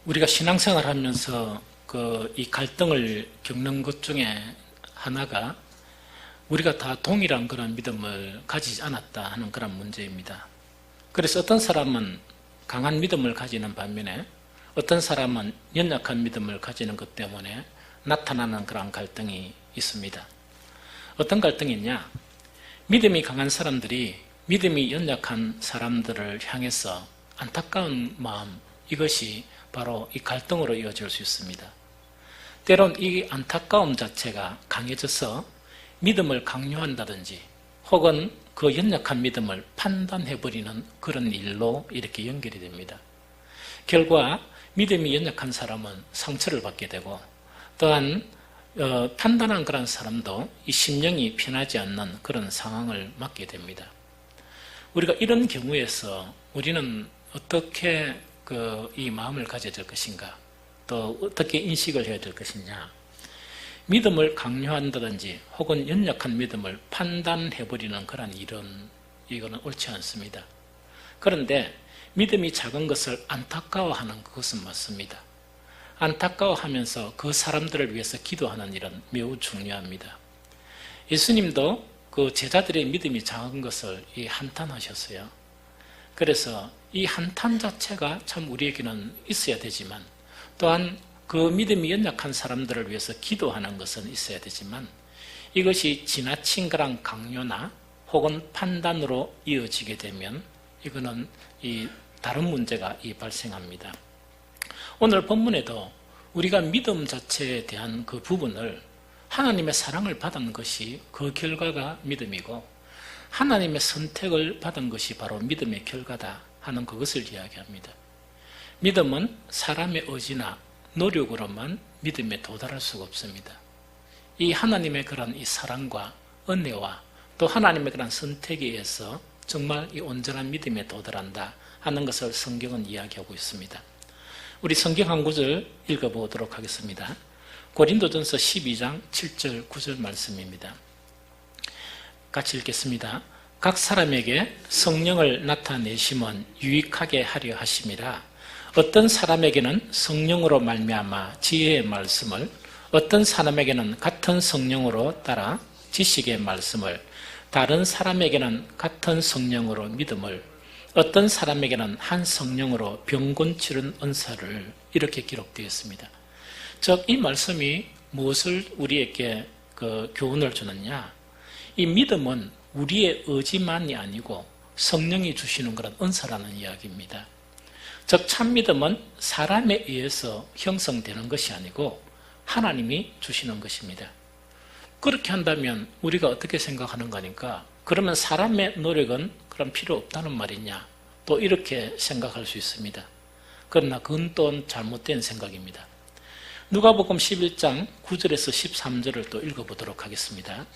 우리가 신앙생활 하면서 이 갈등을 겪는 것 중에 하나가 우리가 다 동일한 그런 믿음을 가지지 않았다 하는 그런 문제입니다. 그래서 어떤 사람은 강한 믿음을 가지는 반면에 어떤 사람은 연약한 믿음을 가지는 것 때문에 나타나는 그런 갈등이 있습니다. 어떤 갈등이냐? 믿음이 강한 사람들이 믿음이 연약한 사람들을 향해서 안타까운 마음, 이것이 바로 이 갈등으로 이어질 수 있습니다. 때론 이 안타까움 자체가 강해져서 믿음을 강요한다든지 혹은 그 연약한 믿음을 판단해버리는 그런 일로 이렇게 연결이 됩니다. 결과 믿음이 연약한 사람은 상처를 받게 되고 또한 판단한 그런 사람도 이 심령이 편하지 않는 그런 상황을 맞게 됩니다. 우리가 이런 경우에서 우리는 어떻게 이 마음을 가져야 될 것인가, 또 어떻게 인식을 해야 될 것이냐. 믿음을 강요한다든지 혹은 연약한 믿음을 판단해버리는 그런 이거는 옳지 않습니다. 그런데 믿음이 작은 것을 안타까워하는 그것은 맞습니다. 안타까워하면서 그 사람들을 위해서 기도하는 일은 매우 중요합니다. 예수님도 그 제자들의 믿음이 작은 것을 한탄하셨어요. 그래서 이 한탄 자체가 참 우리에게는 있어야 되지만 또한 그 믿음이 연약한 사람들을 위해서 기도하는 것은 있어야 되지만 이것이 지나친 그런 강요나 혹은 판단으로 이어지게 되면 이거는 다른 문제가 발생합니다. 오늘 본문에도 우리가 믿음 자체에 대한 그 부분을 하나님의 사랑을 받은 것이 그 결과가 믿음이고 하나님의 선택을 받은 것이 바로 믿음의 결과다 하는 그것을 이야기합니다. 믿음은 사람의 의지나 노력으로만 믿음에 도달할 수가 없습니다. 이 하나님의 그런 이 사랑과 은혜와 또 하나님의 그런 선택에 의해서 정말 이 온전한 믿음에 도달한다 하는 것을 성경은 이야기하고 있습니다. 우리 성경 한 구절 읽어보도록 하겠습니다. 고린도전서 12장 7절 9절 말씀입니다. 같이 읽겠습니다. 각 사람에게 성령을 나타내심은 유익하게 하려 하심이라. 어떤 사람에게는 성령으로 말미암아 지혜의 말씀을, 어떤 사람에게는 같은 성령으로 따라 지식의 말씀을, 다른 사람에게는 같은 성령으로 믿음을, 어떤 사람에게는 한 성령으로 병곤 치른 은사를, 이렇게 기록되어 있습니다. 즉 이 말씀이 무엇을 우리에게 교훈을 주느냐? 이 믿음은 우리의 의지만이 아니고 성령이 주시는 그런 은사라는 이야기입니다. 즉 참 믿음은 사람에 의해서 형성되는 것이 아니고 하나님이 주시는 것입니다. 그렇게 한다면 우리가 어떻게 생각하는 거니까, 그러면 사람의 노력은 그럼 필요 없다는 말이냐, 또 이렇게 생각할 수 있습니다. 그러나 그건 또 잘못된 생각입니다. 누가복음 11장 9절에서 13절을 또 읽어보도록 하겠습니다.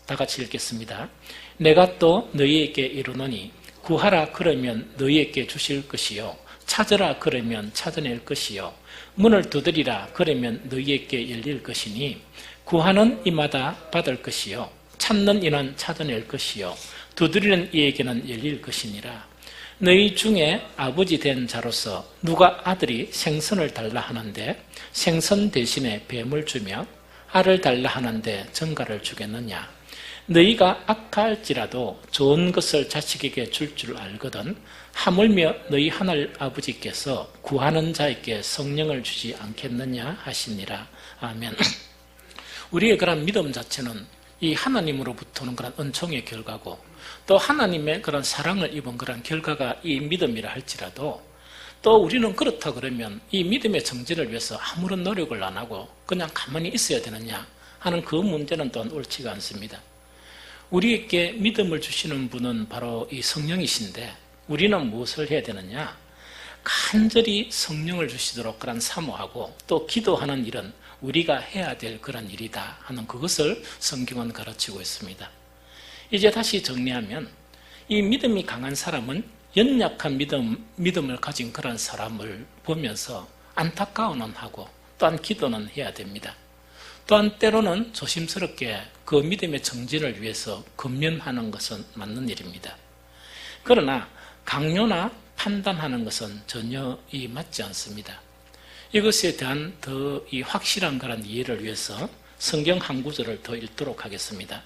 다 같이 읽겠습니다. 내가 또 너희에게 이르노니 구하라 그러면 너희에게 주실 것이요, 찾으라 그러면 찾아낼 것이요, 문을 두드리라 그러면 너희에게 열릴 것이니 구하는 이마다 받을 것이요, 찾는 이는 찾아낼 것이요, 두드리는 이에게는 열릴 것이니라. 너희 중에 아버지 된 자로서 누가 아들이 생선을 달라 하는데 생선 대신에 뱀을 주며 알을 달라 하는데 정갈을 주겠느냐? 너희가 악할지라도 좋은 것을 자식에게 줄 줄 알거든 하물며 너희 하늘 아버지께서 구하는 자에게 성령을 주지 않겠느냐 하시니라. 아멘. 우리의 그런 믿음 자체는 이 하나님으로부터는 그런 은총의 결과고 또 하나님의 그런 사랑을 입은 그런 결과가 이 믿음이라 할지라도 또 우리는 그렇다 그러면 이 믿음의 정진을 위해서 아무런 노력을 안 하고 그냥 가만히 있어야 되느냐 하는 그 문제는 또한 옳지가 않습니다. 우리에게 믿음을 주시는 분은 바로 이 성령이신데 우리는 무엇을 해야 되느냐? 간절히 성령을 주시도록 그런 사모하고 또 기도하는 일은 우리가 해야 될 그런 일이다 하는 그것을 성경은 가르치고 있습니다. 이제 다시 정리하면 이 믿음이 강한 사람은 연약한 믿음을 가진 그런 사람을 보면서 안타까워는 하고 또한 기도는 해야 됩니다. 또한 때로는 조심스럽게 그 믿음의 정진을 위해서 권면하는 것은 맞는 일입니다. 그러나 강요나 판단하는 것은 전혀 맞지 않습니다. 이것에 대한 더 이 확실한 그런 이해를 위해서 성경 한 구절을 더 읽도록 하겠습니다.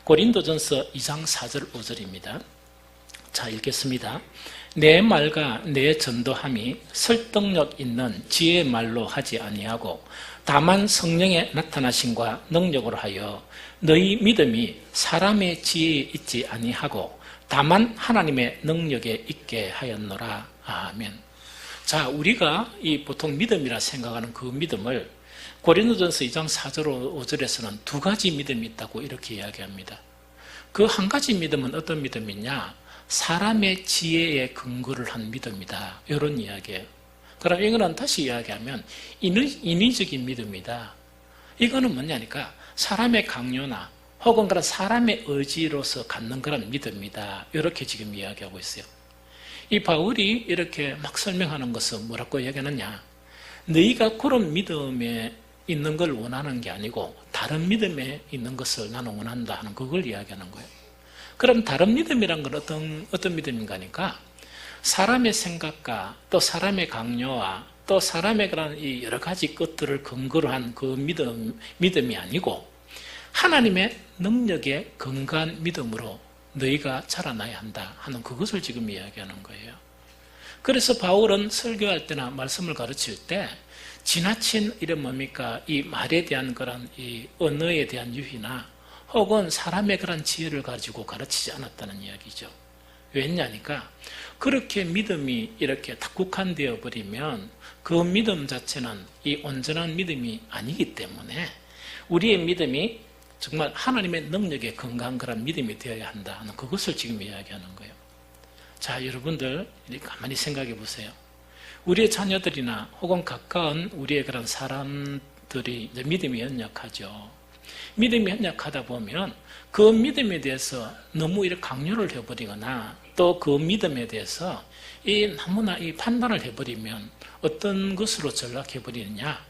고린도전서 2장 4절 5절입니다. 자, 읽겠습니다. 내 말과 내 전도함이 설득력 있는 지혜의 말로 하지 아니하고 다만 성령의 나타나심과 능력으로 하여 너희 믿음이 사람의 지혜에 있지 아니하고 다만 하나님의 능력에 있게 하였노라. 아멘. 자, 우리가 이 보통 믿음이라 생각하는 그 믿음을 고린도전서 2장 4절 5절에서는 두 가지 믿음이 있다고 이렇게 이야기합니다. 그 한 가지 믿음은 어떤 믿음이냐? 사람의 지혜에 근거를 한 믿음이다. 이런 이야기예요. 그럼 이거는 다시 이야기하면 인위적인 믿음이다. 이거는 뭐냐니까 사람의 강요나 혹은 그런 사람의 의지로서 갖는 그런 믿음이다. 이렇게 지금 이야기하고 있어요. 이 바울이 이렇게 막 설명하는 것은 뭐라고 이야기하느냐? 너희가 그런 믿음에 있는 걸 원하는 게 아니고 다른 믿음에 있는 것을 나는 원한다 하는 그걸 이야기하는 거예요. 그럼 다른 믿음이란 건 어떤 믿음인가 하니까 사람의 생각과 또 사람의 강요와 또 사람의 그런 이 여러 가지 것들을 근거로 한 그 믿음이 아니고 하나님의 능력에 근거한 믿음으로 너희가 자라나야 한다 하는 그것을 지금 이야기하는 거예요. 그래서 바울은 설교할 때나 말씀을 가르칠 때 지나친 이런 뭡니까? 이 말에 대한 그런 이 언어에 대한 유희나 혹은 사람의 그런 지혜를 가지고 가르치지 않았다는 이야기죠. 왜냐니까 그렇게 믿음이 이렇게 딱 국한되어 버리면 그 믿음 자체는 이 온전한 믿음이 아니기 때문에 우리의 믿음이 정말 하나님의 능력에 근거한 그런 믿음이 되어야 한다 하는 그것을 지금 이야기하는 거예요. 자, 여러분들 가만히 생각해 보세요. 우리의 자녀들이나 혹은 가까운 우리의 그런 사람들이 이제 믿음이 연약하죠. 믿음이 연약하다 보면 그 믿음에 대해서 너무 이렇게 강요를 해버리거나 또 그 믿음에 대해서 너무나 이 판단을 해버리면 어떤 것으로 전락해버리느냐?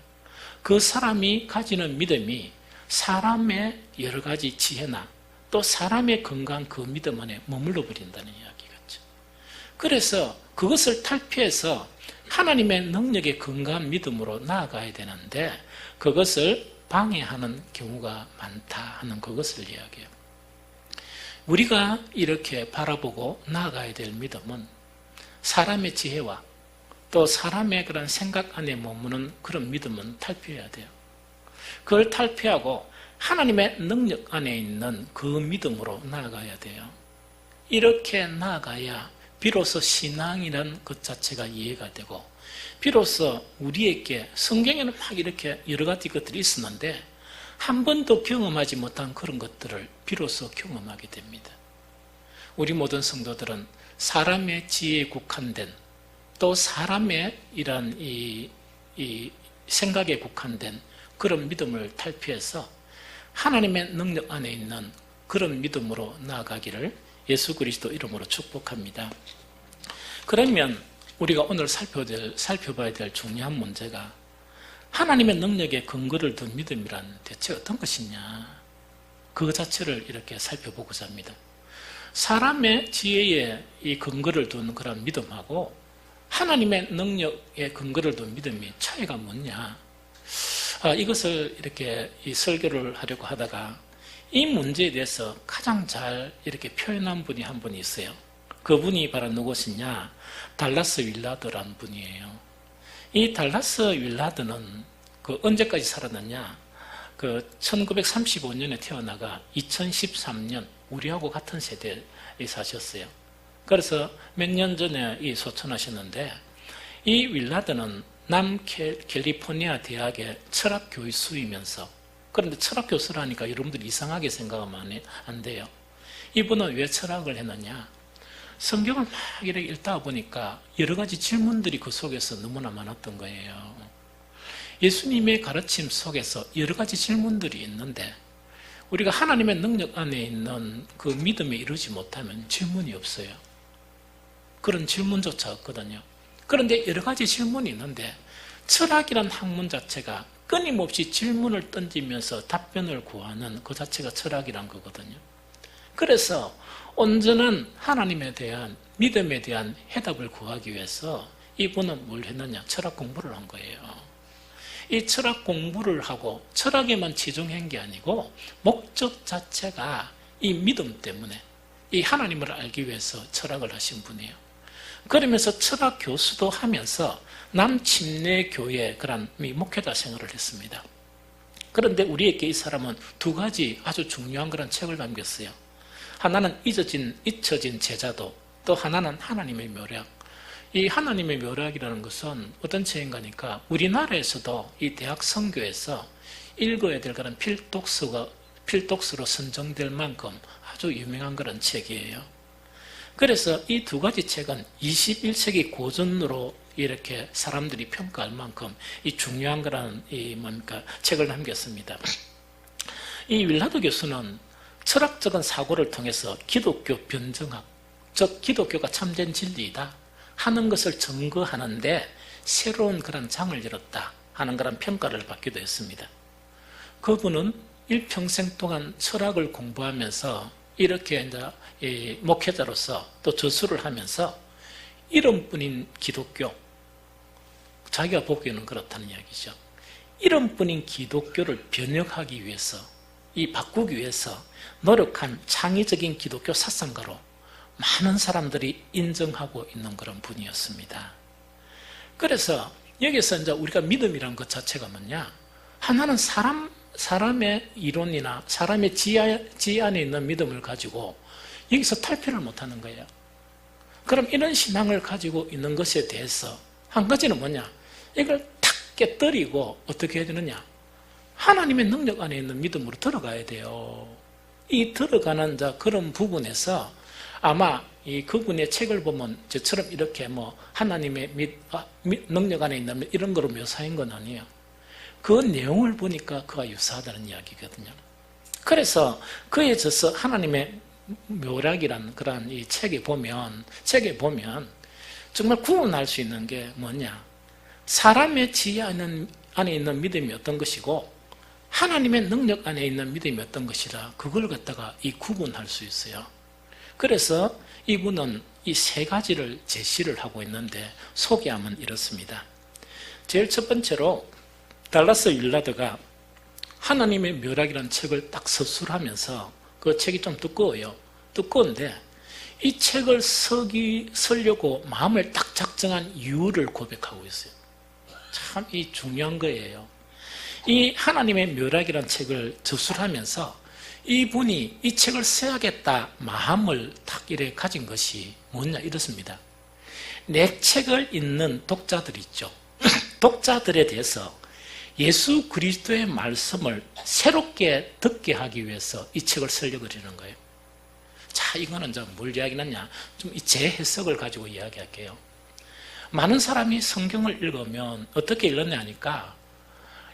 그 사람이 가지는 믿음이 사람의 여러 가지 지혜나 또 사람의 건강 그 믿음 안에 머물러 버린다는 이야기겠죠. 그래서 그것을 탈피해서 하나님의 능력에 근거한 믿음으로 나아가야 되는데 그것을 방해하는 경우가 많다 하는 그것을 이야기해요. 우리가 이렇게 바라보고 나아가야 될 믿음은 사람의 지혜와 또 사람의 그런 생각 안에 머무는 그런 믿음은 탈피해야 돼요. 그걸 탈피하고 하나님의 능력 안에 있는 그 믿음으로 나아가야 돼요. 이렇게 나아가야 비로소 신앙이라는 것 자체가 이해가 되고 비로소 우리에게 성경에는 막 이렇게 여러 가지 것들이 있었는데 한 번도 경험하지 못한 그런 것들을 비로소 경험하게 됩니다. 우리 모든 성도들은 사람의 지혜에 국한된 또 사람의 이런 이 생각에 국한된 그런 믿음을 탈피해서 하나님의 능력 안에 있는 그런 믿음으로 나아가기를 예수 그리스도 이름으로 축복합니다. 그러면 우리가 오늘 살펴봐야 될 중요한 문제가 하나님의 능력에 근거를 둔 믿음이란 대체 어떤 것이냐? 그 자체를 이렇게 살펴보고자 합니다. 사람의 지혜에 이 근거를 둔 그런 믿음하고 하나님의 능력에 근거를 둔 믿음이 차이가 뭐냐? 이것을 이렇게 이 설교를 하려고 하다가 이 문제에 대해서 가장 잘 이렇게 표현한 분이 한 분이 있어요. 그분이 바로 누구시냐? 달라스 윌라드라는 분이에요. 이 달라스 윌라드는 언제까지 살았느냐? 1935년에 태어나가 2013년 우리하고 같은 세대에 사셨어요. 그래서 몇 년 전에 소천하셨는데 이 윌라드는 남캘리포니아 대학의 철학 교수이면서 그런데 철학 교수라니까 여러분들이 이상하게 생각하면 안 돼요. 이분은 왜 철학을 했느냐? 성경을 막 이렇게 읽다 보니까 여러 가지 질문들이 그 속에서 너무나 많았던 거예요. 예수님의 가르침 속에서 여러 가지 질문들이 있는데 우리가 하나님의 능력 안에 있는 그 믿음에 이르지 못하면 질문이 없어요. 그런 질문조차 없거든요. 그런데 여러 가지 질문이 있는데 철학이란 학문 자체가 끊임없이 질문을 던지면서 답변을 구하는 그 자체가 철학이란 거거든요. 그래서 온전한 하나님에 대한 믿음에 대한 해답을 구하기 위해서 이분은 뭘 했느냐? 철학 공부를 한 거예요. 이 철학 공부를 하고 철학에만 치중한 게 아니고 목적 자체가 이 믿음 때문에 이 하나님을 알기 위해서 철학을 하신 분이에요. 그러면서 철학 교수도 하면서 남침례교회 그런 목회자 생활을 했습니다. 그런데 우리에게 이 사람은 두 가지 아주 중요한 그런 책을 남겼어요. 하나는 잊혀진 제자도, 또 하나는 하나님의 묘약. 이 하나님의 묘약이라는 것은 어떤 책인가니까 우리나라에서도 이 대학 선교에서 읽어야 될 그런 필독서로 선정될 만큼 아주 유명한 그런 책이에요. 그래서 이 두 가지 책은 21세기 고전으로 이렇게 사람들이 평가할 만큼 이 중요한 그런 책을 남겼습니다. 이 윌라드 교수는 철학적인 사고를 통해서 기독교 변증학, 즉 기독교가 참된 진리이다 하는 것을 증거하는데 새로운 그런 장을 열었다 하는 그런 평가를 받기도 했습니다. 그분은 일평생 동안 철학을 공부하면서 이렇게 이제 목회자로서 또 저수를 하면서 이름뿐인 기독교, 자기가 보기에는 그렇다는 이야기죠. 이름뿐인 기독교를 변혁하기 위해서, 바꾸기 위해서 노력한 창의적인 기독교 사상가로 많은 사람들이 인정하고 있는 그런 분이었습니다. 그래서 여기서 이제 우리가 믿음이라는 것 자체가 뭐냐? 하나는 사람의 이론이나 사람의 지혜 안에 있는 믿음을 가지고 여기서 탈피를 못하는 거예요. 그럼 이런 신앙을 가지고 있는 것에 대해서 한 가지는 뭐냐? 이걸 탁 깨뜨리고 어떻게 해야 되느냐? 하나님의 능력 안에 있는 믿음으로 들어가야 돼요. 이 들어가는 그런 부분에서 아마 그분의 책을 보면 저처럼 이렇게 하나님의 능력 안에 있는 이런 거로 묘사한 건 아니에요. 그 내용을 보니까 그와 유사하다는 이야기거든요. 그래서 그에 져서 하나님의 묘락이라는 그런 이 책에 보면 정말 구원할 수 있는 게 뭐냐? 사람의 지혜 안에 있는 믿음이 어떤 것이고 하나님의 능력 안에 있는 믿음이 어떤 것이라 그걸 갖다가 구분할 수 있어요. 그래서 이분은 이 세 가지를 제시를 하고 있는데 소개하면 이렇습니다. 제일 첫 번째로 달라스 윌라드가 하나님의 묘락이라는 책을 딱 서술하면서 그 책이 좀 두꺼워요. 두꺼운데 이 책을 쓰려고 마음을 딱 작정한 이유를 고백하고 있어요. 참 중요한 거예요. 이 하나님의 묘락이라는 책을 저술하면서 이분이 이 책을 써야겠다 마음을 딱 이렇게 가진 것이 뭐냐 이렇습니다. 내 책을 읽는 독자들 있죠. 독자들에 대해서 예수 그리스도의 말씀을 새롭게 듣게 하기 위해서 이 책을 쓰려고 그러는 거예요. 자, 이거는 뭘 이야기하냐? 좀 제 해석을 가지고 이야기할게요. 많은 사람이 성경을 읽으면 어떻게 읽느냐 하니까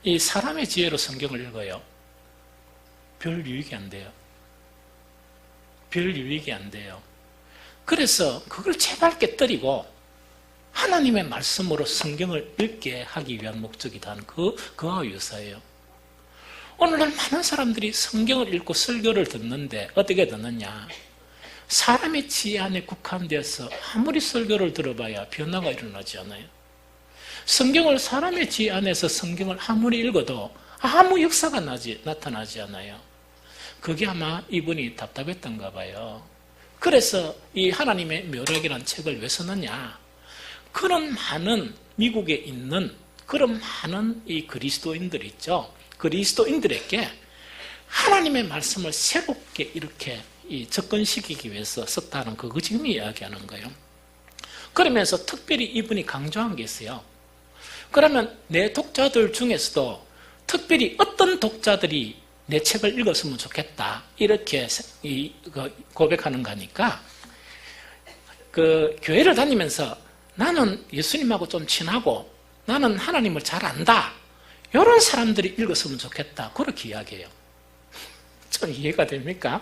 이 사람의 지혜로 성경을 읽어요. 별 유익이 안 돼요. 별 유익이 안 돼요. 그래서 그걸 제발 깨뜨리고 하나님의 말씀으로 성경을 읽게 하기 위한 목적이다. 그와 유사해요. 오늘날 많은 사람들이 성경을 읽고 설교를 듣는데 어떻게 듣느냐? 사람의 지혜 안에 국한되어서 아무리 설교를 들어봐야 변화가 일어나지 않아요. 성경을 사람의 지혜 안에서 성경을 아무리 읽어도 아무 역사가 나타나지 않아요. 그게 아마 이분이 답답했던가 봐요. 그래서 이 하나님의 묘락이라는 책을 왜 썼느냐? 그런 많은 미국에 있는 그런 많은 이 그리스도인들 있죠. 그리스도인들에게 하나님의 말씀을 새롭게 이렇게 접근시키기 위해서 썼다는 그거 지금 이야기하는 거예요. 그러면서 특별히 이분이 강조한 게 있어요. 그러면 내 독자들 중에서도 특별히 어떤 독자들이 내 책을 읽었으면 좋겠다 이렇게 고백하는 거니까 그 교회를 다니면서 나는 예수님하고 좀 친하고 나는 하나님을 잘 안다 이런 사람들이 읽었으면 좋겠다 그렇게 이야기해요. 좀 이해가 됩니까?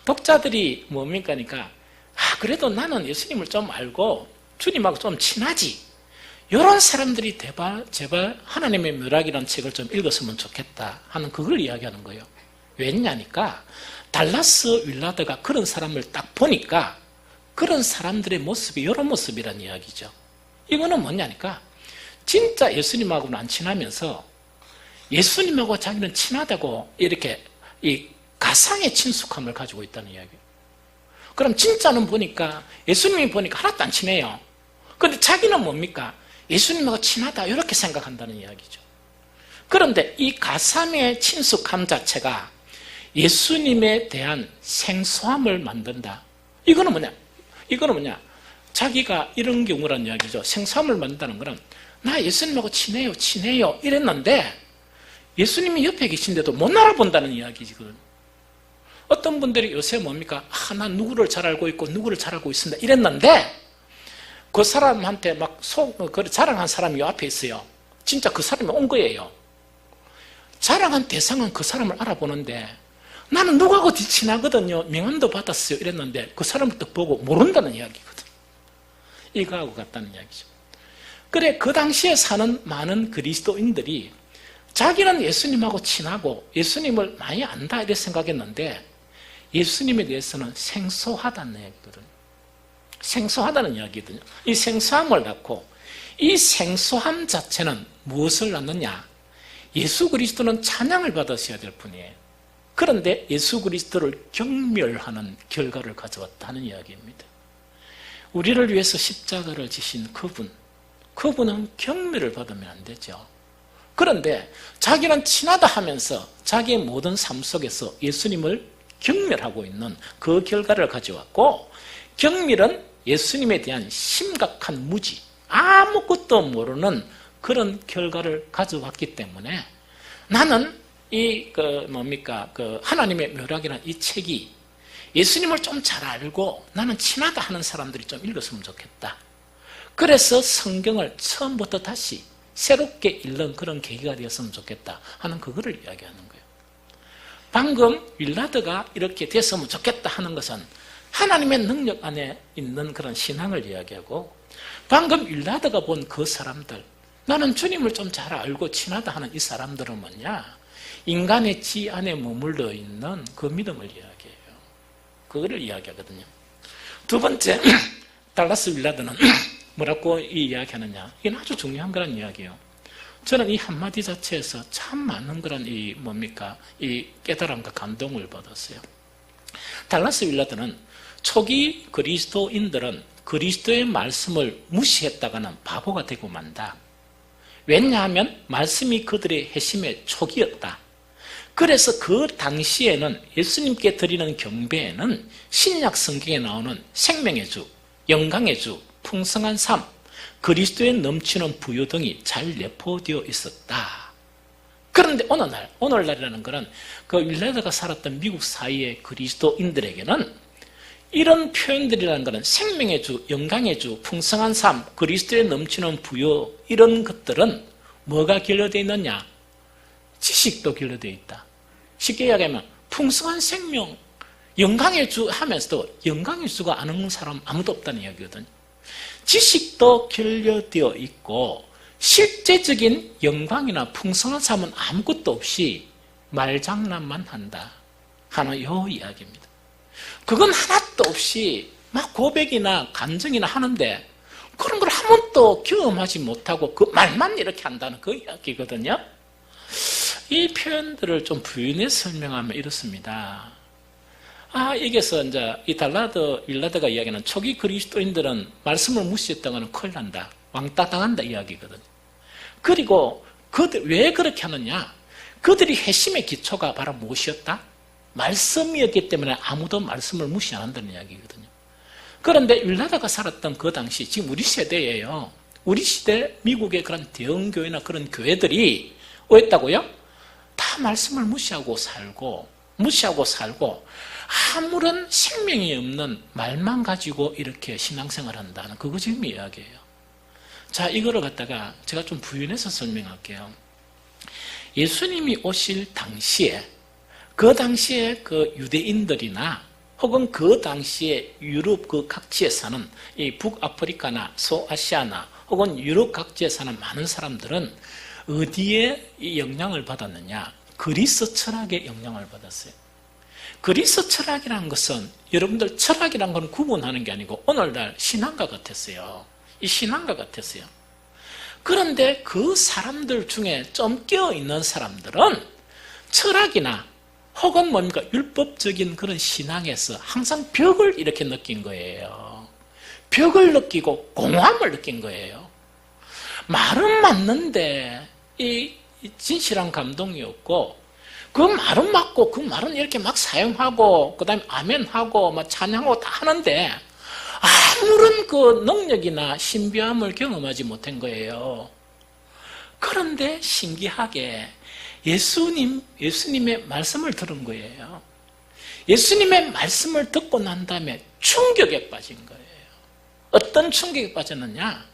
독자들이 뭡니까? 그러니까 그래도 나는 예수님을 좀 알고 주님하고 좀 친하지 이런 사람들이 제발 하나님의 묘락이라는 책을 좀 읽었으면 좋겠다 하는 그걸 이야기하는 거예요. 왜냐니까 달라스 윌라드가 그런 사람을 딱 보니까 그런 사람들의 모습이 이런 모습이란 이야기죠. 이거는 뭐냐니까 진짜 예수님하고는 안 친하면서 예수님하고 자기는 친하다고 이렇게 이 가상의 친숙함을 가지고 있다는 이야기예요. 그럼 진짜는 보니까 예수님이 보니까 하나도 안 친해요. 그런데 자기는 뭡니까? 예수님하고 친하다 이렇게 생각한다는 이야기죠. 그런데 이 가상의 친숙함 자체가 예수님에 대한 생소함을 만든다. 이거는 뭐냐? 자기가 이런 경우란 이야기죠. 생소함을 만든다는 거는 나 예수님하고 친해요 이랬는데 예수님이 옆에 계신데도 못 알아본다는 이야기거든요. 어떤 분들이 요새 뭡니까? 난 누구를 잘 알고 있고 누구를 잘 알고 있습니다 이랬는데 그 사람한테 막 자랑한 사람이 요 앞에 있어요. 진짜 그 사람이 온 거예요. 자랑한 대상은 그 사람을 알아보는데 나는 누구하고 친하거든요. 명함도 받았어요 이랬는데 그 사람부터 보고 모른다는 이야기거든. 이거하고 같다는 이야기죠. 그래, 그 당시에 사는 많은 그리스도인들이 자기는 예수님하고 친하고 예수님을 많이 안다 이렇게 생각했는데 예수님에 대해서는 생소하다는 이야기거든요. 생소하다는 이야기거든요. 이 생소함을 갖고 이 생소함 자체는 무엇을 낳느냐? 예수 그리스도는 찬양을 받으셔야 될 분이에요. 그런데 예수 그리스도를 경멸하는 결과를 가져왔다는 이야기입니다. 우리를 위해서 십자가를 지신 그분은 경멸을 받으면 안 되죠. 그런데 자기는 친하다 하면서 자기의 모든 삶 속에서 예수님을 경멸하고 있는 그 결과를 가져왔고, 경멸은 예수님에 대한 심각한 무지, 아무것도 모르는 그런 결과를 가져왔기 때문에 나는 하나님의 묘락이라는 이 책이 예수님을 좀 잘 알고 나는 친하다 하는 사람들이 좀 읽었으면 좋겠다. 그래서 성경을 처음부터 다시 새롭게 읽는 그런 계기가 되었으면 좋겠다 하는 그거를 이야기하는 거예요. 방금 윌라드가 이렇게 됐으면 좋겠다 하는 것은 하나님의 능력 안에 있는 그런 신앙을 이야기하고, 방금 윌라드가 본 그 사람들, 나는 주님을 좀 잘 알고 친하다 하는 이 사람들은 뭐냐? 인간의 지 안에 머물러 있는 그 믿음을 이야기해요. 그거를 이야기하거든요. 두 번째, 달라스 윌라드는 뭐라고 이야기하느냐? 이건 아주 중요한 그런 이야기예요. 저는 이 한마디 자체에서 참 많은 그런 이 깨달음과 감동을 받았어요. 달라스 윌라드는 초기 그리스도인들은 그리스도의 말씀을 무시했다가는 바보가 되고 만다. 왜냐하면 말씀이 그들의 회심의 촉이었다. 그래서 그 당시에는 예수님께 드리는 경배에는 신약 성경에 나오는 생명의 주, 영광의 주, 풍성한 삶, 그리스도의 넘치는 부요 등이 잘 내포되어 있었다. 그런데 오늘날이라는 것은 그 윌라드가 살았던 미국 사이의 그리스도인들에게는 이런 표현들이라는 것은 생명의 주, 영광의 주, 풍성한 삶, 그리스도의 넘치는 부요, 이런 것들은 뭐가 결여되어 있느냐? 지식도 결여되어 있다. 쉽게 이야기하면 풍성한 생명, 영광의 주 하면서도 영광의 주가 아는 사람 아무도 없다는 이야기거든요. 지식도 결여되어 있고 실제적인 영광이나 풍성한 삶은 아무것도 없이 말장난만 한다 하는 이 이야기입니다. 그건 하나도 없이 막 고백이나 감정이나 하는데 그런 걸 한 번도 경험하지 못하고 그 말만 이렇게 한다는 그 이야기거든요. 이 표현들을 좀 부연해서 설명하면 이렇습니다. 여기서 이제 이 윌라드가 이야기하는 초기 그리스도인들은 말씀을 무시했다가는 큰일 난다, 왕따 당한다 이야기거든요. 그리고 왜 그렇게 하느냐? 그들이 회심의 기초가 바로 무엇이었다? 말씀이었기 때문에 아무도 말씀을 무시 안 한다는 이야기거든요. 그런데 윌라드가 살았던 그 당시, 지금 우리 세대예요. 우리 시대 미국의 그런 대형교회나 그런 교회들이 뭐였다고요? 다 말씀을 무시하고 살고 아무런 생명이 없는 말만 가지고 이렇게 신앙생활 한다는 그거 지금 이야기예요. 자, 이거를 갖다가 제가 좀 부연해서 설명할게요. 예수님이 오실 당시에 그 유대인들이나 혹은 그 당시에 유럽 그 각지에 사는 이 북아프리카나 소아시아나 혹은 유럽 각지에 사는 많은 사람들은 어디에 이 영향을 받았느냐? 그리스 철학의 영향을 받았어요. 그리스 철학이라는 것은 여러분들 철학이라는 건 구분하는 게 아니고 오늘날 신앙과 같았어요. 이 신앙과 같았어요. 그런데 그 사람들 중에 좀 깨어있는 사람들은 철학이나 혹은 뭡니까 율법적인 그런 신앙에서 항상 벽을 이렇게 느낀 거예요. 벽을 느끼고 공허함을 느낀 거예요. 말은 맞는데 이 진실한 감동이 없고, 그 말은 맞고 그 말은 이렇게 막 사용하고 그 다음에 아멘하고 막 찬양하고 다 하는데 아무런 그 능력이나 신비함을 경험하지 못한 거예요. 그런데 신기하게 예수님의 말씀을 들은 거예요. 예수님의 말씀을 듣고 난 다음에 충격에 빠진 거예요. 어떤 충격에 빠졌느냐?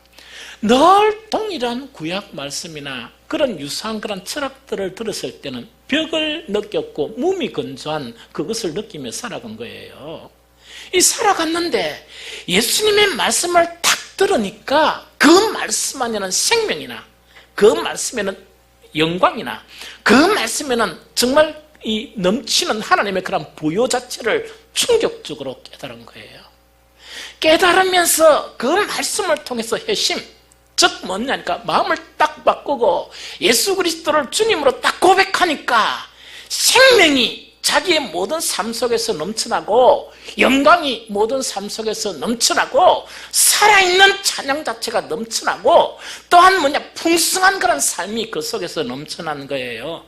늘 동일한 구약 말씀이나 그런 유사한 그런 철학들을 들었을 때는 벽을 느꼈고 몸이 건조한 그것을 느끼며 살아간 거예요. 이 살아갔는데 예수님의 말씀을 탁 들으니까 그 말씀 안에는 생명이나 그 말씀에는 영광이나 그 말씀에는 정말 이 넘치는 하나님의 그런 부요 자체를 충격적으로 깨달은 거예요. 깨달으면서 그 말씀을 통해서 회심, 즉 뭐냐니까 마음을 딱 바꾸고 예수 그리스도를 주님으로 딱 고백하니까 생명이 자기의 모든 삶 속에서 넘쳐나고 영광이 모든 삶 속에서 넘쳐나고 살아있는 찬양 자체가 넘쳐나고 또한 풍성한 그런 삶이 그 속에서 넘쳐나는 거예요.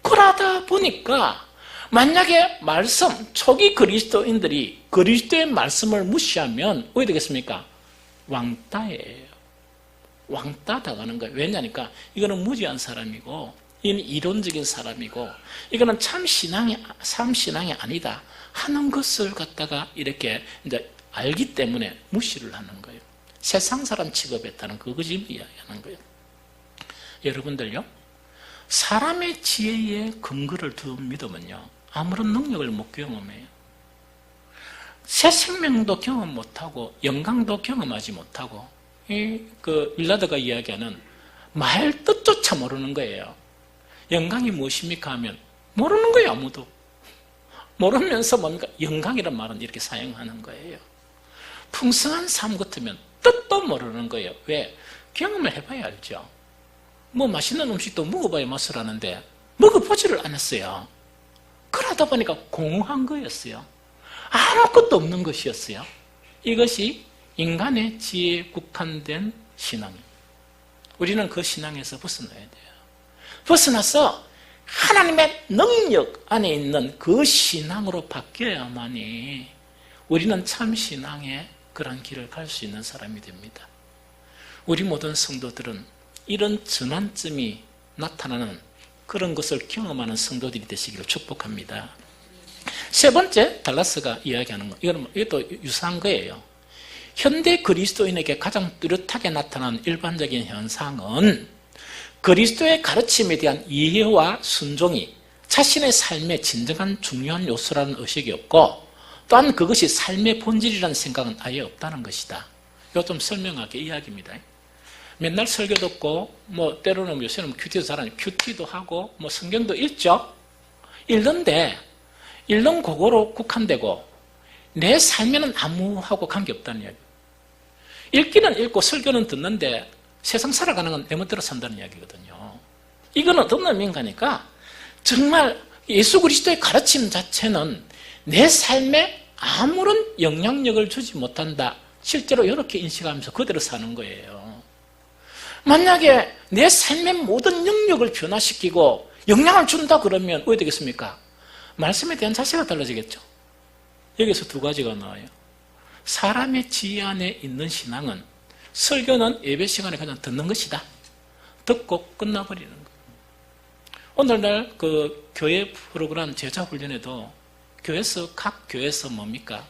그러다 보니까 만약에 말씀, 초기 그리스도인들이 그리스도의 말씀을 무시하면 어떻게 되겠습니까? 왕따예요. 왕따 당하는 거예요. 왜냐니까 이거는 무지한 사람이고 이는 이론적인 사람이고 이거는 참 신앙이 아니다 하는 것을 갖다가 이렇게 이제 알기 때문에 무시를 하는 거예요. 세상 사람 취급했다는 그것을 이야기하는 거예요. 여러분들요, 사람의 지혜에 근거를 둔 믿음은요 아무런 능력을 못 경험해요. 새 생명도 경험 못하고 영광도 경험하지 못하고 빌라드가 이야기하는 말 뜻조차 모르는 거예요. 영광이 무엇입니까 하면 모르는 거예요. 아무도 모르면서 뭡니까 영광이란 말은 이렇게 사용하는 거예요. 풍성한 삶 같으면 뜻도 모르는 거예요. 왜? 경험을 해봐야 알죠. 뭐 맛있는 음식도 먹어봐야 맛을 아는데 먹어보지를 않았어요. 그러다 보니까 공허한 거였어요. 아무것도 없는 것이었어요. 이것이 인간의 지혜에 국한된 신앙이에요. 우리는 그 신앙에서 벗어나야 돼요. 벗어나서 하나님의 능력 안에 있는 그 신앙으로 바뀌어야만이 우리는 참 신앙의 그런 길을 갈 수 있는 사람이 됩니다. 우리 모든 성도들은 이런 전환점이 나타나는 그런 것을 경험하는 성도들이 되시기를 축복합니다. 세 번째, 달라스가 이야기하는 것, 이것도 유사한 거예요. 현대 그리스도인에게 가장 뚜렷하게 나타나는 일반적인 현상은 그리스도의 가르침에 대한 이해와 순종이 자신의 삶의 진정한 중요한 요소라는 의식이 없고 또한 그것이 삶의 본질이라는 생각은 아예 없다는 것이다. 이거 좀 설명하게 이야기입니다. 맨날 설교 듣고 때로는 요새는 큐티도 잘하니 큐티도 하고 성경도 읽죠. 읽는데 읽는 그거로 국한되고 내 삶에는 아무하고 관계없다는 이야기. 읽기는 읽고 설교는 듣는데 세상 살아가는 건 내 멋대로 산다는 이야기거든요. 이건 어떤 의미인가니까 정말 예수 그리스도의 가르침 자체는 내 삶에 아무런 영향력을 주지 못한다. 실제로 이렇게 인식하면서 그대로 사는 거예요. 만약에 내 삶의 모든 영역을 변화시키고 영향을 준다 그러면 어떻게 되겠습니까? 말씀에 대한 자세가 달라지겠죠. 여기서 두 가지가 나와요. 사람의 지혜 안에 있는 신앙은 설교는 예배 시간에 그냥 듣는 것이다. 듣고 끝나버리는 거예요. 오늘날 그 교회 프로그램 제자 훈련에도 각 교회에서 뭡니까?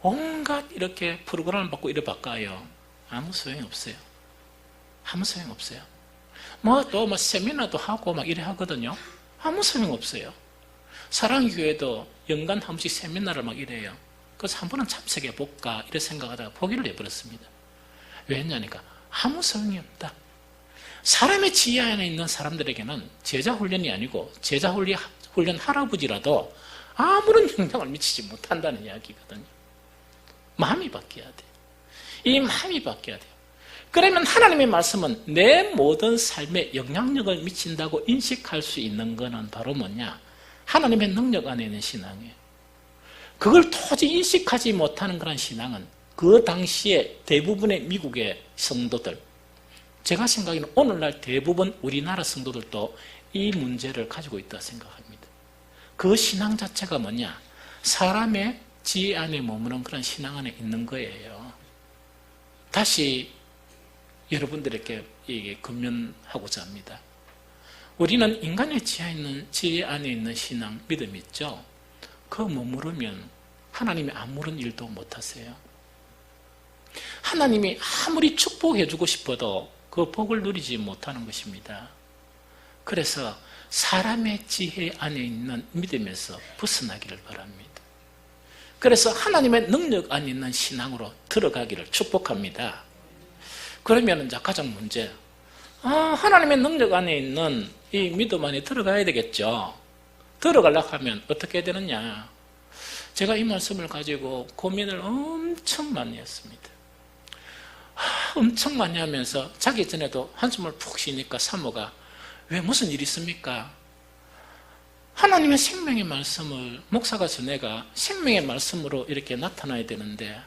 온갖 이렇게 프로그램을 받고 이래 바꿔요. 아무 소용이 없어요. 아무 소용 없어요. 또 세미나도 하고 이래 하거든요. 아무 소용 없어요. 사랑교회도 연간 한 번씩 세미나를 이래요. 그래서 한 번은 참석해 볼까 이래 생각하다가 포기를 해버렸습니다. 왜냐니까 아무 소용이 없다. 사람의 지혜 안에 있는 사람들에게는 제자 훈련이 아니고 제자 훈련 할아버지라도 아무런 영향을 미치지 못한다는 이야기거든요. 마음이 바뀌어야 돼요. 이 마음이 바뀌어야 돼요. 그러면 하나님의 말씀은 내 모든 삶에 영향력을 미친다고 인식할 수 있는 것은 바로 뭐냐? 하나님의 능력 안에 있는 신앙이에요. 그걸 도저히 인식하지 못하는 그런 신앙은 그 당시에 대부분의 미국의 성도들, 제가 생각에는 오늘날 대부분 우리나라 성도들도 이 문제를 가지고 있다고 생각합니다. 그 신앙 자체가 뭐냐? 사람의 지혜 안에 머무는 그런 신앙 안에 있는 거예요. 다시 여러분들에게 권면하고자 합니다. 우리는 인간의 지혜 안에 있는 신앙, 믿음 있죠? 그거 머무르면 하나님이 아무런 일도 못하세요. 하나님이 아무리 축복해주고 싶어도 그 복을 누리지 못하는 것입니다. 그래서 사람의 지혜 안에 있는 믿음에서 벗어나기를 바랍니다. 그래서 하나님의 능력 안에 있는 신앙으로 들어가기를 축복합니다. 그러면 이제 가장 문제, 하나님의 능력 안에 있는 이 믿음 안에 들어가야 되겠죠. 들어가려고 하면 어떻게 해야 되느냐? 제가 이 말씀을 가지고 고민을 엄청 많이 했습니다. 엄청 많이 하면서 자기 전에도 한숨을 푹 쉬니까 사모가 왜 무슨 일이 있습니까? 하나님의 생명의 말씀을 목사가 전해가 생명의 말씀으로 이렇게 나타나야 되는데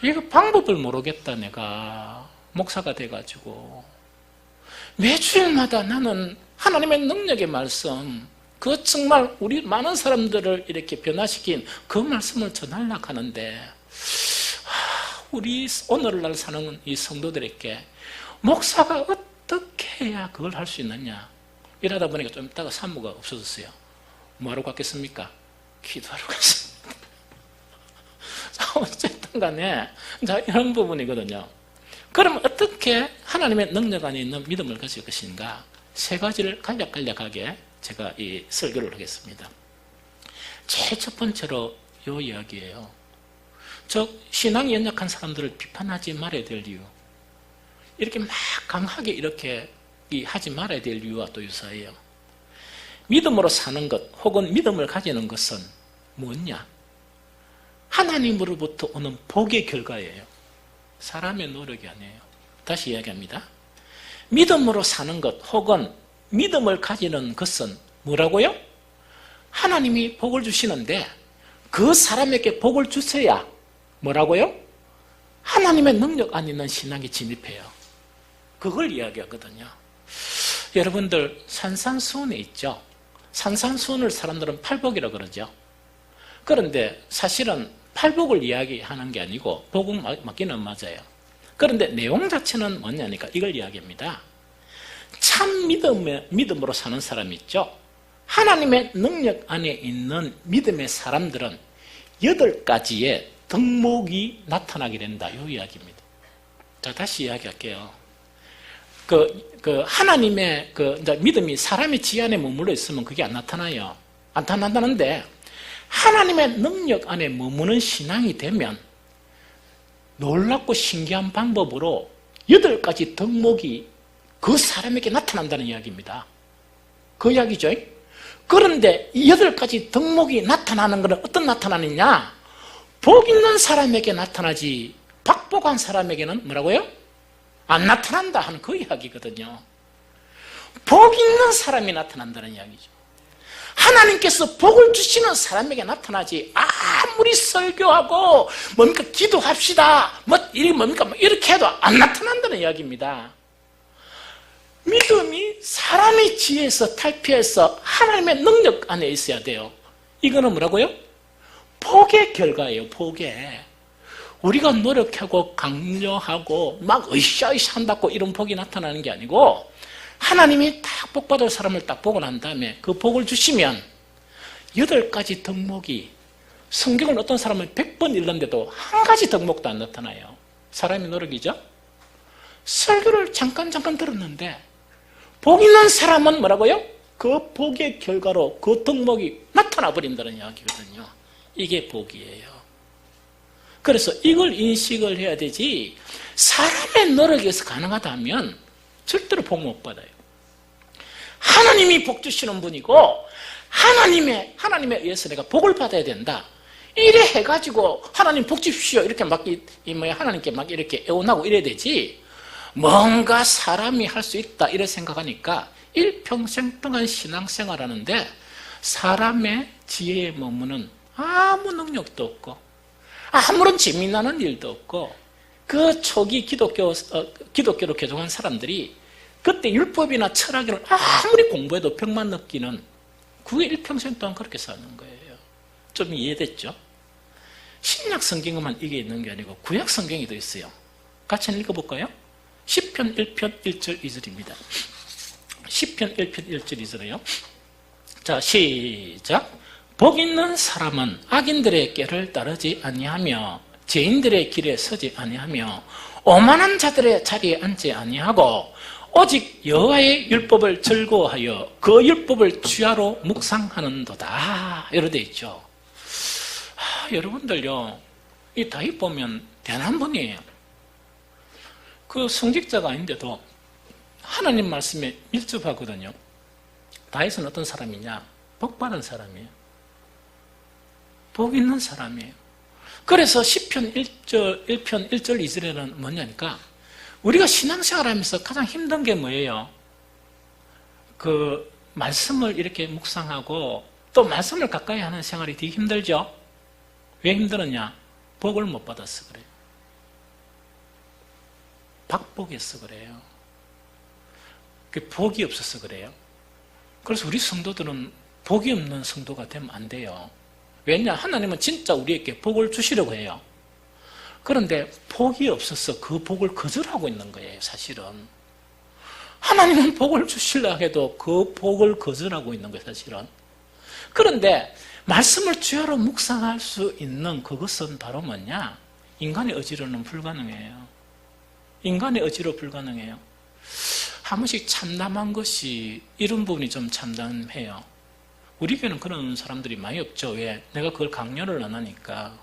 이거 방법을 모르겠다. 내가 목사가 돼가지고 매주일마다 나는 하나님의 능력의 말씀, 그 정말 우리 많은 사람들을 이렇게 변화시킨 그 말씀을 전하려고 하는데 우리 오늘날 사는 이 성도들에게 목사가 어떻게 해야 그걸 할 수 있느냐? 이러다 보니까 좀 이따가 사모가 없어졌어요. 뭐하러 갔겠습니까? 기도하러 갔습니다. 자, 어쨌든 간에 자, 이런 부분이거든요. 그럼 어떻게 하나님의 능력 안에 있는 믿음을 가질 것인가? 세 가지를 간략하게 제가 이 설교를 하겠습니다. 제일 첫 번째로 이 이야기예요. 신앙이 연약한 사람들을 비판하지 말아야 될 이유, 이렇게 막 강하게 이렇게 하지 말아야 될 이유와 또 유사해요. 믿음으로 사는 것 혹은 믿음을 가지는 것은 뭐냐? 하나님으로부터 오는 복의 결과예요. 사람의 노력이 아니에요. 다시 이야기합니다. 믿음으로 사는 것 혹은 믿음을 가지는 것은 뭐라고요? 하나님이 복을 주시는데 그 사람에게 복을 주셔야 뭐라고요? 하나님의 능력 안에 있는 신앙에 진입해요. 그걸 이야기하거든요. 여러분들 산산수훈에 있죠? 산산수훈을 사람들은 팔복이라고 그러죠. 그런데 사실은 팔복을 이야기하는 게 아니고 복은 맞기는 맞아요. 그런데 내용 자체는 뭐냐니까 이걸 이야기합니다. 참 믿음으로 사는 사람이 있죠. 하나님의 능력 안에 있는 믿음의 사람들은 8가지의 덕목이 나타나게 된다. 이 이야기입니다. 자, 다시 이야기할게요. 하나님의 이제 믿음이 사람의 지혜 안에 머물러 있으면 그게 안 나타나요. 안 나타난다는데 하나님의 능력 안에 머무는 신앙이 되면 놀랍고 신기한 방법으로 8가지 덕목이 그 사람에게 나타난다는 이야기입니다. 그 이야기죠. 그런데 이 8가지 덕목이 나타나는 것은 어떤 나타나느냐? 복 있는 사람에게 나타나지 박복한 사람에게는 뭐라고요? 안 나타난다 하는 그 이야기거든요. 복 있는 사람이 나타난다는 이야기죠. 하나님께서 복을 주시는 사람에게 나타나지 아무리 설교하고 뭡니까 기도합시다 이렇게 해도 안 나타난다는 이야기입니다. 믿음이 사람의 지혜에서 탈피해서 하나님의 능력 안에 있어야 돼요. 이거는 뭐라고요? 복의 결과예요. 복의. 우리가 노력하고 강요하고 막 으쌰으쌰 한다고 이런 복이 나타나는 게 아니고 하나님이 딱 복받을 사람을 딱 보고 난 다음에 그 복을 주시면 8가지 덕목이, 성경을 어떤 사람은 100번 읽는데도 한 가지 덕목도 안 나타나요. 사람의 노력이죠. 설교를 잠깐 들었는데 복 있는 사람은 뭐라고요? 그 복의 결과로 그 덕목이 나타나 버린다는 이야기거든요. 이게 복이에요. 그래서 이걸 인식을 해야 되지 사람의 노력에서 가능하다면 절대로 복 못 받아요. 하나님이 복 주시는 분이고 하나님에 의해서 내가 복을 받아야 된다. 이래 해가지고 하나님 복 주십시오 이렇게 하나님께 막 이렇게 애원하고 이래야 되지. 뭔가 사람이 할 수 있다 이렇게 생각하니까 일평생 동안 신앙생활 하는데 사람의 지혜에 머무는 아무 능력도 없고 아무런 재미나는 일도 없고 그 초기 기독교로 개종한 사람들이 그때 율법이나 철학을 아무리 공부해도 병만 느끼는 그게 일평생 동안 그렇게 사는 거예요. 좀 이해됐죠? 신약 성경에만 이게 있는 게 아니고 구약 성경에도 있어요. 같이 읽어볼까요? 시편 1편 1절 2절입니다. 시편 1편 1절 2절이요. 자, 시작. 복 있는 사람은 악인들의 꾀를 따르지 아니하며 죄인들의 길에 서지 아니하며 오만한 자들의 자리에 앉지 아니하고 오직 여호와의 율법을 즐거워하여 그 율법을 주야로 묵상하는도다. 이렇게 되어 있죠. 여러분들요, 이 다윗 보면 대단한 분이에요. 그 성직자가 아닌데도 하나님 말씀에 밀접하거든요. 다윗은 어떤 사람이냐? 복 받은 사람이에요. 복 있는 사람이에요. 그래서 시편 1편 1절 2절에는 뭐냐니까 우리가 신앙생활하면서 가장 힘든 게 뭐예요? 그 말씀을 이렇게 묵상하고 또 말씀을 가까이 하는 생활이 되게 힘들죠? 왜 힘들었냐? 복을 못 받아서 그래요. 박복해서 그래요. 그 복이 없어서 그래요. 그래서 우리 성도들은 복이 없는 성도가 되면 안 돼요. 왜냐? 하나님은 진짜 우리에게 복을 주시려고 해요. 그런데 복이 없어서 그 복을 거절하고 있는 거예요, 사실은. 하나님은 복을 주시려고 해도 그 복을 거절하고 있는 거예요, 사실은. 그런데 말씀을 주야로 묵상할 수 있는 그것은 바로 뭐냐? 인간의 의지로는 불가능해요. 인간의 의지로 불가능해요. 한 번씩 참담한 것이 이런 부분이 좀 참담해요. 우리 교회는 그런 사람들이 많이 없죠. 왜? 내가 그걸 강요를 안 하니까.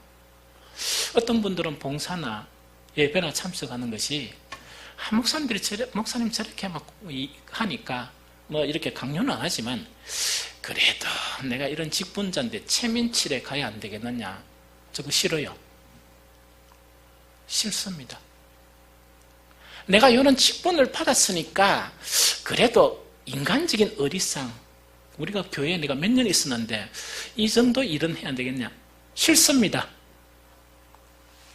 어떤 분들은 봉사나 예배나 참석하는 것이 목사님 저렇게 막 하니까 뭐 이렇게 강요는 안 하지만 그래도 내가 이런 직분자인데 체면칠에 가야 안 되겠느냐? 저거 싫어요. 싫습니다. 내가 이런 직분을 받았으니까 그래도 인간적인 어리상, 우리가 교회에 내가 몇 년 있었는데 이 정도 일은 해야 되겠냐? 싫습니다.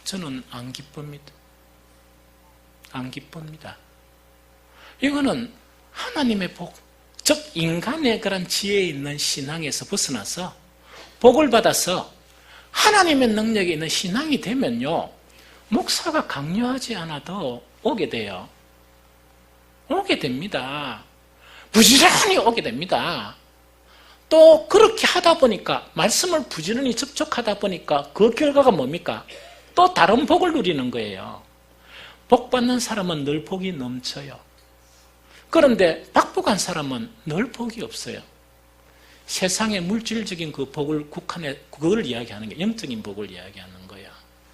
저는 안 기쁩니다. 안 기쁩니다. 이거는 하나님의 복, 즉 인간의 그런 지혜에 있는 신앙에서 벗어나서 복을 받아서 하나님의 능력에 있는 신앙이 되면요, 목사가 강요하지 않아도 오게 돼요. 오게 됩니다. 부지런히 오게 됩니다. 또 그렇게 하다 보니까, 말씀을 부지런히 접촉하다 보니까 그 결과가 뭡니까? 또 다른 복을 누리는 거예요. 복 받는 사람은 늘 복이 넘쳐요. 그런데 박복한 사람은 늘 복이 없어요. 세상의 물질적인 그 복을 그걸 이야기하는 게 영적인 복을 이야기하는 거예요.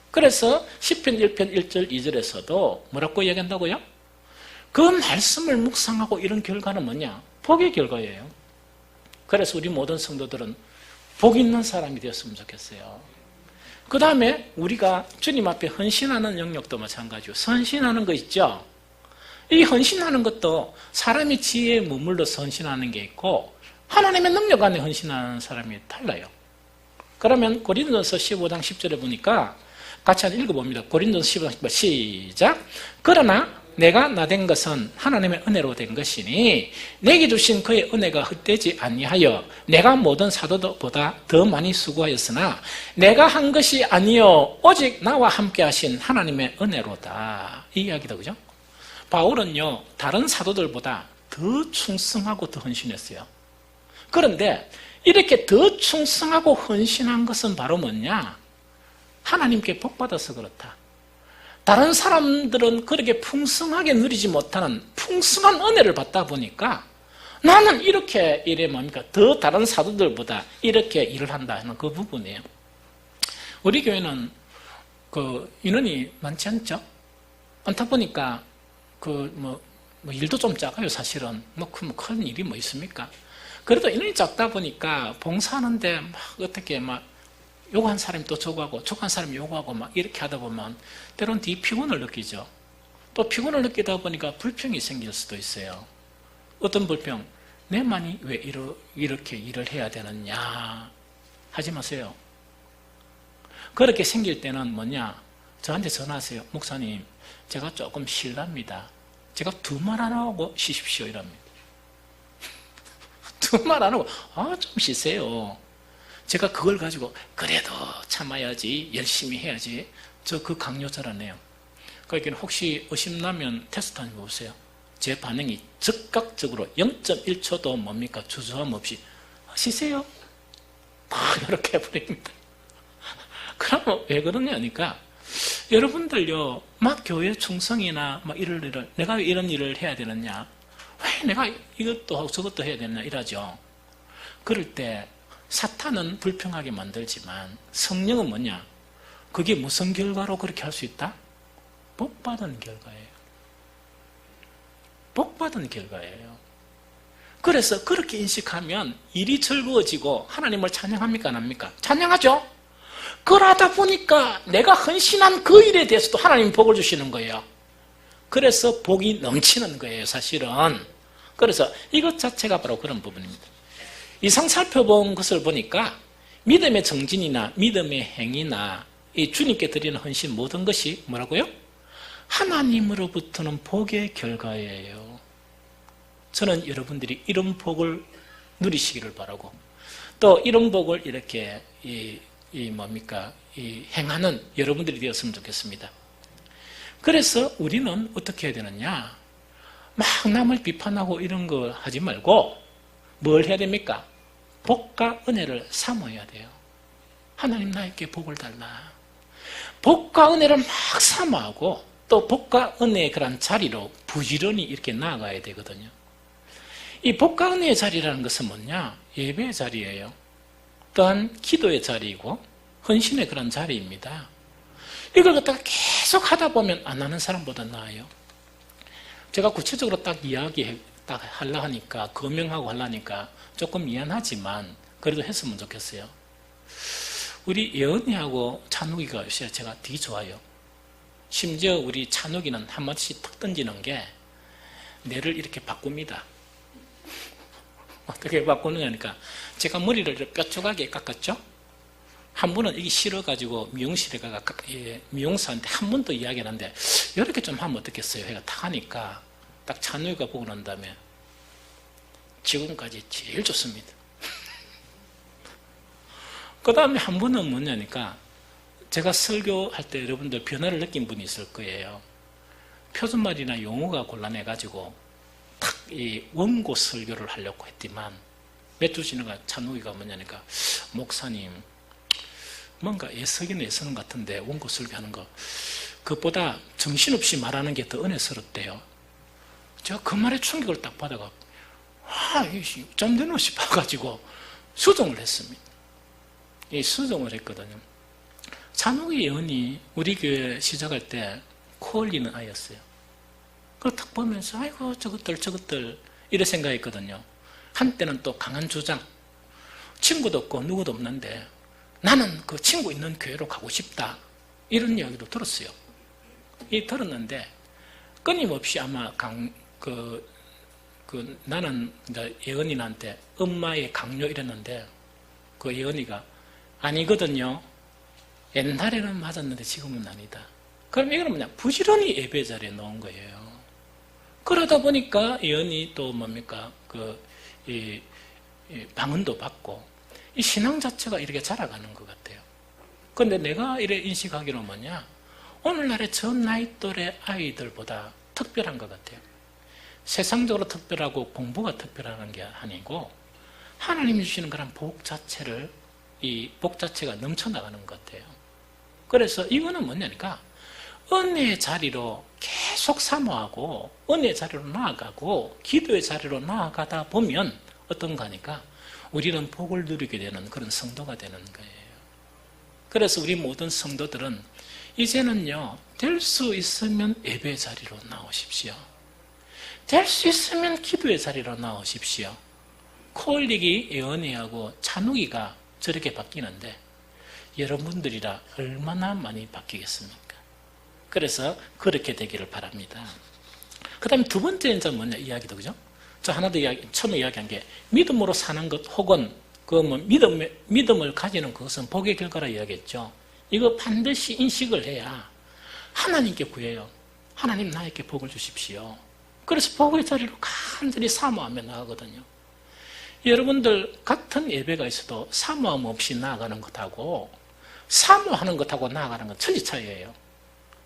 그래서 시편 1편 1절 2절에서도 뭐라고 이야기한다고요? 그 말씀을 묵상하고 이런 결과는 뭐냐? 복의 결과예요. 그래서 우리 모든 성도들은 복 있는 사람이 되었으면 좋겠어요. 그 다음에 우리가 주님 앞에 헌신하는 영역도 마찬가지고, 헌신하는 거 있죠? 이 헌신하는 것도 사람의 지혜에 머물러서 헌신하는 게 있고 하나님의 능력 안에 헌신하는 사람이 달라요. 그러면 고린도서 15장 10절에 보니까 같이 한번 읽어봅니다. 고린도서 15장 10절 시작. 그러나 내가 나된 것은 하나님의 은혜로 된 것이니 내게 주신 그의 은혜가 헛되지 아니하여 내가 모든 사도보다 더 많이 수고하였으나 내가 한 것이 아니요 오직 나와 함께 하신 하나님의 은혜로다. 이 이야기다, 그죠? 바울은요, 다른 사도들보다 더 충성하고 더 헌신했어요. 그런데 이렇게 더 충성하고 헌신한 것은 바로 뭐냐? 하나님께 복받아서 그렇다. 다른 사람들은 그렇게 풍성하게 누리지 못하는 풍성한 은혜를 받다 보니까 나는 이렇게 일에 뭡니까? 더 다른 사도들보다 이렇게 일을 한다 하는 그 부분이에요. 우리 교회는 그 인원이 많지 않죠? 많다 보니까 뭐 일도 좀 작아요, 사실은. 큰 일이 뭐 있습니까? 그래도 인원이 작다 보니까 봉사하는데 막 어떻게 막 요구한 사람이 또 저거하고 저거한 사람이 요구하고 막 이렇게 하다 보면 때로는 되게 피곤을 느끼죠. 또 피곤을 느끼다 보니까 불평이 생길 수도 있어요. 어떤 불평? 내만이 왜 이렇게 일을 해야 되느냐 하지 마세요. 그렇게 생길 때는 뭐냐? 저한테 전화하세요. 목사님, 제가 조금 실납니다. 제가 두 말 안 하고 쉬십시오 이랍니다. 두 말 안 하고 좀 쉬세요. 제가 그걸 가지고 그래도 참아야지, 열심히 해야지, 저 그 강요 잘 안 해요. 그러니까 혹시 의심나면 테스트 한번 해보세요. 제 반응이 즉각적으로 0.1초도 뭡니까? 주저함 없이 쉬세요. 딱 이렇게 해버립니다. 그러면 왜 그러냐니까 여러분들요, 막 교회 충성이나 막 이럴 내가 왜 이런 일을 해야 되느냐, 왜 내가 이것도 하고 저것도 해야 되느냐 이러죠. 그럴 때 사탄은 불평하게 만들지만 성령은 뭐냐? 그게 무슨 결과로 그렇게 할 수 있다? 복받은 결과예요. 복받은 결과예요. 그래서 그렇게 인식하면 일이 즐거워지고 하나님을 찬양합니까? 안 합니까? 찬양하죠? 그러다 보니까 내가 헌신한 그 일에 대해서도 하나님이 복을 주시는 거예요. 그래서 복이 넘치는 거예요, 사실은. 그래서 이것 자체가 바로 그런 부분입니다. 이상 살펴본 것을 보니까 믿음의 정진이나 믿음의 행위나 이 주님께 드리는 헌신 모든 것이 뭐라고요? 하나님으로부터는 복의 결과예요. 저는 여러분들이 이런 복을 누리시기를 바라고, 또 이런 복을 이렇게 행하는 여러분들이 되었으면 좋겠습니다. 그래서 우리는 어떻게 해야 되느냐? 막 남을 비판하고 이런 거 하지 말고 뭘 해야 됩니까? 복과 은혜를 사모해야 돼요. 하나님 나에게 복을 달라. 복과 은혜를 막 사모하고 또 복과 은혜의 그런 자리로 부지런히 이렇게 나아가야 되거든요. 이 복과 은혜의 자리라는 것은 뭐냐? 예배의 자리예요. 또한 기도의 자리이고 헌신의 그런 자리입니다. 이걸 갖다가 계속 하다 보면 안 하는 사람보다 나아요. 제가 구체적으로 딱 하려 하니까, 거명하고 하려니까 조금 미안하지만 그래도 했으면 좋겠어요. 우리 예언이하고 찬욱이가 요새 제가 되게 좋아요. 심지어 우리 찬욱이는 한마디씩 탁 던지는 게 뇌를 이렇게 바꿉니다. 어떻게 바꾸느냐니까, 제가 머리를 뾰족하게 깎았죠? 한 번은 이게 싫어가지고 미용실에 가가 미용사한테 한 번 더 이야기를 하는데, 이렇게 좀 하면 어떻겠어요? 해가 탁 하니까 딱 찬우이가 보고 난 다음에 지금까지 제일 좋습니다. 그 다음에 한 번은 뭐냐니까, 제가 설교할 때 여러분들 변화를 느낀 분이 있을 거예요. 표준말이나 용어가 곤란해가지고 탁 이 원고 설교를 하려고 했지만 몇 주 지나가 찬우이가 뭐냐니까, 목사님 뭔가 애쓰기는 애쓰는 것 같은데 원고 설교하는 거 그것보다 정신없이 말하는 게 더 은혜스럽대요. 제가 그 말에 충격을 딱 받아가 짬되는 싶어가지고 수정을 했습니다. 이 수정을 했거든요. 찬욱이 예언이 우리 교회 시작할 때 코 올리는 아이였어요. 그걸 딱 보면서 아이고 저것들 이래 생각했거든요. 한때는 또 강한 주장, 친구도 없고 누구도 없는데 나는 그 친구 있는 교회로 가고 싶다, 이런 이야기도 들었어요. 들었는데 끊임없이 아마 나는 예언이한테 엄마의 강요 이랬는데 그 예언이가 아니거든요. 옛날에는 맞았는데 지금은 아니다. 그럼 이거는 뭐냐? 부지런히 예배 자리에 놓은 거예요. 그러다 보니까 예언이 또 뭡니까? 방언도 받고 이 신앙 자체가 이렇게 자라가는 것 같아요. 그런데 내가 이래 인식하기로 뭐냐? 오늘날의 전 나이 또래 아이들보다 특별한 것 같아요. 세상적으로 특별하고 공부가 특별한 게 아니고 하나님이 주시는 그런 복 자체를, 이 복 자체가 넘쳐나가는 것 같아요. 그래서 이거는 뭐냐니까, 은혜의 자리로 계속 사모하고 은혜의 자리로 나아가고 기도의 자리로 나아가다 보면 어떤가 하니까 우리는 복을 누리게 되는 그런 성도가 되는 거예요. 그래서 우리 모든 성도들은 이제는요, 될 수 있으면 예배의 자리로 나오십시오. 될 수 있으면 기도의 자리로 나오십시오. 코 올리기 예언이하고 찬우기가 저렇게 바뀌는데 여러분들이라 얼마나 많이 바뀌겠습니까? 그래서 그렇게 되기를 바랍니다. 그 다음에 두 번째 이제 뭐냐 이야기도 그죠? 저 하나 더 처음에 이야기한 게 믿음으로 사는 것 혹은 믿음을 가지는 그것은 복의 결과라 이야기했죠. 이거 반드시 인식을 해야 하나님께 구해요. 하나님 나에게 복을 주십시오. 그래서 복의 자리로 간절히 사모하며 나가거든요. 여러분들 같은 예배가 있어도 사모함 없이 나아가는 것하고 사모하는 것하고 나아가는 건 천지 차이예요.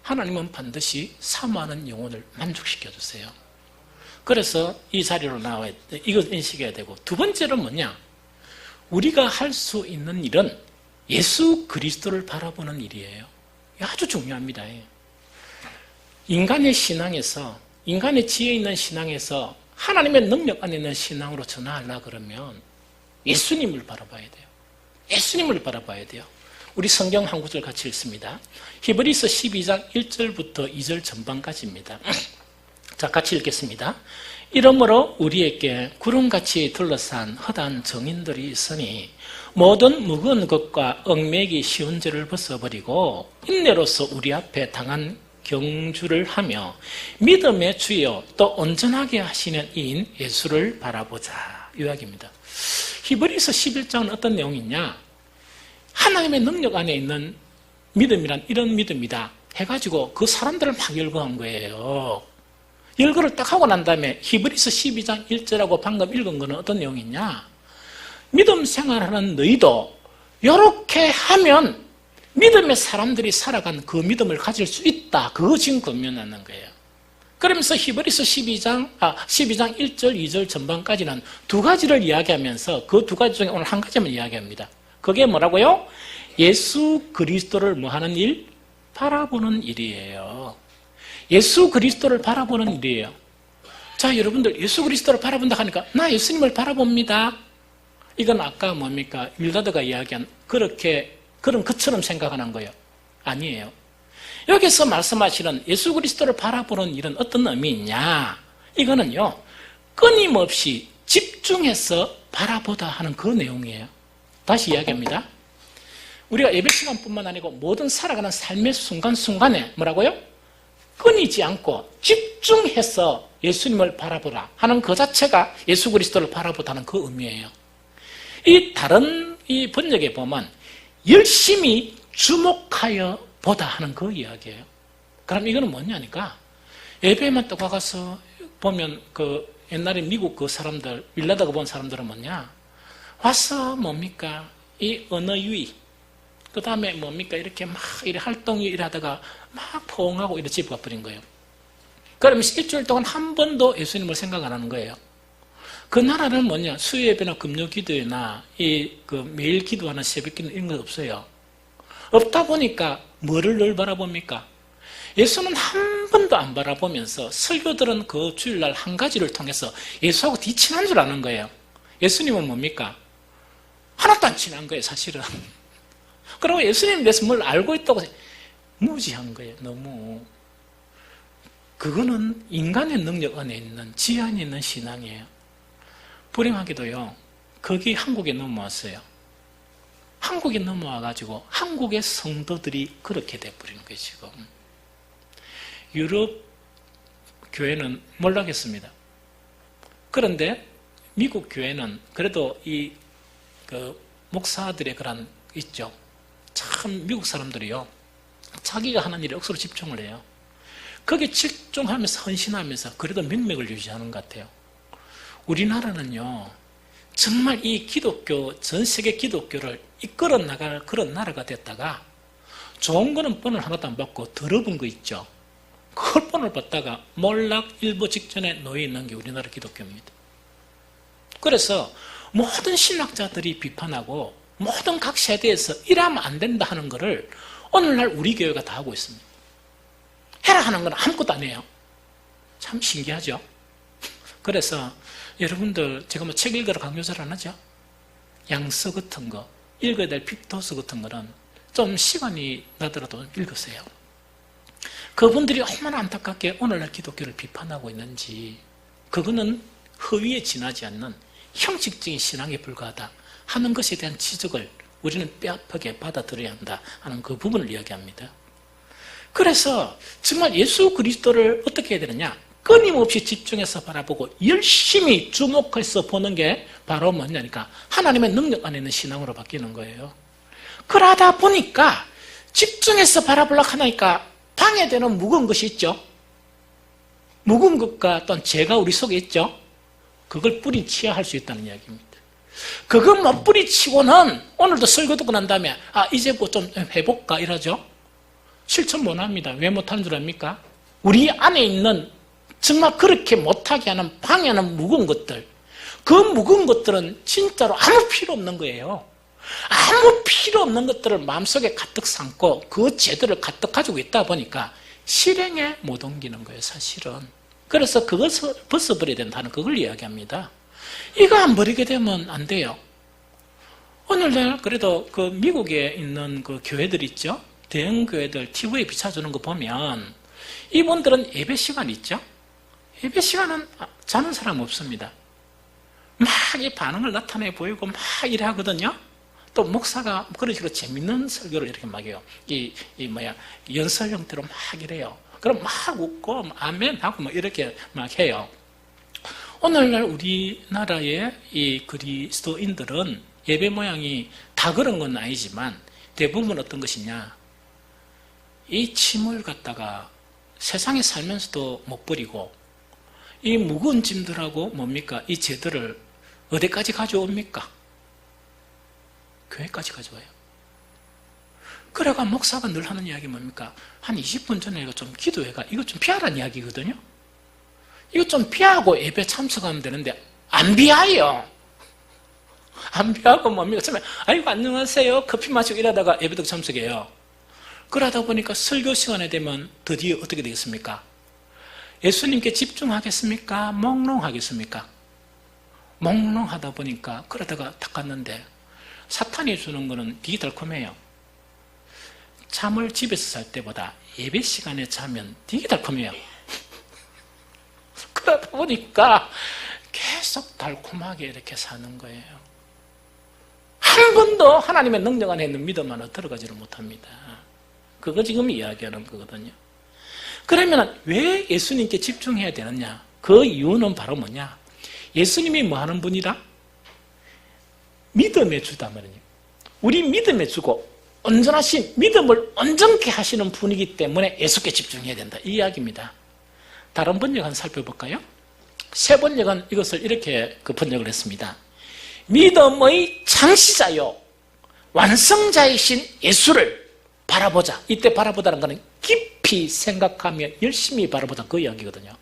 하나님은 반드시 사모하는 영혼을 만족시켜 주세요. 그래서 이 자리로 나와야 돼. 이걸 인식해야 되고, 두 번째로 뭐냐? 우리가 할 수 있는 일은 예수 그리스도를 바라보는 일이에요. 아주 중요합니다. 인간의 신앙에서, 인간의 지혜 있는 신앙에서 하나님의 능력 안에 있는 신앙으로 전환하려고 그러면 예수님을 바라봐야 돼요. 예수님을 바라봐야 돼요. 우리 성경 한 구절 같이 읽습니다. 히브리서 12장 1절부터 2절 전반까지입니다. 자, 같이 읽겠습니다. 이러므로 우리에게 구름같이 둘러싼 허다한 정인들이 있으니 모든 무거운 것과 얽매기 쉬운 죄를 벗어버리고 인내로서 우리 앞에 당한 경주를 하며 믿음의 주여 또 온전하게 하시는 이인 예수를 바라보자. 이 이야기입니다. 히브리서 11장은 어떤 내용이냐? 하나님의 능력 안에 있는 믿음이란 이런 믿음이다 해가지고 그 사람들을 막 열거한 거예요. 열거를 딱 하고 난 다음에 히브리서 12장 1절하고 방금 읽은 거는 어떤 내용이냐? 믿음 생활하는 너희도 이렇게 하면 믿음의 사람들이 살아간 그 믿음을 가질 수 있다. 그거 지금 권면하는 거예요. 그러면서 히브리서 12장 1절, 2절 전반까지는 두 가지를 이야기하면서 그 두 가지 중에 오늘 한 가지만 이야기합니다. 그게 뭐라고요? 예수 그리스도를 뭐 하는 일? 바라보는 일이에요. 예수 그리스도를 바라보는 일이에요. 자, 여러분들 예수 그리스도를 바라본다 하니까 나 예수님을 바라봅니다. 이건 아까 뭡니까? 윌다드가 이야기한 그런 것처럼 생각하는 거예요. 아니에요. 여기서 말씀하시는 예수 그리스도를 바라보는 일은 어떤 의미냐? 이거는요, 끊임없이 집중해서 바라보다 하는 그 내용이에요. 다시 이야기합니다. 우리가 예배 시간뿐만 아니고 모든 살아가는 삶의 순간순간에 뭐라고요? 끊이지 않고 집중해서 예수님을 바라보라 하는 그 자체가 예수 그리스도를 바라보다는 그 의미예요. 이 다른 이 번역에 보면 열심히 주목하여 보다 하는 그 이야기예요. 그럼 이거는 뭐냐니까 예배만 또 가서 보면 그 옛날에 미국 그 사람들 윌라드가 본 사람들은 뭐냐? 와서 뭡니까? 이 언어 유희 그 다음에 뭡니까? 이렇게 막 이렇게 활동 일하다가 막 포옹하고 이렇게 집에 가버린 거예요. 그러면 일주일 동안 한 번도 예수님을 생각 안 하는 거예요. 그 나라는 뭐냐? 수요 예배나 금요 기도회나 매일 기도하는 새벽 기도 이런 거 없어요. 없다 보니까 뭐를 늘 바라봅니까? 예수는 한 번도 안 바라보면서 설교들은 그 주일날 한 가지를 통해서 예수하고 뒤친한 줄 아는 거예요. 예수님은 뭡니까? 하나도 안 친한 거예요, 사실은. 그리고 예수님에 대해서 뭘 알고 있다고 무지한 거예요, 너무. 그거는 인간의 능력 안에 있는 지혜 안에 있는 신앙이에요. 불행하게도요, 거기 한국에 넘어왔어요. 한국에 넘어와가지고 한국의 성도들이 그렇게 돼버리는 거예요, 지금. 유럽 교회는 몰라겠습니다. 그런데 미국 교회는 그래도 목사들의 그런 있죠. 참 미국 사람들이요, 자기가 하는 일에 억수로 집중을 해요. 거기에 집중하면서 헌신하면서 그래도 명맥을 유지하는 것 같아요. 우리나라는요, 정말 이 기독교, 전 세계 기독교를 이끌어 나갈 그런 나라가 됐다가 좋은 거는 본을 하나도 안 받고 더러운 거 있죠. 그걸 본을 받다가 몰락 일보 직전에 놓여 있는 게 우리나라 기독교입니다. 그래서 모든 신학자들이 비판하고 모든 각 세대에서 이러면 안 된다 하는 거를 오늘날 우리 교회가 다 하고 있습니다. 해라 하는 건 아무것도 안 해요. 참 신기하죠? 그래서 여러분들 제가 뭐 책 읽으러 강요를 안 하죠? 양서 같은 거, 읽어야 될 핍도서 같은 거는 좀 시간이 나더라도 읽으세요. 그분들이 얼마나 안타깝게 오늘날 기독교를 비판하고 있는지, 그거는 허위에 지나지 않는 형식적인 신앙에 불과하다 하는 것에 대한 지적을 우리는 뼈아프게 받아들여야 한다 하는 그 부분을 이야기합니다. 그래서 정말 예수 그리스도를 어떻게 해야 되느냐? 끊임없이 집중해서 바라보고 열심히 주목해서 보는 게 바로 뭐냐니까 하나님의 능력 안에 있는 신앙으로 바뀌는 거예요. 그러다 보니까 집중해서 바라보려고 하니까 방해되는 무거운 것이 있죠. 무거운 것과 또한 죄가 우리 속에 있죠. 그걸 뿌리치야 할 수 있다는 이야기입니다. 그것만 뿌리치고는 오늘도 설교 듣고 난 다음에 이제 뭐 좀 해볼까 이러죠. 실천 못합니다. 왜 못하는 줄 압니까? 우리 안에 있는 정말 그렇게 못하게 하는 방해하는 무거운 것들, 그 무거운 것들은 진짜로 아무 필요 없는 거예요. 아무 필요 없는 것들을 마음속에 가득 삼고 그 죄들을 가득 가지고 있다 보니까 실행에 못 옮기는 거예요, 사실은. 그래서 그것을 벗어버려야 된다는 그걸 이야기합니다. 이거 안 버리게 되면 안 돼요. 오늘날 그래도 그 미국에 있는 그 교회들 있죠? 대형 교회들 TV에 비춰주는 거 보면 이분들은 예배 시간 있죠? 예배 시간은 자는 사람 없습니다. 막 이 반응을 나타내 보이고 막 이래 하거든요. 또 목사가 그런 식으로 재밌는 설교를 이렇게 막 해요. 연설 형태로 막 이래요. 그럼 막 웃고 아멘 하고 막 이렇게 막 해요. 오늘날 우리나라의 이 그리스도인들은 예배 모양이 다 그런 건 아니지만 대부분 어떤 것이냐? 이 짐을 갖다가 세상에 살면서도 못 버리고 이 무거운 짐들하고 뭡니까? 이 죄들을 어디까지 가져옵니까? 교회까지 가져와요. 그래가 목사가 늘 하는 이야기 뭡니까? 한 20분 전에 좀 기도해가 이거 좀 피하라는 이야기거든요. 이거 좀 피하고 예배 참석하면 되는데 안 피해요. 안 피하고 뭡니까? 처음에 아이고 안녕하세요 커피 마시고 이러다가 예배도 참석해요. 그러다 보니까 설교 시간에 되면 드디어 어떻게 되겠습니까? 예수님께 집중하겠습니까? 몽롱하겠습니까? 몽롱하다 보니까 그러다가 딱 갔는데 사탄이 주는 거는 되게 달콤해요. 잠을 집에서 잘 때보다 예배 시간에 자면 되게 달콤해요. 그러다 보니까 계속 달콤하게 이렇게 사는 거예요. 한 번도 하나님의 능력 안에 있는 믿음 안에 들어가지를 못합니다. 그거 지금 이야기하는 거거든요. 그러면 왜 예수님께 집중해야 되느냐? 그 이유는 바로 뭐냐? 예수님이 뭐 하는 분이다? 믿음의 주다 말이에요. 우리 믿음의 주고 온전하신 믿음을 온전케 하시는 분이기 때문에 예수께 집중해야 된다. 이 이야기입니다. 다른 번역 한번 살펴볼까요? 새 번역은 이것을 이렇게 번역을 했습니다. 믿음의 창시자요 완성자이신 예수를 바라보자. 이때 바라보다는 것은 깊이 생각하며 열심히 바라보자 그 이야기거든요.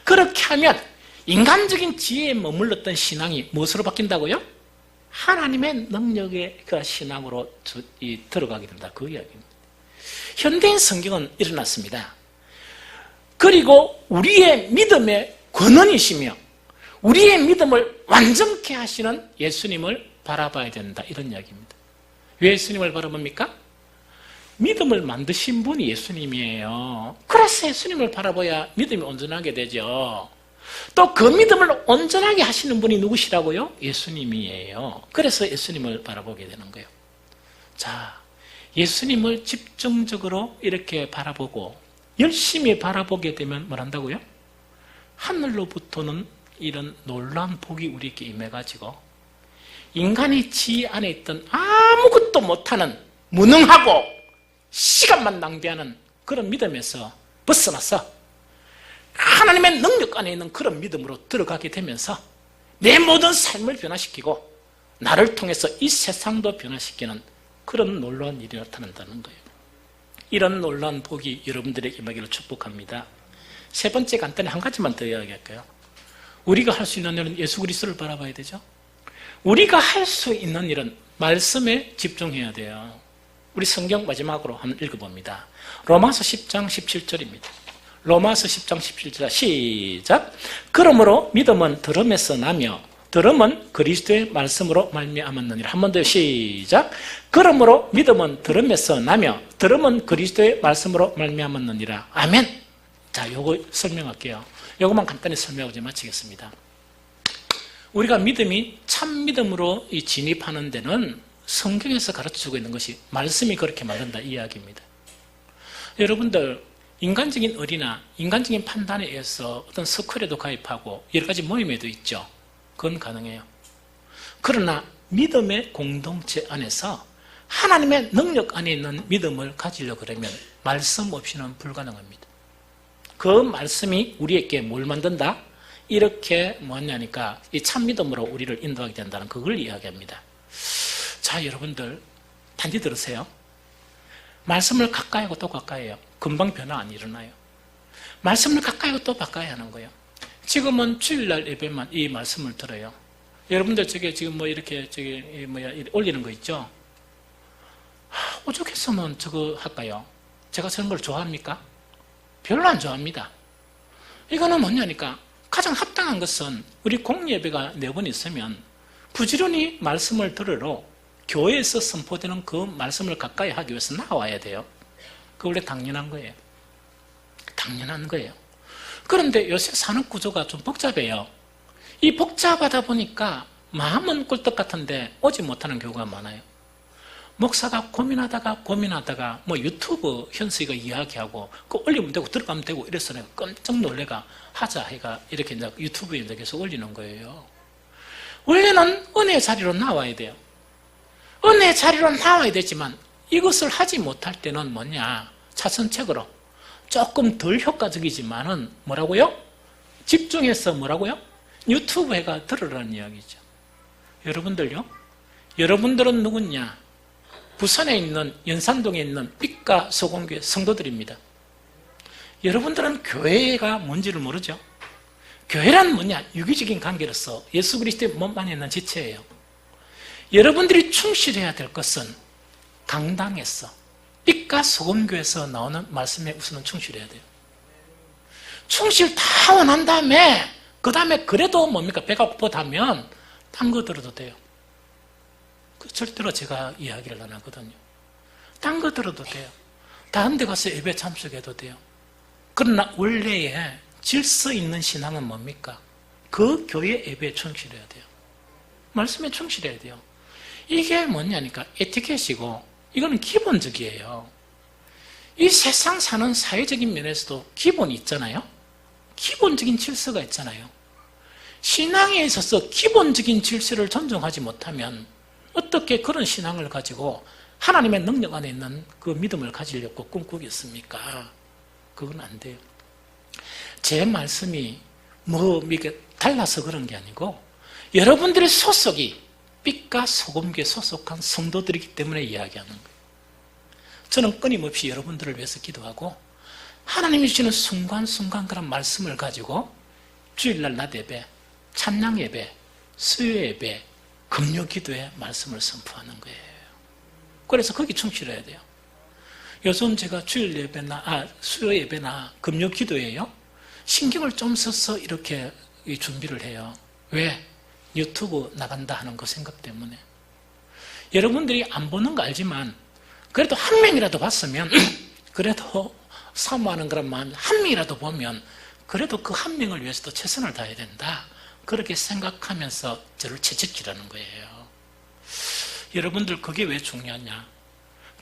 그렇게 하면 인간적인 지혜에 머물렀던 신앙이 무엇으로 바뀐다고요? 하나님의 능력의 그 신앙으로 들어가게 된다. 그 이야기입니다. 현대인 성경은 일어났습니다. 그리고 우리의 믿음의 권원이시며 우리의 믿음을 완전케 하시는 예수님을 바라봐야 된다. 이런 이야기입니다. 왜 예수님을 바라봅니까? 믿음을 만드신 분이 예수님이에요. 그래서 예수님을 바라봐야 믿음이 온전하게 되죠. 또 그 믿음을 온전하게 하시는 분이 누구시라고요? 예수님이에요. 그래서 예수님을 바라보게 되는 거예요. 자, 예수님을 집중적으로 이렇게 바라보고 열심히 바라보게 되면 뭘 한다고요? 하늘로부터는 이런 놀라운 복이 우리에게 임해가지고 인간의 지혜 안에 있던 아무것도 못하는 무능하고 시간만 낭비하는 그런 믿음에서 벗어나서 하나님의 능력 안에 있는 그런 믿음으로 들어가게 되면서 내 모든 삶을 변화시키고 나를 통해서 이 세상도 변화시키는 그런 놀라운 일이 나타난다는 거예요. 이런 놀라운 복이 여러분들에게 임하기를 축복합니다. 세 번째 간단히 한 가지만 더 이야기할게요. 우리가 할 수 있는 일은 예수 그리스도를 바라봐야 되죠. 우리가 할 수 있는 일은 말씀에 집중해야 돼요. 우리 성경 마지막으로 한번 읽어봅니다. 로마서 10장 17절입니다. 로마서 10장 17절 시작. 그러므로 믿음은 들음에서 나며 들음은 그리스도의 말씀으로 말미암았느니라. 한 번 더 시작. 그러므로 믿음은 들음에서 나며 들음은 그리스도의 말씀으로 말미암았느니라. 아멘. 자, 요거 설명할게요. 요것만 간단히 설명하고 마치겠습니다. 우리가 믿음이 참 믿음으로 진입하는 데는 성경에서 가르쳐주고 있는 것이 말씀이 그렇게 말한다 이 이야기입니다. 여러분들 인간적인 의리나 인간적인 판단에 의해서 어떤 서클에도 가입하고 여러 가지 모임에도 있죠. 그건 가능해요. 그러나 믿음의 공동체 안에서 하나님의 능력 안에 있는 믿음을 가지려고 그러면 말씀 없이는 불가능합니다. 그 말씀이 우리에게 뭘 만든다? 이렇게 뭐냐니까 이 참믿음으로 우리를 인도하게 된다는 그걸 이야기합니다. 자, 여러분들 단지 들으세요. 말씀을 가까이 하고 또 가까이 해요. 금방 변화 안 일어나요. 말씀을 가까이 하고 또 가까이 하는 거예요. 지금은 주일날 예배만 이 말씀을 들어요. 여러분들 저게 지금 뭐 이렇게 올리는 거 있죠? 오죽했으면 저거 할까요? 제가 저런 걸 좋아합니까? 별로 안 좋아합니다. 이거는 뭐냐니까 가장 합당한 것은 우리 공예배가 4번 있으면 부지런히 말씀을 들으러 교회에서 선포되는 그 말씀을 가까이 하기 위해서 나와야 돼요. 그게 원래 당연한 거예요. 당연한 거예요. 그런데 요새 사는 구조가 좀 복잡해요. 이 복잡하다 보니까 마음은 꿀떡 같은데 오지 못하는 경우가 많아요. 목사가 고민하다가 뭐 유튜브 현수이가 이야기하고 그 올리면 되고 들어가면 되고 이래서 내가 깜짝 놀래가 하자 해가 이렇게 이제 유튜브에 이제 계속 올리는 거예요. 원래는 은혜의 자리로 나와야 돼요. 은혜의 자리로 나와야 되지만 이것을 하지 못할 때는 뭐냐? 차선책으로 조금 덜 효과적이지만은 뭐라고요? 집중해서 뭐라고요? 유튜브에가 들으라는 이야기죠. 여러분들요? 여러분들은 누구냐? 부산에 있는 연산동에 있는 빛과 소금교회 성도들입니다. 여러분들은 교회가 뭔지를 모르죠? 교회란 뭐냐? 유기적인 관계로서 예수 그리스도의 몸 안에 있는 지체예요. 여러분들이 충실해야 될 것은 강당에서 빛과 소금교회에서 나오는 말씀에 우선은 충실해야 돼요. 충실 다 원한 다음에 그 다음에 그래도 뭡니까? 배가 고프다면 딴 거 들어도 돼요. 절대로 제가 이야기를 안 하거든요. 딴 거 들어도 돼요. 다른 데 가서 예배 참석해도 돼요. 그러나 원래의 질서 있는 신앙은 뭡니까? 그 교회 예배에 충실해야 돼요. 말씀에 충실해야 돼요. 이게 뭐냐니까 에티켓이고 이거는 기본적이에요. 이 세상 사는 사회적인 면에서도 기본이 있잖아요. 기본적인 질서가 있잖아요. 신앙에 있어서 기본적인 질서를 존중하지 못하면 어떻게 그런 신앙을 가지고 하나님의 능력 안에 있는 그 믿음을 가지려고 꿈꾸겠습니까? 그건 안 돼요. 제 말씀이 뭐 이게 달라서 그런 게 아니고 여러분들의 소속이 빛과 소금교에 소속한 성도들이기 때문에 이야기하는 거예요. 저는 끊임없이 여러분들을 위해서 기도하고 하나님이 주시는 순간순간 그런 말씀을 가지고 주일날 낮 예배, 찬양 예배, 수요 예배, 금요 기도에 말씀을 선포하는 거예요. 그래서 거기 충실해야 돼요. 요즘 제가 주일 예배나 수요 예배나 금요 기도에요 신경을 좀 써서 이렇게 준비를 해요. 왜? 유튜브 나간다 하는 그 생각 때문에. 여러분들이 안 보는 거 알지만 그래도 한 명이라도 봤으면 그래도 사모하는 그런 마음 한 명이라도 보면 그래도 그 한 명을 위해서도 최선을 다해야 된다. 그렇게 생각하면서 저를 채찍질하는 거예요. 여러분들 그게 왜 중요하냐?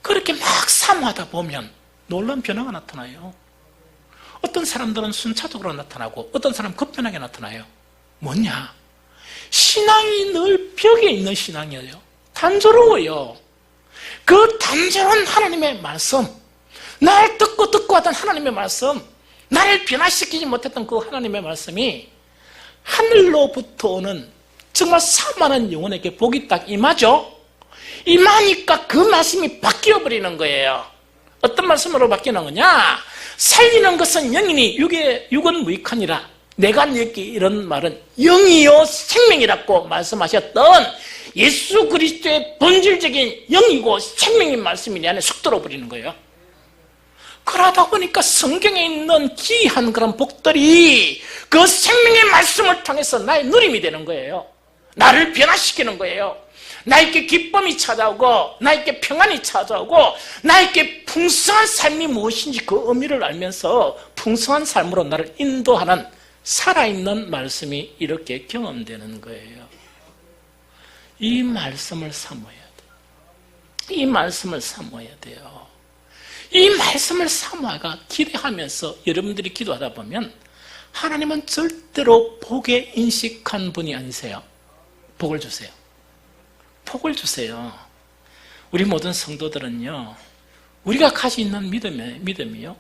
그렇게 막 사모하다 보면 놀라운 변화가 나타나요. 어떤 사람들은 순차적으로 나타나고 어떤 사람은 급변하게 나타나요. 뭐냐? 신앙이 늘 벽에 있는 신앙이에요. 단조로워요. 그 단조로운 하나님의 말씀, 날 듣고 하던 하나님의 말씀, 나를 변화시키지 못했던 그 하나님의 말씀이 하늘로부터 오는 정말 사모하는 영혼에게 복이 딱 임하죠. 임하니까 그 말씀이 바뀌어버리는 거예요. 어떤 말씀으로 바뀌는 거냐? 살리는 것은 영이니 육은 무익하니라. 내가 너에게 이런 말은 영이요 생명이라고 말씀하셨던 예수 그리스도의 본질적인 영이고 생명인 말씀이 내 안에 쑥 들어버리는 거예요. 그러다 보니까 성경에 있는 기이한 그런 복들이 그 생명의 말씀을 통해서 나의 누림이 되는 거예요. 나를 변화시키는 거예요. 나에게 기쁨이 찾아오고 나에게 평안이 찾아오고 나에게 풍성한 삶이 무엇인지 그 의미를 알면서 풍성한 삶으로 나를 인도하는 살아있는 말씀이 이렇게 경험되는 거예요. 이 말씀을 사모해야 돼요. 이 말씀을 사모해야 돼요. 이 말씀을 사모하가 기대하면서 여러분들이 기도하다 보면 하나님은 절대로 복에 인식한 분이 아니세요. 복을 주세요. 복을 주세요. 우리 모든 성도들은요, 우리가 가지고 있는 믿음이요,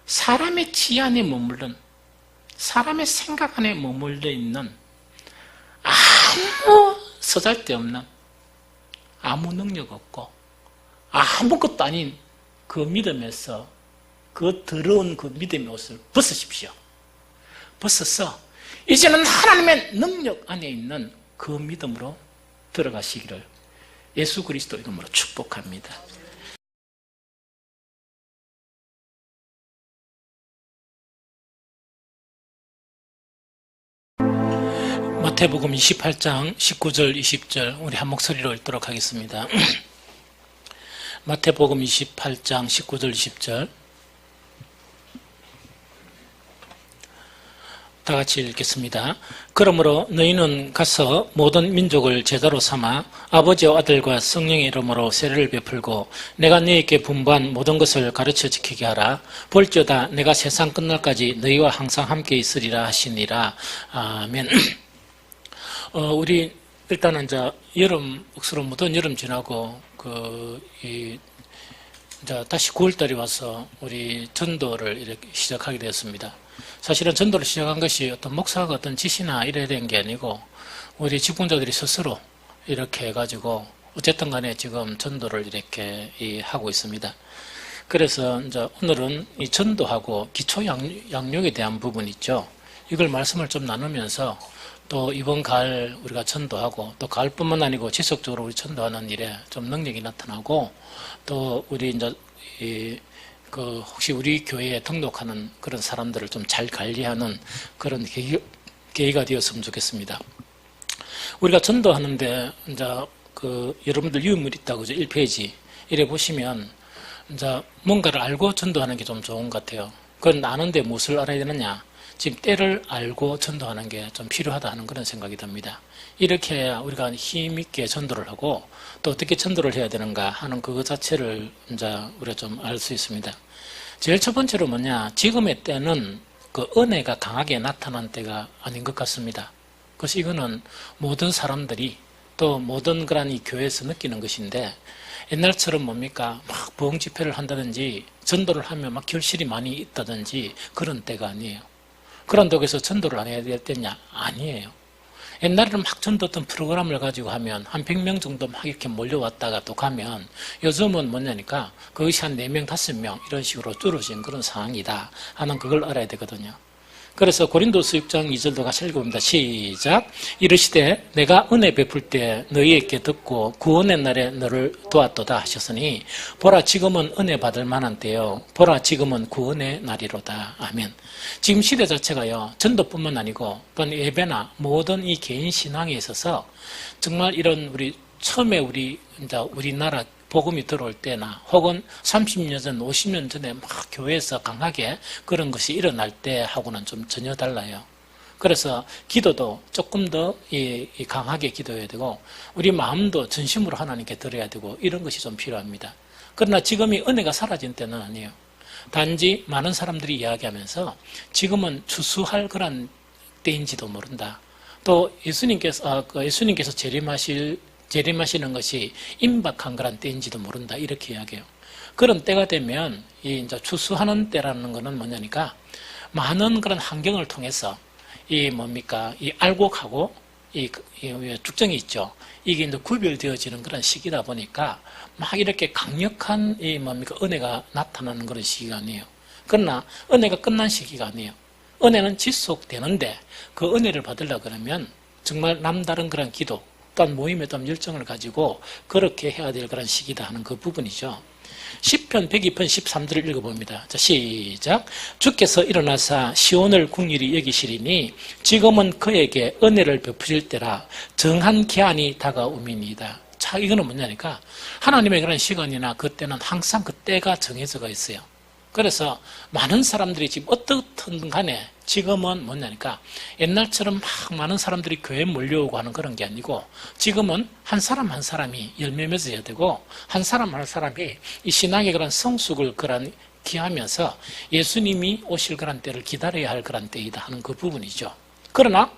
사람의 지 안에 머물른, 사람의 생각 안에 머물러 있는 아무 서잘데없는, 아무 능력 없고 아무것도 아닌 그 믿음에서 그 더러운 그 믿음의 옷을 벗으십시오. 벗어서 이제는 하나님의 능력 안에 있는 그 믿음으로 들어가시기를 예수 그리스도 이름으로 축복합니다. 마태복음 28장 19절 20절 우리 한 목소리로 읽도록 하겠습니다. 마태복음 28장 19절 20절 다 같이 읽겠습니다. 그러므로 너희는 가서 모든 민족을 제자로 삼아 아버지와 아들과 성령의 이름으로 세례를 베풀고 내가 너희에게 분부한 모든 것을 가르쳐 지키게 하라. 볼지어다 내가 세상 끝날까지 너희와 항상 함께 있으리라 하시니라. 아멘. 우리 일단은 이제 여름 억수로 무더운 여름 지나고 이제 다시 9월달에 와서 우리 전도를 이렇게 시작하게 되었습니다. 사실은 전도를 시작한 것이 어떤 목사가 어떤 지시나 이래야 되는 게 아니고 우리 직분자들이 스스로 이렇게 해가지고 어쨌든 간에 지금 전도를 이렇게 하고 있습니다. 그래서 이제 오늘은 이 전도하고 기초 양육에 대한 부분 있죠. 이걸 말씀을 좀 나누면서 또 이번 가을 우리가 전도하고 또 가을뿐만 아니고 지속적으로 우리 전도하는 일에 좀 능력이 나타나고 또 우리 이제 혹시 우리 교회에 등록하는 그런 사람들을 좀 잘 관리하는 그런 계기가 되었으면 좋겠습니다. 우리가 전도하는데 이제 여러분들 유물 있다고 그죠? 1페이지 이래 보시면 이제 뭔가를 알고 전도하는 게 좀 좋은 것 같아요. 그건 아는데 무엇을 알아야 되느냐? 지금 때를 알고 전도하는 게 좀 필요하다 하는 그런 생각이 듭니다. 이렇게 해야 우리가 힘있게 전도를 하고 또 어떻게 전도를 해야 되는가 하는 그거 자체를 이제 우리가 좀 알 수 있습니다. 제일 첫 번째로 뭐냐, 지금의 때는 그 은혜가 강하게 나타난 때가 아닌 것 같습니다. 그래서 이거는 모든 사람들이 또 모든 그런 이 교회에서 느끼는 것인데 옛날처럼 뭡니까? 막 부흥 집회를 한다든지 전도를 하면 막 결실이 많이 있다든지 그런 때가 아니에요. 그런다고 해서 전도를 안 해야 될 때냐? 아니에요. 옛날에는 막 전도 어떤 프로그램을 가지고 하면 한 100명 정도 막 이렇게 몰려왔다가 또 가면 요즘은 뭐냐니까 그것이 한 4명, 5명 이런 식으로 줄어진 그런 상황이다 하는 그걸 알아야 되거든요. 그래서 고린도서 6장 2절도 같이 읽어봅니다. 시작. 이르시되 내가 은혜 베풀 때 너희에게 듣고 구원의 날에 너를 도왔도다 하셨으니 보라 지금은 은혜 받을 만한 때요 보라 지금은 구원의 날이로다. 아멘. 지금 시대 자체가요 전도뿐만 아니고 또한 예배나 모든 이 개인 신앙에 있어서 정말 이런 처음에 우리나라 복음이 들어올 때나 혹은 30년 전, 50년 전에 막 교회에서 강하게 그런 것이 일어날 때하고는 좀 전혀 달라요. 그래서 기도도 조금 더 강하게 기도해야 되고 우리 마음도 전심으로 하나님께 드려야 되고 이런 것이 좀 필요합니다. 그러나 지금이 은혜가 사라진 때는 아니에요. 단지 많은 사람들이 이야기하면서 지금은 추수할 그런 때인지도 모른다. 또 예수님께서 재림하시는 것이 임박한 그런 때인지도 모른다. 이렇게 이야기해요. 그런 때가 되면 이제 추수하는 때라는 것은 뭐냐니까 많은 그런 환경을 통해서 이 알곡하고 이 죽정이 있죠. 이게 이제 구별되어지는 그런 시기다 보니까 막 이렇게 강력한 은혜가 나타나는 그런 시기가 아니에요. 그러나 은혜가 끝난 시기가 아니에요. 은혜는 지속되는데 그 은혜를 받으려고 그러면 정말 남다른 그런 기도 또한 모임에 대한 열정을 가지고 그렇게 해야 될 그런 시기다 하는 그 부분이죠. 시편 102편 13절을 읽어봅니다. 자, 시작. 주께서 일어나사 시온을 국률이 여기시리니 지금은 그에게 은혜를 베푸실 때라 정한 기한이 다가오미니이다. 자, 이거는 뭐냐니까 하나님의 그런 시간이나 그때는 항상 그 때가 정해져가 있어요. 그래서 많은 사람들이 지금 어떻든 간에 지금은 뭐냐니까 옛날처럼 막 많은 사람들이 교회에 몰려오고 하는 그런 게 아니고 지금은 한 사람 한 사람이 열매 맺어야 되고 한 사람 한 사람이 이 신앙의 그런 성숙을 그런 기하면서 예수님이 오실 그런 때를 기다려야 할 그런 때이다 하는 그 부분이죠. 그러나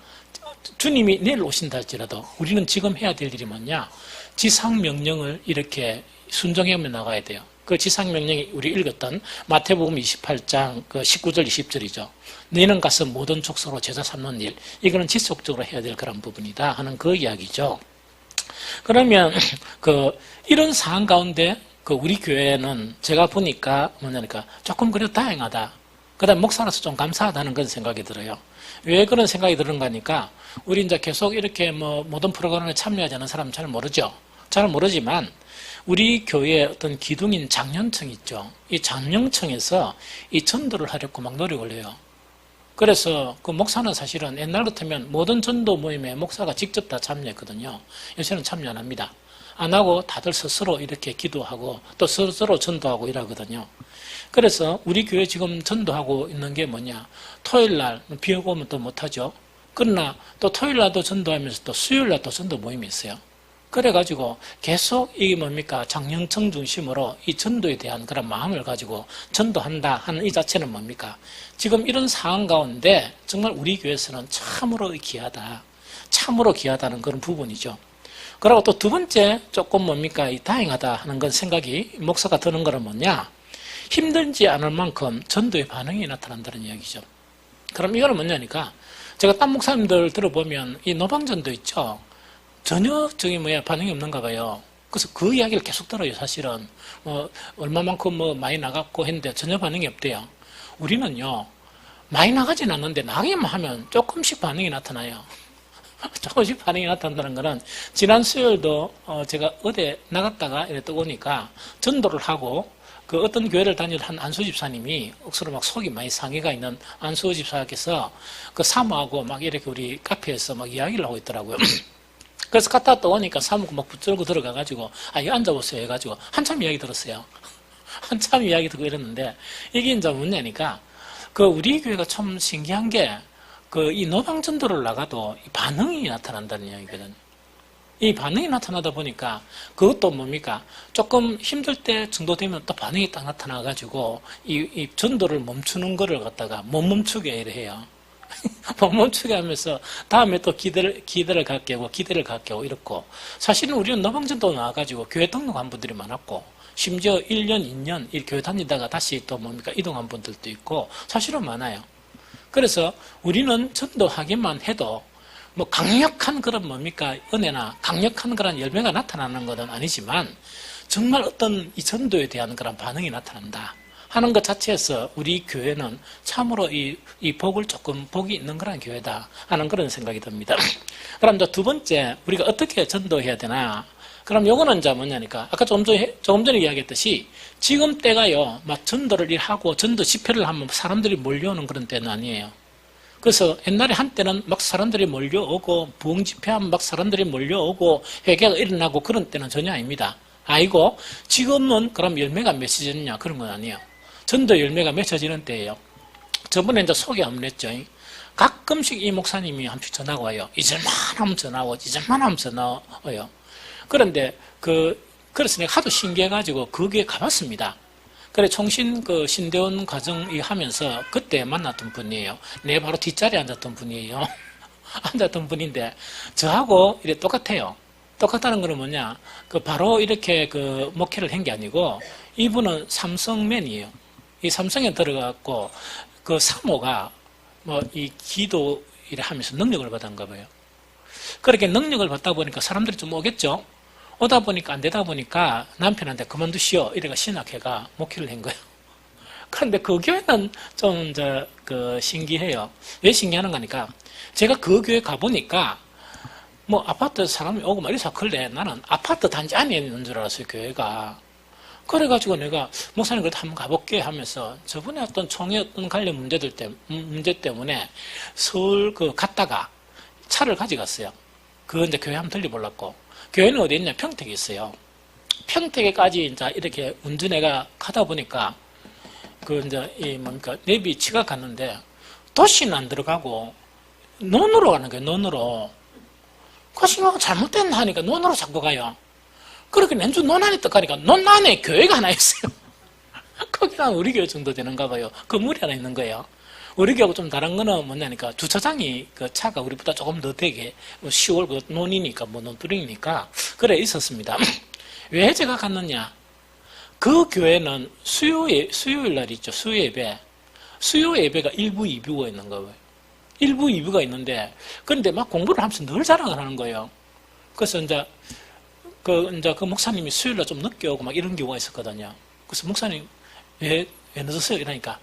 주님이 내일 오신다 할지라도 우리는 지금 해야 될 일이 뭐냐? 지상명령을 이렇게 순종하며 나가야 돼요. 그 지상명령이 우리 읽었던 마태복음 28장 그 19절 20절이죠. 너희는 가서 모든 족속으로 제자 삼는 일, 이거는 지속적으로 해야 될 그런 부분이다 하는 그 이야기죠. 그러면 이런 상황 가운데 우리 교회는 제가 보니까 뭐냐니까 조금 그래도 다행하다. 그다음 목사로서 좀 감사하다는 그런 생각이 들어요. 왜 그런 생각이 드는가 하니까 우리 이제 계속 이렇게 모든 프로그램에 참여하지 않는 사람은 잘 모르죠. 잘 모르지만 우리 교회의 어떤 기둥인 장년청 있죠. 이 장년청에서 이 전도를 하려고 막 노력을 해요. 그래서 그 목사는 사실은 옛날 같으면 모든 전도 모임에 목사가 직접 다 참여했거든요. 요새는 참여 안 합니다. 안 하고 다들 스스로 이렇게 기도하고 또 스스로 전도하고 이러거든요. 그래서 우리 교회 지금 전도하고 있는 게 뭐냐. 토요일 날 비 오고 오면 또 못하죠. 그러나 또 토요일 날도 전도하면서 또 수요일 날 또 전도 모임이 있어요. 그래가지고 계속 이게 뭡니까? 장년청 중심으로 이 전도에 대한 그런 마음을 가지고 전도한다 하는 이 자체는 뭡니까? 지금 이런 상황 가운데 정말 우리 교회에서는 참으로 귀하다. 참으로 귀하다는 그런 부분이죠. 그리고 또 두 번째 조금 뭡니까? 이 다행하다 하는 건 생각이 목사가 드는 거는 뭐냐? 힘들지 않을 만큼 전도의 반응이 나타난다는 이야기죠. 그럼 이거는 뭐냐니까 제가 딴 목사님들 들어보면 이 노방전도 있죠. 전혀 반응이 없는가 봐요. 그래서 그 이야기를 계속 들어요, 사실은. 얼마만큼 많이 나갔고 했는데 전혀 반응이 없대요. 우리는요, 많이 나가진 않는데 나가기만 하면 조금씩 반응이 나타나요. 조금씩 반응이 나타난다는 거는 지난 수요일도 제가 어디 나갔다가 이렇게 오니까 전도를 하고 그 어떤 교회를 다니던 한 안수 집사님이 억수로 막 속이 많이 상해가 있는 안수 집사께서 그 사모하고 막 이렇게 우리 카페에서 막 이야기를 하고 있더라고요. 그래서 갔다 또 오니까 사모고 막 붙들고 들어가가지고 여기 앉아보세요 해가지고 한참 이야기 들었어요. 한참 이야기 듣고 이랬는데 이게 이제 뭐냐니까 우리 교회가 참 신기한 게 이 노방전도를 나가도 반응이 나타난다는 이야기거든요. 이 반응이 나타나다 보니까 그것도 뭡니까? 조금 힘들 때 정도 되면 또 반응이 딱 나타나가지고 이 전도를 멈추는 거를 갖다가 못 멈추게 해요. 못 멈추게 하면서 다음에 또 기대를 갖게 하고 이렇고 사실은 우리는 노방전도 나와가지고 교회 등록한 분들이 많았고 심지어 1년, 2년 이 교회 다니다가 다시 또 뭡니까? 이동한 분들도 있고 사실은 많아요. 그래서 우리는 전도하기만 해도 강력한 그런 뭡니까? 은혜나 강력한 그런 열매가 나타나는 것은 아니지만 정말 어떤 이 전도에 대한 그런 반응이 나타난다 하는 것 자체에서 우리 교회는 참으로 이 복이 있는 그런 교회다 하는 그런 생각이 듭니다. 그럼 이제 두 번째, 우리가 어떻게 전도해야 되나? 그럼 요거는 이제 뭐냐니까, 아까 조금 전에 이야기했듯이 지금 때가요, 막 전도를 하고 전도 집회를 하면 사람들이 몰려오는 그런 때는 아니에요. 그래서 옛날에 한때는 막 사람들이 몰려오고 부흥 집회하면 막 사람들이 몰려오고 회개가 일어나고 그런 때는 전혀 아닙니다. 아니고 지금은 그럼 열매가 맺혀지느냐 그런 건 아니에요. 전도 열매가 맺혀지는 때예요. 저번에 이제 소개 한번 했죠. 가끔씩 이 목사님이 한 번씩 전화가 와요. 잊을만 하면 전화 오고 잊을만 하면 전화 와요. 그런데 그래서 내가 하도 신기해가지고 거기에 가봤습니다. 그래 총신 신대원 과정 하면서 그때 만났던 분이에요. 내 바로 뒷자리에 앉았던 분이에요. 앉았던 분인데 저하고 이래 똑같아요. 똑같다는 거는 뭐냐? 바로 이렇게 목회를 한 게 아니고 이분은 삼성맨이에요. 이 삼성에 들어갔고 사모가 이 기도 일을 하면서 능력을 받은가 봐요. 그렇게 능력을 받다 보니까 사람들이 좀 오겠죠. 오다 보니까 안 되다 보니까 남편한테 그만두시오 이래가 신학회가 목회를 한 거예요. 그런데 그 교회는 좀 신기해요. 왜 신기하는 거니까 제가 그 교회 가보니까 아파트 사람이 오고 이래서 그래 나는 아파트 단지 안에 있는 줄 알았어요 교회가. 그래가지고 내가 목사님 그래도 한번 가볼게 하면서 저번에 어떤 총회 어떤 관련 문제 때문에 서울 갔다가 차를 가져갔어요. 그거 이제 교회 한번 들려보려고. 교회는 어디 있냐? 평택에 있어요. 평택에까지 이제 이렇게 운전해가 가다 보니까 이제, 내비 지각갔는데, 도시는 안 들어가고, 논으로 가는 거예요, 논으로. 그래서 잘못됐나 하니까 논으로 자꾸 가요. 그렇게 nen주 논 안에 딱 가니까, 논 안에 교회가 하나 있어요. 거기랑 우리 교회 정도 되는가 봐요. 건물이 하나 있는 거예요. 우리 교회하고 좀 다른 거는 뭐냐니까, 주차장이 그 차가 우리보다 조금 더 되게, 10월 그 논이니까, 논두렁이니까, 그래 있었습니다. 왜 제가 갔느냐? 그 교회는 수요일 날 있죠. 수요 예배. 수요 예배가 1부, 2부가 있는 거예요. 1부, 2부가 있는데, 그런데 막 공부를 하면서 늘 자랑을 하는 거예요. 그래서 이제 그 목사님이 수요일 날 좀 늦게 오고 막 이런 경우가 있었거든요. 그래서 목사님, 왜 늦었어요? 이러니까,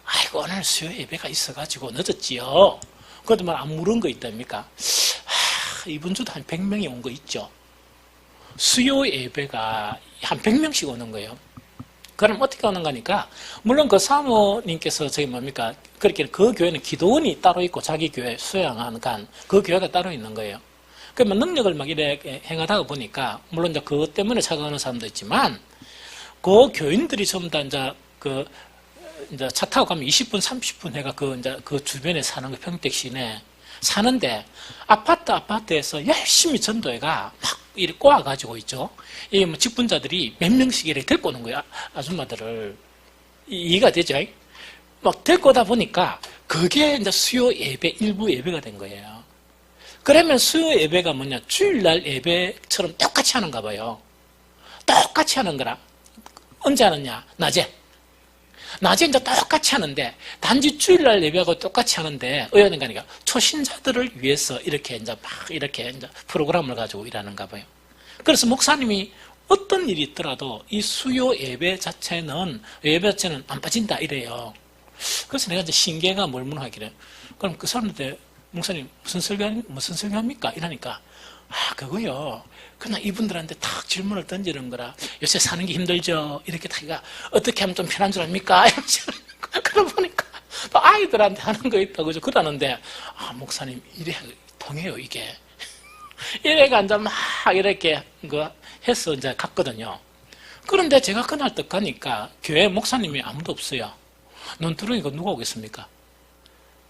아이고, 오늘 수요 예배가 있어가지고 늦었지요. 그래도 말 안 물은 거 있답니까? 이번 주도 한 100명이 온 거 있죠. 수요 예배가 한 100명씩 오는 거예요. 그럼 어떻게 오는 거니까, 물론 그 사모님께서 그렇게 그 교회는 기도원이 따로 있고 자기 교회 수양하는 그 교회가 따로 있는 거예요. 그러면 능력을 막 이렇게 행하다 보니까, 물론 이제 그것 때문에 찾아가는 사람도 있지만, 그 교인들이 전부 다 이제 차 타고 가면 20분, 30분 해가 그 주변에 사는 거 평택 시내 사는데, 아파트에서 열심히 전도회가 막 이렇게 꼬아가지고 있죠. 이 직분자들이 몇 명씩 이렇게 데리고 오는 거예요. 아줌마들을. 이해가 되죠? 막 데리고 오다 보니까 그게 이제 수요 예배, 일부 예배가 된 거예요. 그러면 수요 예배가 뭐냐? 주일날 예배처럼 똑같이 하는가 봐요. 똑같이 하는 거라. 언제 하느냐? 낮에 이제 똑같이 하는데, 단지 주일날 예배하고 똑같이 하는데, 의원인가 하니까 초신자들을 위해서 이렇게 이제 프로그램을 가지고 일하는가 봐요. 그래서 목사님이 어떤 일이 있더라도 이 수요 예배 자체는 안 빠진다 이래요. 그래서 내가 이제 신계가 멀문하기래. 그럼 그 사람한테 목사님 무슨 설교합니까? 이러니까, 그거요. 그냥 이분들한테 탁 질문을 던지는 거라. 요새 사는 게 힘들죠? 이렇게 타기가 어떻게 하면 좀 편한 줄 압니까? 그러고 보니까 또 아이들한테 하는 거 있다고 그러는데, 목사님, 이래 통해요, 이게. 이래가 이제 막 이렇게 해서 이제 갔거든요. 그런데 제가 그날 딱 가니까 교회 목사님이 아무도 없어요. 논두렁이가 누가 오겠습니까?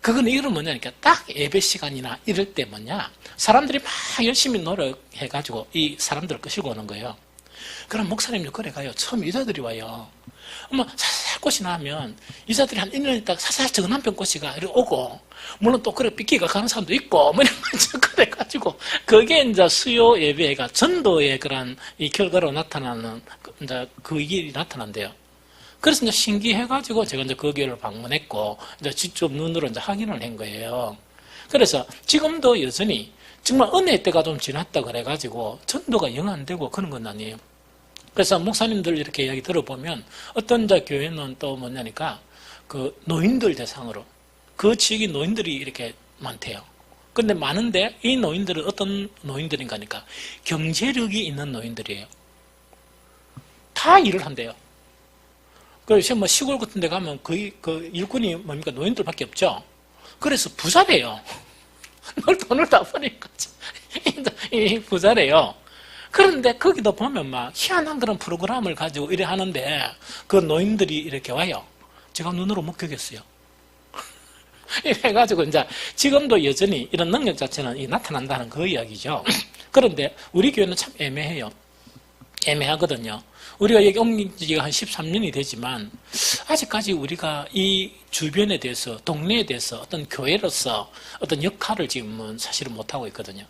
그거는 이런 뭐냐니까 딱 예배 시간이나 이럴 때 사람들이 막 열심히 노력해가지고 이 사람들을 끄시고 오는 거예요. 그럼 목사님도 그래 가요. 처음 여자들이 와요. 사살 꽃이 나면 여자들이 한 1년 있다가 사살 적은 한 병 꽃이가 오고, 물론 또 그래 삐끼가 가는 사람도 있고, 그래가지고 그게 이제 수요 예배가 전도의 그런 이 결과로 나타나는 이제 그 일이 나타난대요. 그래서 이제 신기해가지고 제가 이제 그 교회를 방문했고, 이제 직접 눈으로 이제 확인을 한 거예요. 그래서 지금도 여전히 정말 은혜의 때가 좀 지났다 그래가지고 전도가 영 안 되고 그런 건 아니에요. 그래서 목사님들 이렇게 이야기 들어보면 어떤 자 교회는 또 뭐냐니까 그 노인들 대상으로 그 지역이 노인들이 이렇게 많대요. 근데 많은데 이 노인들은 어떤 노인들인가 하니까 경제력이 있는 노인들이에요. 다 일을 한대요. 그래서 뭐 시골 같은 데 가면 거의 그 일꾼이 뭡니까? 노인들밖에 없죠. 그래서 부자래요. 늘 돈을 다 버니까 부자래요. 그런데 거기도 보면 막 희한한 그런 프로그램을 가지고 이래 하는데 그 노인들이 이렇게 와요. 제가 눈으로 목격했어요. 이래 해가지고 이제 지금도 여전히 이런 능력 자체는 나타난다는 그 이야기죠. 그런데 우리 교회는 참 애매해요. 애매하거든요. 우리가 여기 옮긴 지가 한 13년이 되지만 아직까지 우리가 이 주변에 대해서, 동네에 대해서 어떤 교회로서 어떤 역할을 지금은 사실은 못하고 있거든요.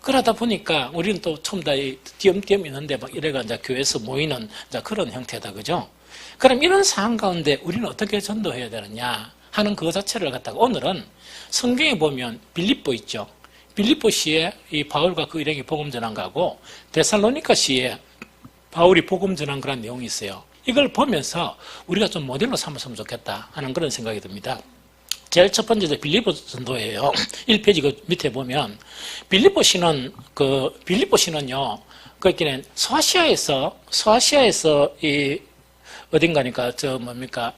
그러다 보니까 우리는 또 처음 다 띄엄띄엄 있는데 막 이래가 이제 교회에서 모이는 이제 그런 형태다. 그죠? 그럼 이런 상황 가운데 우리는 어떻게 전도해야 되느냐 하는 그 자체를 갖다가 오늘은 성경에 보면 빌립보 있죠. 빌립보시에 이 바울과 그 일행이 복음 전한 거하고 데살로니가시에 바울이 복음 전한 그런 내용이 있어요. 이걸 보면서 우리가 좀 모델로 삼았으면 좋겠다 하는 그런 생각이 듭니다. 제일 첫 번째 빌립보 전도예요. 1페이지 그 밑에 보면 빌립보시는요, 그러니까 소아시아에서 이 어딘가니까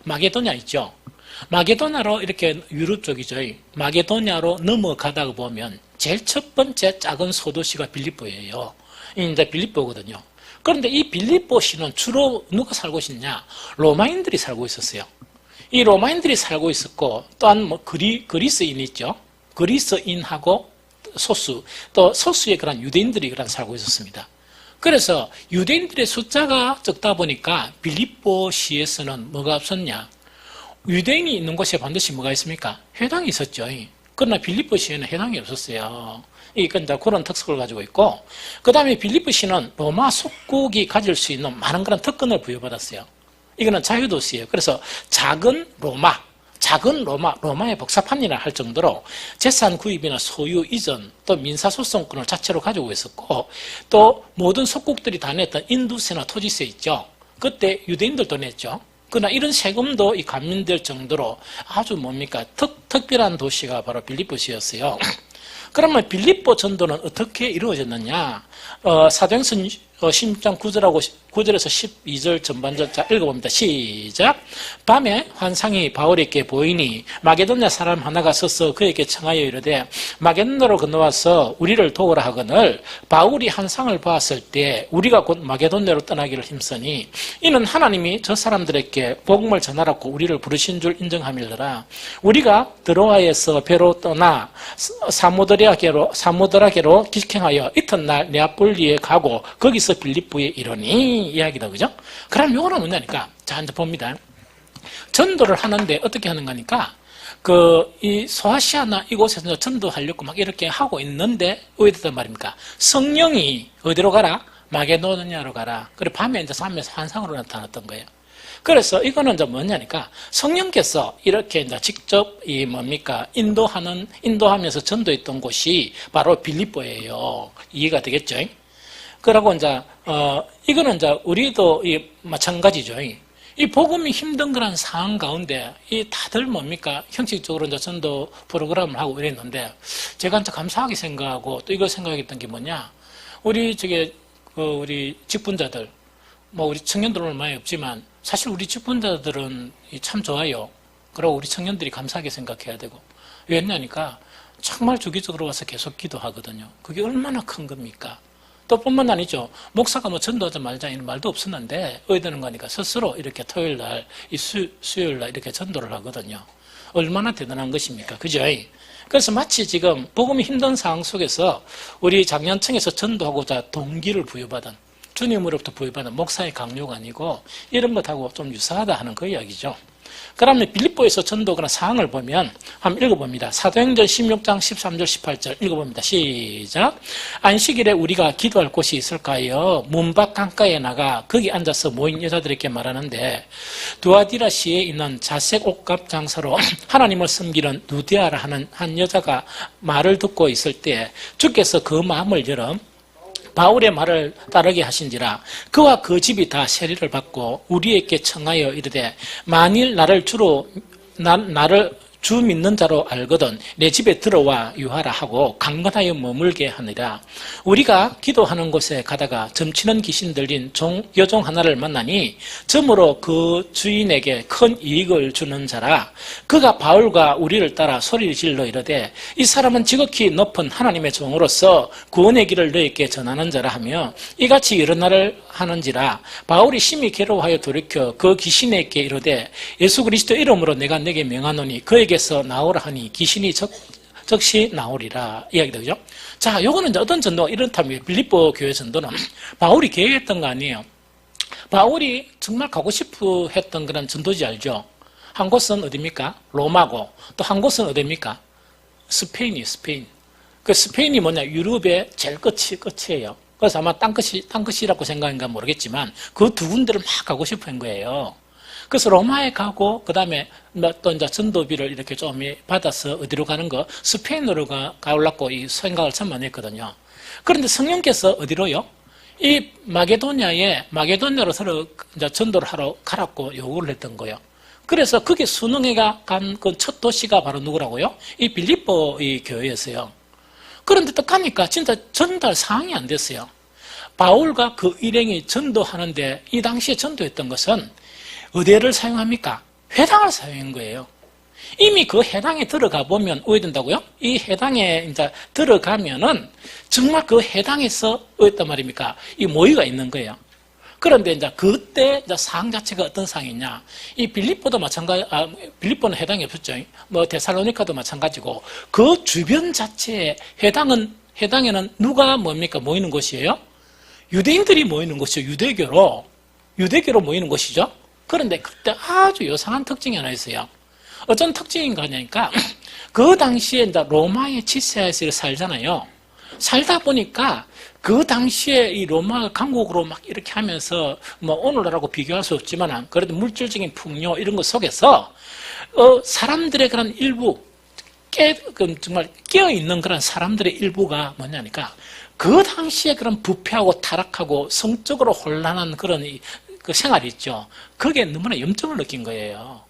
마게도냐 있죠. 마게도냐로 이렇게 유럽 쪽이죠. 마게도냐로 넘어가다가 보면 제일 첫 번째 작은 소도시가 빌립보예요. 이제 빌립보거든요. 그런데 이 빌립보시는 주로 누가 살고 있었냐? 로마인들이 살고 있었어요. 이 로마인들이 살고 있었고, 또한 뭐 그리스인 있죠. 그리스인하고 소수, 또 소수의 그런 유대인들이 그런 살고 있었습니다. 그래서 유대인들의 숫자가 적다 보니까 빌립보시에서는 뭐가 없었냐? 유대인이 있는 곳에 반드시 뭐가 있습니까? 회당이 있었죠. 그러나 빌립보시에는 회당이 없었어요. 이건 그런 특색을 가지고 있고, 그 다음에 빌립보시는 로마 속국이 가질 수 있는 많은 그런 특권을 부여받았어요. 이거는 자유도시예요. 그래서 작은 로마의 복사판이라 할 정도로 재산 구입이나 소유 이전, 또 민사소송권을 자체로 가지고 있었고, 또 모든 속국들이 다 냈던 인두세나 토지세 있죠. 그때 유대인들도 냈죠. 그러나 이런 세금도 이 감면될 정도로 아주 뭡니까? 특별한 도시가 바로 빌립보시였어요. 그러면 빌립보 전도는 어떻게 이루어졌느냐? 사도행전 16장 9절에서 12절 전반절 자 읽어봅니다. 시작. 밤에 환상이 바울에게 보이니 마게도냐 사람 하나가 서서 그에게 청하여 이르되 마게도냐로 건너와서 우리를 도우라 하거늘 바울이 환상을 보았을 때 우리가 곧 마게도냐로 떠나기를 힘쓰니 이는 하나님이 저 사람들에게 복음을 전하라고 우리를 부르신 줄 인정함이더라. 우리가 드로아에서 배로 떠나 사모드라게로 직행하여 이튿날 네아폴리에 가고 거기서 빌립보에 이르니 이야기다. 그죠? 그럼 요거는 뭐냐니까 자 이제 봅니다. 전도를 하는데 어떻게 하는 거니까 이 소아시아나 이곳에서 전도하려고 막 이렇게 하고 있는데 왜 됐단 말입니까? 성령이 어디로 가라? 마게도냐로 가라. 그리고 밤에 이제 삶에서 환상으로 나타났던 거예요. 그래서 이거는 이제 뭐냐니까 성령께서 이렇게 이제 직접 인도하면서 전도했던 곳이 바로 빌립보예요. 이해가 되겠죠? 그러고 이제 이거는 이제 우리도 마찬가지죠. 이 복음이 힘든 그런 상황 가운데 이 다들 형식적으로 이제 전도 프로그램을 하고 이랬는데 제가 이제 감사하게 생각하고 또 이걸 생각했던 게 뭐냐? 우리 직분자들 우리 청년들은 많이 없지만 사실 우리 직분자들은 참 좋아요. 그리고 우리 청년들이 감사하게 생각해야 되고 왜냐니까 정말 주기적으로 와서 계속 기도하거든요. 그게 얼마나 큰 겁니까? 또 뿐만 아니죠. 목사가 전도하자 말자 이런 말도 없었는데 어디되는 거니까 스스로 이렇게 토요일 날, 수요일 날 이렇게 전도를 하거든요. 얼마나 대단한 것입니까? 그죠? 그래서 마치 지금 복음이 힘든 상황 속에서 우리 장년층에서 전도하고자 동기를 부여받은 주님으로부터 부여받은 목사의 강요가 아니고 이런 것하고 좀 유사하다 하는 그 이야기죠. 그러면 빌립보에서 전도하는 상황을 보면 한번 읽어봅니다. 사도행전 16장 13절 18절 읽어봅니다. 시작. 안식일에 우리가 기도할 곳이 있을까요? 문밖 강가에 나가 거기 앉아서 모인 여자들에게 말하는데 두아디라시에 있는 자색 옷값 장사로 하나님을 섬기는 누디아라 하는 한 여자가 말을 듣고 있을 때 주께서 그 마음을 열어 바울의 말을 따르게 하신지라 그와 그 집이 다 세리를 받고 우리에게 청하여 이르되 만일 나를 주 믿는 자로 알거든 내 집에 들어와 유하라 하고 강건하여 머물게 하니라. 우리가 기도하는 곳에 가다가 점치는 귀신 들린 여종 하나를 만나니 점으로 그 주인에게 큰 이익을 주는 자라. 그가 바울과 우리를 따라 소리를 질러 이르되 이 사람은 지극히 높은 하나님의 종으로서 구원의 길을 너에게 전하는 자라 하며 이같이 여러 날을 하는지라. 바울이 심히 괴로워하여 돌이켜 그 귀신에게 이르되 예수 그리스도 이름으로 내가 내게 명하노니 그에게서 나오라 하니 귀신이 즉시 나오리라. 이야기가 되죠. 자, 요거는 이제 어떤 전도가 이렇다면 빌립보 교회 전도는 바울이 계획했던 거 아니에요. 바울이 정말 가고 싶어 했던 그런 전도지 알죠? 한 곳은 어디입니까? 로마고 또 한 곳은 어디입니까? 스페인. 그 스페인이 뭐냐? 유럽의 제일 끝이에요. 그래서 아마 땅끝이라고 생각인가 모르겠지만 그 두 군데를 막 가고 싶어 한 거예요. 그래서 로마에 가고 그 다음에 또 이제 전도비를 이렇게 좀 받아서 어디로 가는 거 스페인으로 가려고 이 생각을 참 많이 했거든요. 그런데 성령께서 어디로요? 이 마게도냐로 서로 이제 전도를 하러 가라고 요구를 했던 거예요. 그래서 그게 순응해가 간 그 첫 도시가 바로 누구라고요? 이 빌립보 이 교회였어요. 그런데 또 가니까 진짜 전달 상황이 안 됐어요. 바울과 그 일행이 전도하는데 이 당시에 전도했던 것은 어디를 사용합니까? 회당을 사용한 거예요. 이미 그 해당에 들어가 보면 어디 된다고요? 이 해당에 이제 들어가면은 정말 그 해당에서 어디단 말입니까? 이 모의가 있는 거예요. 그런데 이제 그때 이제 상황 자체가 어떤 상황이냐. 이 빌립보도 마찬가지, 빌립보는 해당이 없었죠. 뭐 데살로니카도 마찬가지고 그 주변 자체에 해당에는 누가 뭡니까? 모이는 곳이에요? 유대인들이 모이는 곳이죠. 유대교로 모이는 곳이죠. 그런데 그때 아주 요상한 특징이 하나 있어요. 어떤 특징인가 하니까 그 당시에 이제 로마의 지세하에서 살잖아요. 살다 보니까 그 당시에 이 로마 강국으로 막 이렇게 하면서 뭐 오늘날하고 비교할 수 없지만 그래도 물질적인 풍요 이런 것 속에서 사람들의 그런 일부 정말 깨어있는 그런 사람들의 일부가 뭐냐니까 그 당시에 그런 부패하고 타락하고 성적으로 혼란한 그런 그 생활이 있죠. 그게 너무나 염증을 느낀 거예요.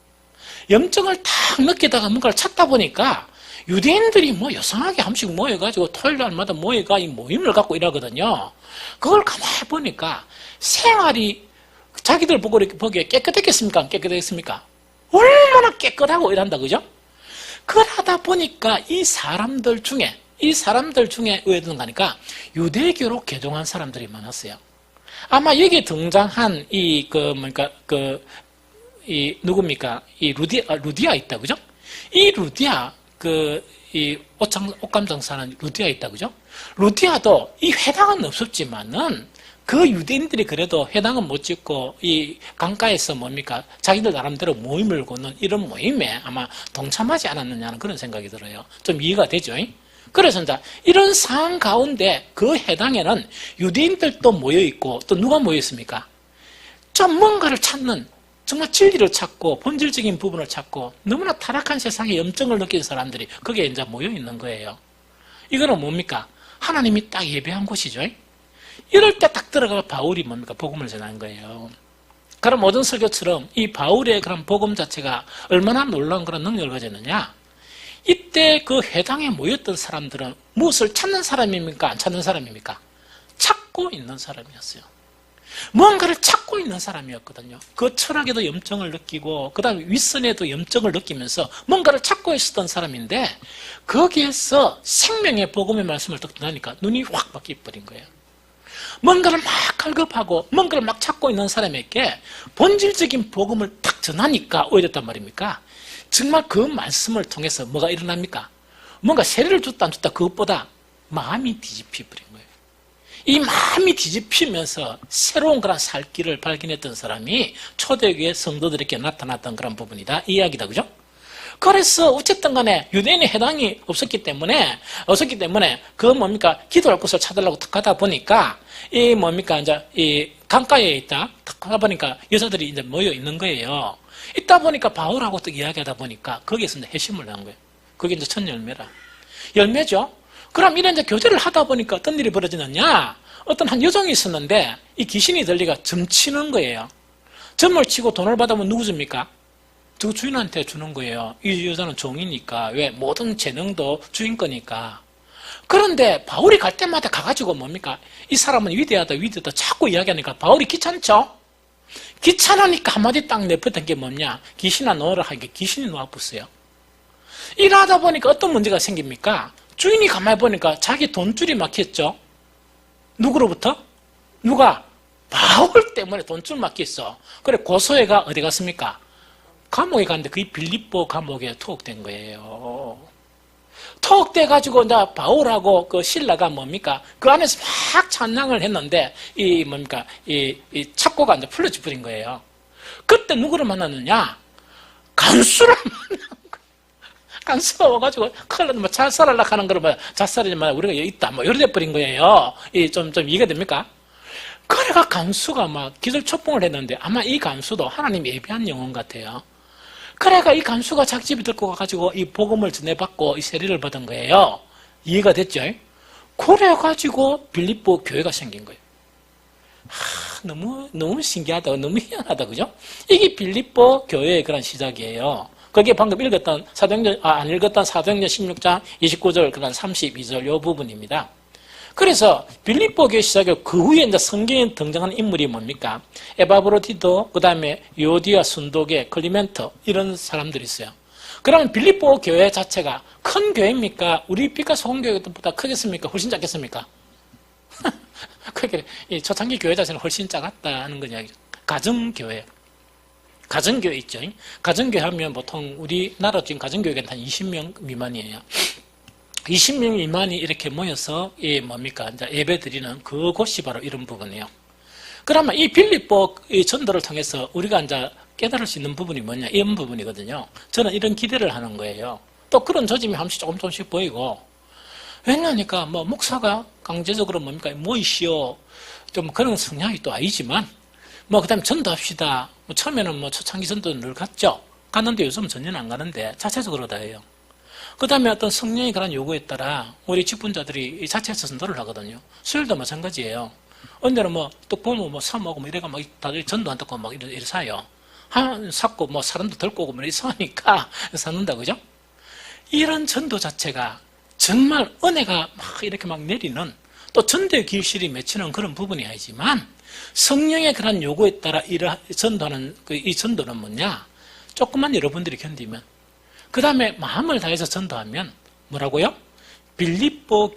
염증을 탁 느끼다가 뭔가를 찾다 보니까 유대인들이 뭐 요상하게 한 번씩 모여가지고 토요일 날마다 모여가 이 모임을 갖고 일하거든요. 그걸 가만히 보니까 생활이 자기들 보기에 깨끗했겠습니까? 안 깨끗했습니까? 얼마나 깨끗하고 일한다, 그죠? 그러다 보니까 이 사람들 중에 왜 등가니까 유대교로 개종한 사람들이 많았어요. 아마 여기에 등장한 누굽니까? 이 루디아 있다, 그죠? 이 루디아, 이 옷감장 사는 루디아 있다, 그죠? 루디아도 이 회당은 없었지만은 그 유대인들이 그래도 회당은 못 짓고 이 강가에서 뭡니까? 자기들 나름대로 모임을 거는 이런 모임에 아마 동참하지 않았느냐는 그런 생각이 들어요. 좀 이해가 되죠? 그래서 이제 이런 상황 가운데 그 해당에는 유대인들도 모여있고 또 누가 모여있습니까? 좀 뭔가를 찾는 정말 진리를 찾고 본질적인 부분을 찾고 너무나 타락한 세상에 염증을 느낀 사람들이 거기에 이제 모여있는 거예요. 이거는 뭡니까? 하나님이 딱 예배한 곳이죠. 이럴 때 딱 들어가 바울이 뭡니까? 복음을 전한 거예요. 그럼 모든 설교처럼 이 바울의 그런 복음 자체가 얼마나 놀라운 그런 능력을 가졌느냐? 이때 그 회당에 모였던 사람들은 무엇을 찾는 사람입니까? 안 찾는 사람입니까? 찾고 있는 사람이었어요. 무언가를 찾고 있는 사람이었거든요. 그 철학에도 염증을 느끼고 그 다음에 윗선에도 염증을 느끼면서 뭔가를 찾고 있었던 사람인데 거기에서 생명의 복음의 말씀을 듣다니까 눈이 확 바뀌어버린 거예요. 뭔가를 막 갈급하고 뭔가를 막 찾고 있는 사람에게 본질적인 복음을 탁 전하니까 오해됐단 말입니까? 정말 그 말씀을 통해서 뭐가 일어납니까? 뭔가 세례를 줬다 안 줬다 그것보다 마음이 뒤집혀버린 거예요. 이 마음이 뒤집히면서 새로운 그런 살 길을 발견했던 사람이 초대교회 성도들에게 나타났던 그런 부분이다. 이 이야기다. 그죠? 그래서 어쨌든 간에 유대인의 해당이 없었기 때문에 그 뭡니까? 기도할 곳을 찾으려고 탁 가다 보니까 이 뭡니까? 이제 이 강가에 있다. 탁 가다 보니까 여자들이 이제 모여 있는 거예요. 있다 보니까 바울하고 또 이야기하다 보니까 거기에서 이제 회심을 한 거예요. 그게 이제 첫 열매라. 열매죠? 그럼 이런 이제 교제를 하다 보니까 어떤 일이 벌어지느냐? 어떤 한 여종이 있었는데 이 귀신이 들리가 점치는 거예요. 점을 치고 돈을 받으면 누구 줍니까? 저 주인한테 주는 거예요. 이 여자는 종이니까. 왜? 모든 재능도 주인 거니까. 그런데 바울이 갈 때마다 가가지고 뭡니까? 이 사람은 위대하다 자꾸 이야기하니까 바울이 귀찮죠? 귀찮으니까 한마디 딱 내뱉은 게 뭐냐? 귀신아 놓으라 하니까 귀신이 놓아붙어요. 일하다 보니까 어떤 문제가 생깁니까? 주인이 가만히 보니까 자기 돈줄이 막혔죠? 누구로부터? 누가? 바울 때문에 돈줄 막혔어. 그래 고소해가 어디 갔습니까? 감옥에 갔는데 그게 빌립보 감옥에 투옥된 거예요. 투옥돼가지고 이제 바울하고 그 신라가 뭡니까? 그 안에서 막 찬양을 했는데 이 착고가 이제 풀려져 버린 거예요. 그때 누구를 만났느냐? 간수를 만난 거예요. 간수가 와가지고 큰일 났네. 자살하려고 하는 거를 뭐 자살하지 마. 우리가 여기 있다. 뭐 이래 버린 거예요. 좀 이해가 됩니까? 그래가 간수가 막 기절 촉봉을 했는데 아마 이 간수도 하나님 예비한 영혼 같아요. 그래가 이 간수가 자기 집에 들고 가가지고 이 복음을 전해받고 이 세례를 받은 거예요. 이해가 됐죠? 그래가지고 빌립보 교회가 생긴 거예요. 너무 신기하다. 너무 희한하다. 그죠? 이게 빌립보 교회의 그런 시작이에요. 거기에 방금 읽었던 안 읽었던 사도행전 16장 29절, 그다음 32절 요 부분입니다. 그래서 빌립보 교회 시작에 그 후에 이제 성경에 등장하는 인물이 뭡니까? 에바브로디도, 그 다음에 요디아, 순도계, 클리멘토 이런 사람들이 있어요. 그러면 빌립보 교회 자체가 큰 교회입니까? 우리 피카소 홍교회보다 크겠습니까? 훨씬 작겠습니까? 그러니까 이 초창기 교회 자체는 훨씬 작았다 하는 거냐. 가정교회. 가정교회 있죠. 가정교회 하면 보통 우리나라 지금 가정교회가 한 20명 미만이에요. 20명 미만이 이렇게 모여서 뭡니까? 이제 예배 드리는 그곳이 바로 이런 부분이에요. 그러면 이 빌립보 이 전도를 통해서 우리가 이제 깨달을 수 있는 부분이 뭐냐? 이런 부분이거든요. 저는 이런 기대를 하는 거예요. 또 그런 조짐이 한 번씩 조금씩 보이고, 왜냐니까 뭐 목사가 강제적으로 뭡니까? 모이시오. 좀 그런 성향이 또 아니지만, 뭐 그다음에 전도합시다. 뭐 처음에는 뭐 초창기 전도는 늘 갔죠. 갔는데 요즘은 전혀 안 가는데 자체적으로 다 해요. 그 다음에 어떤 성령의 그런 요구에 따라 우리 직분자들이 자체에서 전도를 하거든요. 수요일도 마찬가지예요. 언제는 뭐 떡볶이 뭐 사먹고 뭐 이래가 막 다들 전도 안 듣고 막 이래 사요. 샀고 뭐 사람도 덜고 오고 뭐 이상하니까 사는다 그죠? 이런 전도 자체가 정말 은혜가 막 이렇게 막 내리는 또 전도의 길실이 맺히는 그런 부분이 아니지만 성령의 그런 요구에 따라 전도하는 이 전도는 뭐냐? 조금만 여러분들이 견디면 그 다음에 마음을 다해서 전도하면 뭐라고요? 빌립보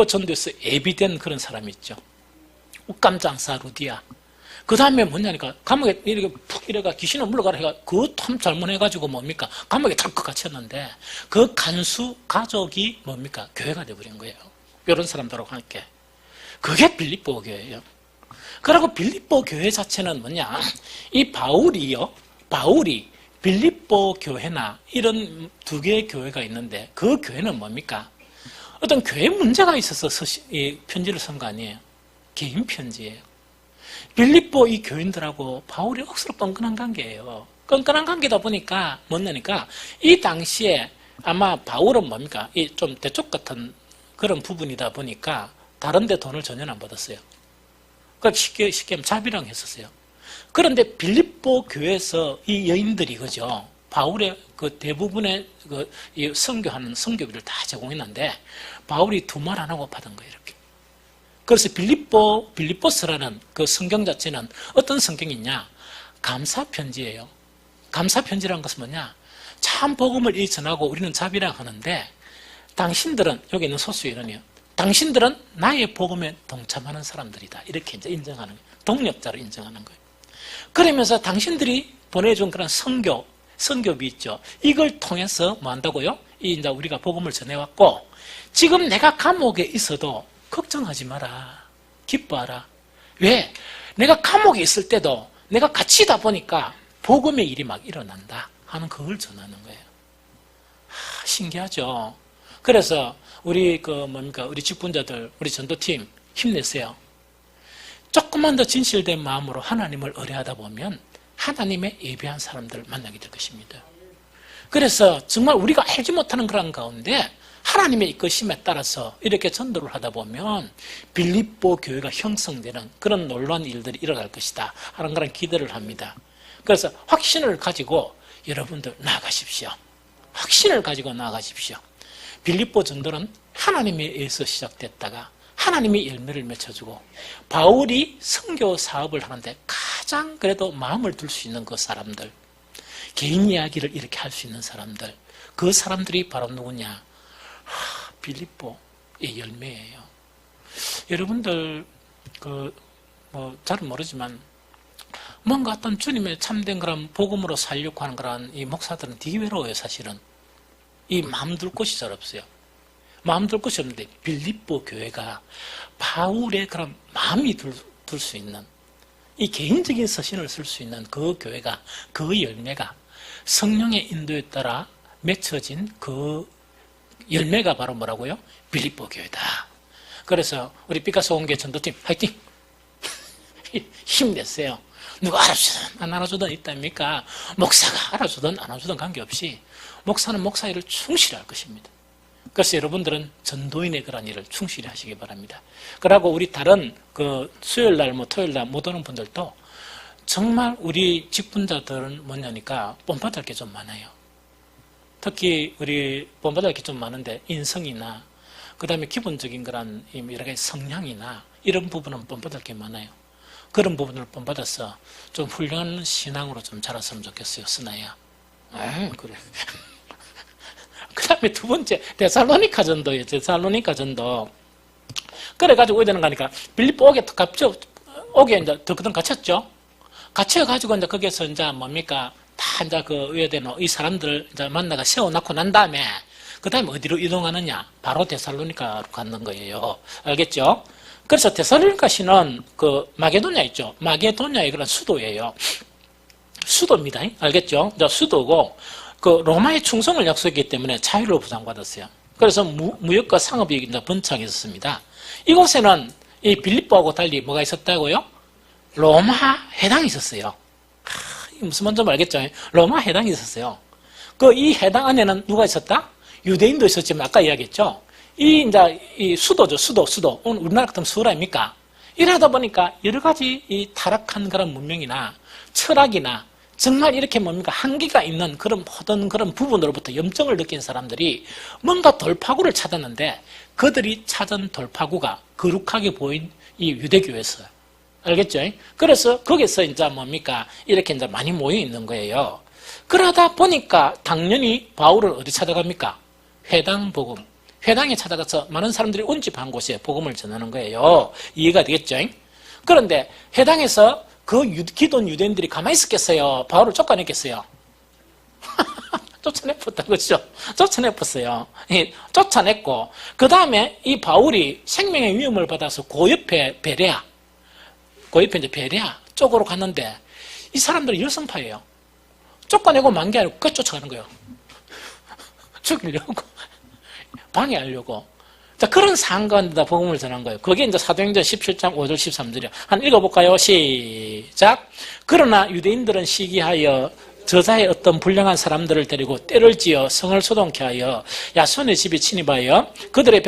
전도에서 예비된 그런 사람이 있죠. 옥감장사 루디아. 그 다음에 뭐냐니까 감옥에 이렇게 푹 이래가 귀신을 물러가라 해가 그것도 참 잘못해가지고 뭡니까? 감옥에 덜컥 갇혔는데 그 간수 가족이 뭡니까? 교회가 돼버린 거예요. 이런 사람들하고 함께. 그게 빌립보 교회예요. 그리고 빌립보 교회 자체는 뭐냐? 이 바울이 빌립보 교회나 이런 두 개의 교회가 있는데 그 교회는 뭡니까? 어떤 교회 문제가 있어서 이 편지를 쓴 거 아니에요. 개인 편지예요. 빌립보 이 교인들하고 바울이 억수로 끈끈한 관계예요. 끈끈한 관계다 보니까 뭐냐니까 이 당시에 아마 바울은 뭡니까? 이 좀 대쪽 같은 그런 부분이다 보니까 다른 데 돈을 전혀 안 받았어요. 그러니까 쉽게 하면 자비랑 했었어요. 그런데 빌립보 교회에서 이 여인들이 그죠? 바울의 그 대부분의 이 선교하는 선교비를 다 제공했는데 바울이 두 말 안 하고 받은 거예요, 이렇게. 그래서 빌립보스라는 그 성경 자체는 어떤 성경이냐? 감사 편지예요. 감사 편지라는 것은 뭐냐? 참 복음을 전하고 우리는 자비랑 하는데 당신들은 여기 있는 소수인원이요. 당신들은 나의 복음에 동참하는 사람들이다. 이렇게 이제 인정하는 거예요. 동력자로 인정하는 거예요. 그러면서 당신들이 보내준 그런 선교비 있죠. 이걸 통해서 뭐 한다고요? 이제 우리가 복음을 전해왔고, 지금 내가 감옥에 있어도 걱정하지 마라. 기뻐하라. 왜? 내가 감옥에 있을 때도 내가 갇히다 보니까 복음의 일이 막 일어난다 하는 그걸 전하는 거예요. 신기하죠? 그래서 우리 우리 직분자들, 우리 전도팀 힘내세요. 조금만 더 진실된 마음으로 하나님을 의뢰하다 보면 하나님의 예비한 사람들을 만나게 될 것입니다. 그래서 정말 우리가 알지 못하는 그런 가운데 하나님의 이끄심에 따라서 이렇게 전도를 하다 보면 빌립보 교회가 형성되는 그런 놀라운 일들이 일어날 것이다 하는 그런 기대를 합니다. 그래서 확신을 가지고 여러분들 나아가십시오. 확신을 가지고 나아가십시오. 빌립보 전도는 하나님에 의해서 시작됐다가 하나님이 열매를 맺혀주고 바울이 선교 사업을 하는데 가장 그래도 마음을 둘 수 있는 그 사람들, 개인 이야기를 이렇게 할 수 있는 사람들, 그 사람들이 바로 누구냐? 빌립보의 열매예요. 여러분들 잘은 모르지만 뭔가 어떤 주님의 참된 그런 복음으로 살려고 하는 그런 이 목사들은 되게 외로워요. 사실은 이 마음 둘 곳이 잘 없어요. 마음 둘 곳이 없는데 빌립보 교회가 바울의 그런 마음이 둘 수 있는 이 개인적인 서신을 쓸 수 있는 그 교회가, 그 열매가 성령의 인도에 따라 맺혀진 그 열매가 바로 뭐라고요? 빌립보 교회다. 그래서 우리 피카소 온교회 전도팀 화이팅! 힘내세요. 누가 알아주든 안 알아주든 있답니까? 목사가 알아주든 안 알아주든 관계없이 목사는 목사 일을 충실히 할 것입니다. 그래서 여러분들은 전도인의 그런 일을 충실히 하시기 바랍니다. 그리고 우리 다른 수요일날, 토요일날 못 오는 분들도 정말 우리 직분자들은 뭐냐니까 본받을 게 좀 많아요. 특히 우리 본받을 게 좀 많은데 인성이나 그 다음에 기본적인 그런 여러 가지 성향이나 이런 부분은 본받을 게 많아요. 그런 부분을 본받아서 좀 훌륭한 신앙으로 좀 자랐으면 좋겠어요. 쓰나야. 그래. 그 다음에 두 번째, 데살로니가 전도예요. 데살로니가 전도. 그래가지고 어디 되는 거니까 빌립보 옥에 이제 덕그덩 갇혔죠. 갇혀가지고 이제 거기서 이제 뭡니까? 다 이제 그 의회되는 이 사람들 이제 만나가 세워놓고 난 다음에 그 다음에 어디로 이동하느냐? 바로 데살로니카로 가는 거예요. 알겠죠? 그래서 데살로니카시는 그 마게도냐 있죠? 마게도냐의 그런 수도예요. 수도입니다. 알겠죠? 수도고 그 로마의 충성을 약속했기 때문에 자유를 보장받았어요. 그래서 무역과 상업이 이제 번창했었습니다. 이곳에는 이 빌립보하고 달리 뭐가 있었다고요? 로마 회당이 있었어요. 무슨 말인지 알겠죠? 로마 회당이 있었어요. 이 회당 안에는 누가 있었다? 유대인도 있었지만 아까 이야기했죠. 이 수도죠. 수도. 오늘 우리나라 같으면 수도 아닙니까? 이러다 보니까 여러 가지 이 타락한 그런 문명이나 철학이나 정말 이렇게 뭡니까? 한계가 있는 그런 모든 그런 부분으로부터 염증을 느낀 사람들이 뭔가 돌파구를 찾았는데 그들이 찾은 돌파구가 거룩하게 보인 이 유대교였어요. 알겠죠? 그래서 거기서 이제 뭡니까? 이렇게 이제 많이 모여 있는 거예요. 그러다 보니까 당연히 바울을 어디 찾아갑니까? 회당 복음. 회당에 찾아가서 많은 사람들이 운집한 곳에 복음을 전하는 거예요. 이해가 되겠죠? 그런데 회당에서 그 기존 유대인들이 가만히 있었겠어요? 바울을 쫓아냈겠어요? 쫓아냈었다, 그죠? 쫓아냈었어요. 쫓아냈고, 그 다음에 이 바울이 생명의 위험을 받아서 그 옆에 베레아 쪽으로 갔는데, 이 사람들은 열성파예요. 쫓아내고 만 게 아니고 끝 쫓아가는 거예요. 죽이려고, 방해하려고. 자, 그런 상황 가운데다 복음을 전한 거예요. 그게 이제 사도행전 17장 5절 13절이요. 한 읽어볼까요? 시작. 그러나 유대인들은 시기하여 저자의 어떤 불량한 사람들을 데리고 떼를 지어 성을 소동케 하여 야손의 집에 침입하여 그들의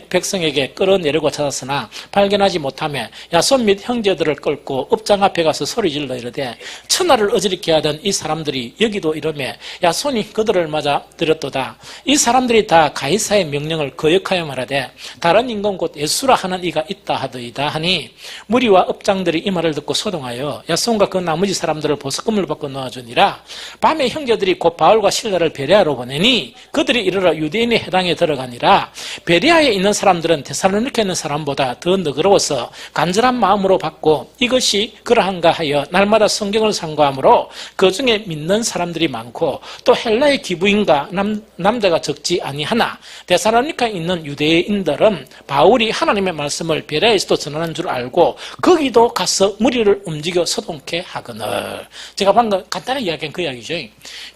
백성에게 끌어내려고 찾았으나 발견하지 못하며 야손 및 형제들을 끌고 읍장 앞에 가서 소리질러 이르되 천하를 어지럽게 하던 이 사람들이 여기도 이르매 야손이 그들을 맞아 들였도다. 이 사람들이 다 가이사의 명령을 거역하여 말하되 다른 인간 곧 예수라 하는 이가 있다 하더이다 하니 무리와 읍장들이 이 말을 듣고 소동하여 야손과 그 나머지 사람들을 보석금을 받고 놓아주니라. 밤에 형제들이 곧 바울과 실라를 베레아로 보내니 그들이 이르러 유대인의 회당에 들어가니라. 베레아에 있는 사람들은 데살로니카에 있는 사람보다 더 너그러워서 간절한 마음으로 받고 이것이 그러한가 하여 날마다 성경을 상고하므로 그 중에 믿는 사람들이 많고 또 헬라의 기부인과 남자가 적지 아니하나 데살로니카에 있는 유대인들은 바울이 하나님의 말씀을 베레아에서도 전하는 줄 알고 거기도 가서 무리를 움직여 소동케 하거늘. 제가 방금 간단하게 이야기한 그 이야기죠.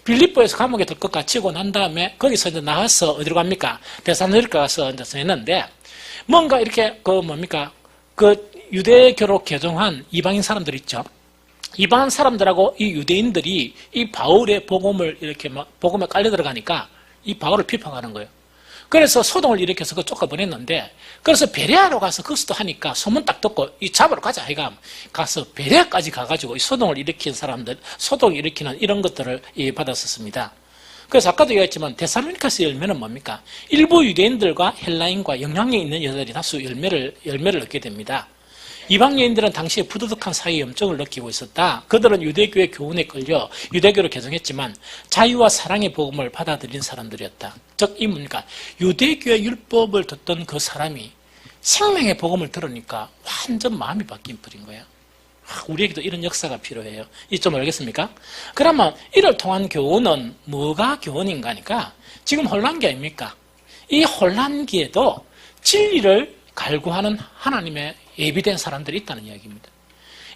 빌립보에서 감옥에 들것 갇히고 난 다음에 거기서 이제 나와서 어디로 갑니까? 데살로니카 가서 이제 전했는데 뭔가 이렇게 그 유대교로 개종한 이방인 사람들 있죠. 이방인 사람들하고 이 유대인들이 이 바울의 복음을 이렇게 복음에 깔려 들어가니까 이 바울을 비판하는 거예요. 그래서 소동을 일으켜서 그 쫓아보냈는데 그래서 베레아로 가서 거기서도 하니까 소문 딱 듣고 이 잡으러 가자 아이가 가서 베레아까지 가가지고 이 소동을 일으킨 사람들 소동을 일으키는 이런 것들을 받았었습니다. 그래서 아까도 얘기했지만 데살로니카서 열매는 뭡니까? 일부 유대인들과 헬라인과 영향력 있는 여자들이 다수 열매를 얻게 됩니다. 이방 여인들은 당시에 부도덕한 사회의 염증을 느끼고 있었다. 그들은 유대교의 교훈에 끌려 유대교로 개종했지만 자유와 사랑의 복음을 받아들인 사람들이었다. 즉 이 뭡니까? 유대교의 율법을 듣던 그 사람이 생명의 복음을 들으니까 완전 마음이 바뀐 뿐인 거예요. 우리에게도 이런 역사가 필요해요. 이 좀 알겠습니까? 그러면 이를 통한 교훈은 뭐가 교훈인가 하니까 지금 혼란기 아닙니까? 이 혼란기에도 진리를 갈구하는 하나님의 예비된 사람들이 있다는 이야기입니다.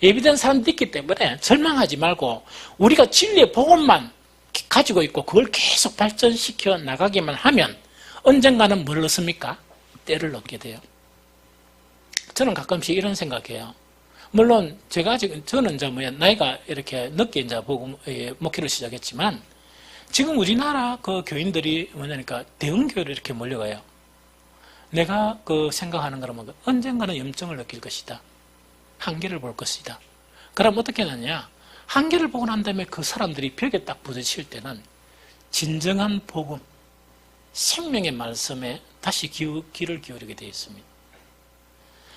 예비된 사람들이 있기 때문에 절망하지 말고 우리가 진리의 복음만 가지고 있고 그걸 계속 발전시켜 나가기만 하면 언젠가는 뭘 얻습니까? 때를 얻게 돼요. 저는 가끔씩 이런 생각해요. 물론 저는 이제 나이가 이렇게 늦게 이제 목회를 시작했지만 지금 우리나라 그 교인들이 뭐냐니까 대응교회로 이렇게 몰려가요. 내가 생각하는 거라면 언젠가는 염증을 느낄 것이다. 한계를 볼 것이다. 그럼 어떻게 하느냐? 한계를 보고 난 다음에 그 사람들이 벽에 딱 부딪힐 때는 진정한 복음, 생명의 말씀에 다시 귀를 기울이게 되어 있습니다.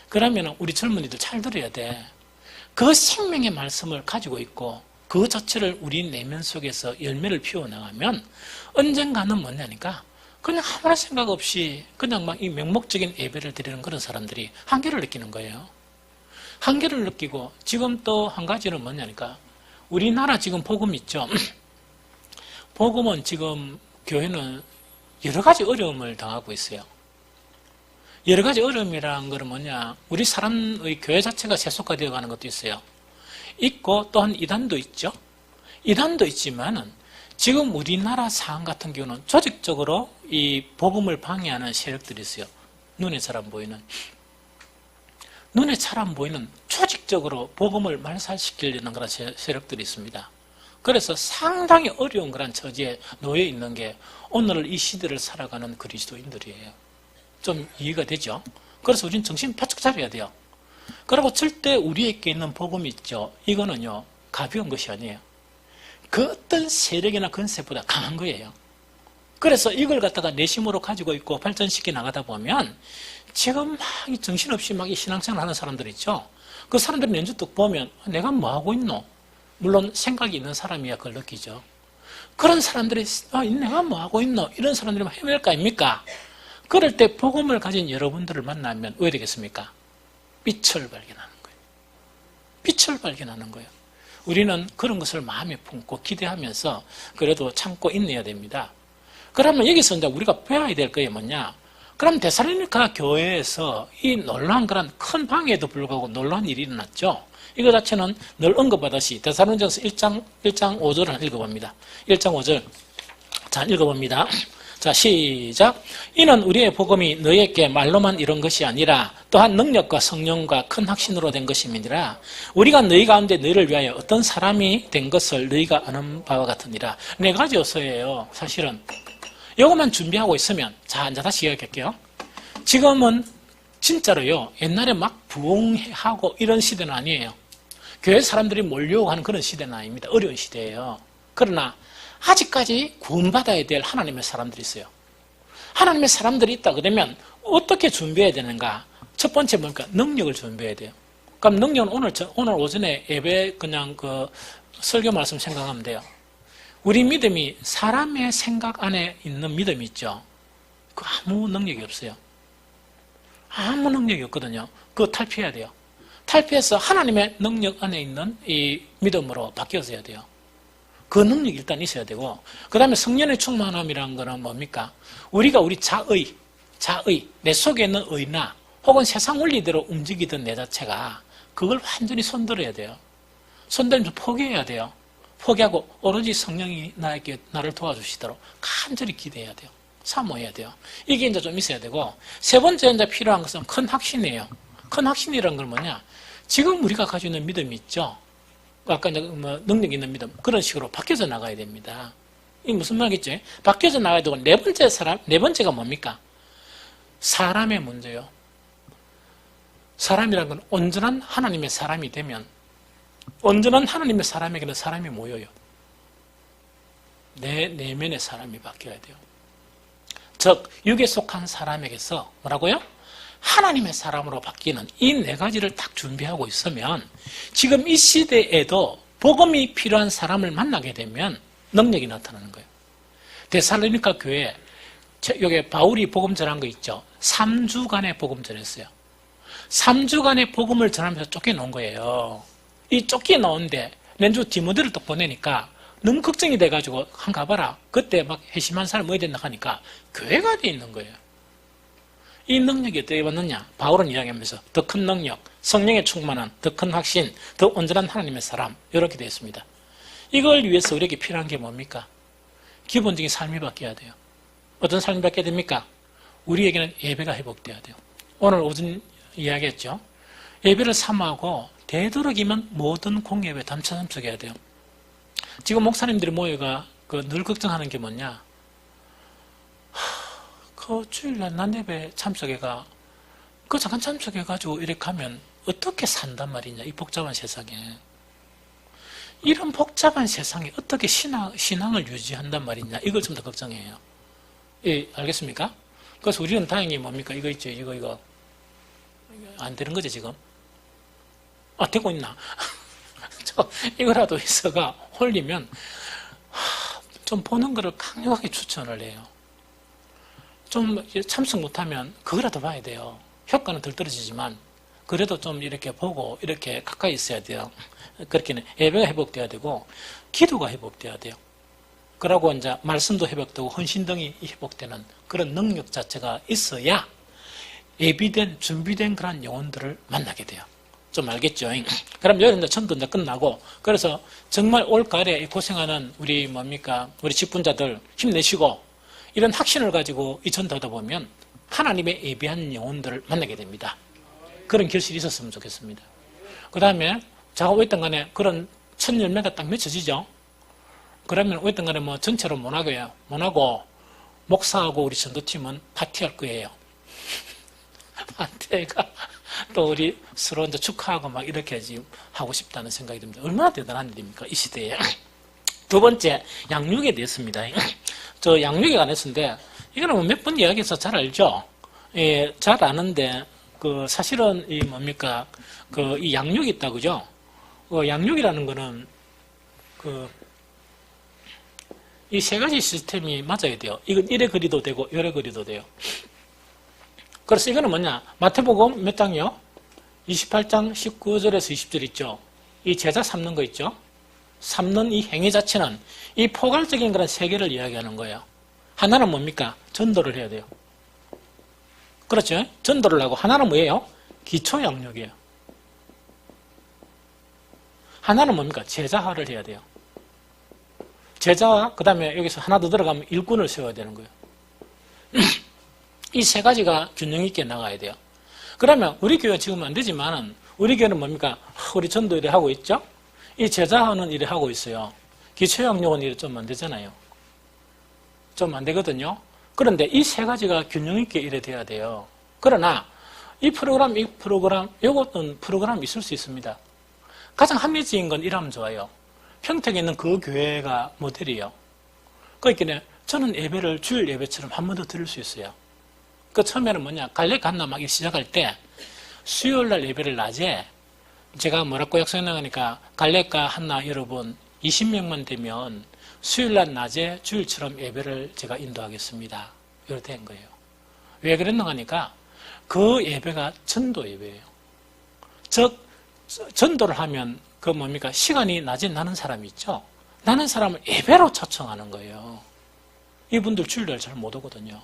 그러면 우리 젊은이들 잘 들어야 돼. 그 생명의 말씀을 가지고 있고 그 자체를 우리 내면 속에서 열매를 피워나가면 언젠가는 뭐냐니까 그냥 아무런 생각 없이 그냥 막 이 맹목적인 예배를 드리는 그런 사람들이 한계를 느끼는 거예요. 한계를 느끼고 지금 또 한 가지는 뭐냐니까 우리나라 지금 복음 있죠. 복음은 지금 교회는 여러 가지 어려움을 당하고 있어요. 여러 가지 어려움이라는 것은 뭐냐, 우리 사람의 교회 자체가 세속화되어 가는 것도 있어요. 있고 또한 이단도 있죠. 이단도 있지만은 지금 우리나라 상황 같은 경우는 조직적으로 이 복음을 방해하는 세력들이 있어요. 눈에 잘 안 보이는. 눈에 잘 안 보이는 조직적으로 복음을 말살시키려는 그런 세력들이 있습니다. 그래서 상당히 어려운 그런 처지에 놓여 있는 게 오늘 이 시대를 살아가는 그리스도인들이에요. 좀 이해가 되죠? 그래서 우리는 정신 바짝 차려야 돼요. 그리고 절대 우리에게 있는 복음이 있죠. 이거는요, 가벼운 것이 아니에요. 그 어떤 세력이나 건세보다 강한 거예요. 그래서 이걸 갖다가 내심으로 가지고 있고 발전시켜 나가다 보면 지금 막 정신없이 막 신앙생활 하는 사람들 있죠. 그 사람들이 연주 뚝 보면 내가 뭐 하고 있노? 물론 생각이 있는 사람이야 그걸 느끼죠. 그런 사람들이 내가 뭐 하고 있노? 이런 사람들이 헤맬 거 아닙니까? 그럴 때 복음을 가진 여러분들을 만나면 왜 되겠습니까? 빛을 발견하는 거예요. 빛을 발견하는 거예요. 우리는 그런 것을 마음에 품고 기대하면서 그래도 참고 인내해야 됩니다. 그러면 여기서 이제 우리가 배워야 될 거예요, 뭐냐? 그럼 데살로니가 교회에서 이 놀라운 그런 큰 방해에도 불구하고 놀라운 일이 일어났죠. 이거 자체는 늘 언급하듯이 데살로니가서 1장 5절을 읽어봅니다. 1장 5절. 자, 읽어봅니다. 자, 시작. 이는 우리의 복음이 너희에게 말로만 이룬 것이 아니라 또한 능력과 성령과 큰 확신으로 된 것임이니라. 우리가 너희 가운데 너희를 위하여 어떤 사람이 된 것을 너희가 아는 바와 같으니라. 네 가지 요소예요. 사실은 이것만 준비하고 있으면, 자, 이제 다시 이야기할게요. 지금은 진짜로요, 옛날에 막 부흥하고 이런 시대는 아니에요. 교회 사람들이 몰려오고 하는 그런 시대는 아닙니다. 어려운 시대예요. 그러나 아직까지 구원받아야 될 하나님의 사람들이 있어요. 하나님의 사람들이 있다 그러면 어떻게 준비해야 되는가? 첫 번째 뭡니까? 능력을 준비해야 돼요. 그럼 능력은 오늘 오전에 예배 그냥 그 설교 말씀 생각하면 돼요. 우리 믿음이 사람의 생각 안에 있는 믿음이 있죠. 그 아무 능력이 없어요. 아무 능력이 없거든요. 그거 탈피해야 돼요. 탈피해서 하나님의 능력 안에 있는 이 믿음으로 바뀌어져야 돼요. 그 능력이 일단 있어야 되고, 그 다음에 성령의 충만함이라는 거는 뭡니까? 우리 자의, 내 속에 있는 의나 혹은 세상 원리대로 움직이던 내 자체가 그걸 완전히 손들어야 돼요. 손들면서 포기해야 돼요. 포기하고 오로지 성령이 나를 도와주시도록 간절히 기대해야 돼요. 사모해야 돼요. 이게 이제 좀 있어야 되고, 세 번째 이제 필요한 것은 큰 확신이에요. 큰 확신이라는 건 뭐냐? 지금 우리가 가지고 있는 믿음이 있죠. 아까 이제 뭐 능력 있는 믿음, 그런 식으로 바뀌어서 나가야 됩니다. 이게 무슨 말이겠지? 바뀌어서 나가야 되고, 네 번째가 뭡니까? 사람의 문제요. 사람이라는 건 온전한 하나님의 사람이 되면, 온전한 하나님의 사람에게는 사람이 모여요. 내 내면의 사람이 바뀌어야 돼요. 즉, 육에 속한 사람에게서 뭐라고요? 하나님의 사람으로 바뀌는 이 네 가지를 딱 준비하고 있으면 지금 이 시대에도 복음이 필요한 사람을 만나게 되면 능력이 나타나는 거예요. 데살로니가 교회, 여기 바울이 복음 전한 거 있죠. 3주간의 복음 전했어요. 3주간의 복음을 전하면서 쫓겨놓은 거예요. 이 쫓겨나오는데 렌주 디모데를 또 보내니까 너무 걱정이 돼가지고 한 가봐라. 그때 막 회심한 사람 뭐야 된다 하니까 교회가 돼 있는 거예요. 이 능력이 어떻게 받느냐? 바울은 이야기하면서 더 큰 능력, 성령의 충만한, 더 큰 확신, 더 온전한 하나님의 사람, 이렇게 되어 있습니다. 이걸 위해서 우리에게 필요한 게 뭡니까? 기본적인 삶이 바뀌어야 돼요. 어떤 삶이 바뀌어야 됩니까? 우리에게는 예배가 회복돼야 돼요. 오늘 오전 이야기했죠. 예배를 사모하고 되도록이면 모든 공예배에 참석해야 돼요. 지금 목사님들이 모여가 늘 걱정하는 게 뭐냐? 그 주일날 난예배 참석해가 그 잠깐 참석해가지고 이렇게 하면 어떻게 산단 말이냐, 이 복잡한 세상에. 이런 복잡한 세상에 어떻게 신앙을 유지한단 말이냐, 이걸 좀 더 걱정해요. 예, 알겠습니까? 그래서 우리는 다행히 뭡니까? 이거 있죠, 이거. 안 되는 거죠, 지금? 되고 있나? 이거라도 있어가 홀리면 좀 보는 거를 강력하게 추천을 해요. 좀 참석 못하면 그거라도 봐야 돼요. 효과는 덜 떨어지지만 그래도 좀 이렇게 보고 이렇게 가까이 있어야 돼요. 그렇게는 예배가 회복돼야 되고 기도가 회복돼야 돼요. 그러고 이제 말씀도 회복되고 헌신 등이 회복되는 그런 능력 자체가 있어야 예비된 준비된 그런 영혼들을 만나게 돼요. 좀 알겠죠? 그럼 여기 이제 전도 이제 끝나고 그래서 정말 올가을에 고생하는 우리 우리 직분자들 힘내시고 이런 확신을 가지고 이 전도하다 보면 하나님의 예비한 영혼들을 만나게 됩니다. 그런 결실이 있었으면 좋겠습니다. 그 다음에 자가 어떤 간에 그런 첫 열매가 딱 맺혀지죠. 그러면 어떤 간에 뭐 전체로 못 하고 목사하고 우리 전도팀은 파티할 거예요. 파티가 또 우리 서로 이제 축하하고 막 이렇게 지금 하고 싶다는 생각이 듭니다. 얼마나 대단한 일입니까? 이 시대에. 두 번째, 양육에 대해서입니다. 저 양육에 관해서인데, 이거는 뭐 몇 번 이야기해서 잘 알죠? 예, 잘 아는데, 사실은 이 양육이 있다, 그죠? 양육이라는 거는, 이 세 가지 시스템이 맞아야 돼요. 이건 이래 그리도 되고, 이래 그리도 돼요. 그래서 이거는 뭐냐? 마태복음 몇 장이요? 28장 19절에서 20절 있죠? 이 제자 삼는 거 있죠? 삼는 이 행위 자체는 이 포괄적인 그런 세계를 이야기하는 거예요. 하나는 뭡니까? 전도를 해야 돼요. 그렇죠? 전도를 하고 하나는 뭐예요? 기초 양육이에요. 하나는 뭡니까? 제자화를 해야 돼요. 제자와 그 다음에 여기서 하나 더 들어가면 일꾼을 세워야 되는 거예요. 이 세 가지가 균형 있게 나가야 돼요. 그러면 우리 교회 지금 안 되지만은 우리 교회는 뭡니까? 우리 전도 일을 하고 있죠? 이 제자화는 일을 하고 있어요. 기초양육은 일이 좀 안 되잖아요. 좀 안 되거든요. 그런데 이 세 가지가 균형 있게 일이 돼야 돼요. 그러나 이 프로그램, 요것은 프로그램이 있을 수 있습니다. 가장 합리적인 건 이러면 좋아요. 평택에 있는 그 교회가 모델이에요. 그러니까 저는 예배를 주일 예배처럼 한 번 더 드릴 수 있어요. 그 처음에는 뭐냐, 갈래 갔나 막 시작할 때 수요일날 예배를 낮에 제가 뭐라고 약속해나가니까 갈래가 하나 여러분 20명만 되면 수요일날 낮에 주일처럼 예배를 제가 인도하겠습니다. 이렇게 된 거예요. 왜 그랬는가 하니까 그 예배가 전도 예배예요. 즉 전도를 하면 시간이 낮에 나는 사람이 있죠. 나는 사람을 예배로 초청하는 거예요. 이분들 주일날 잘 못 오거든요.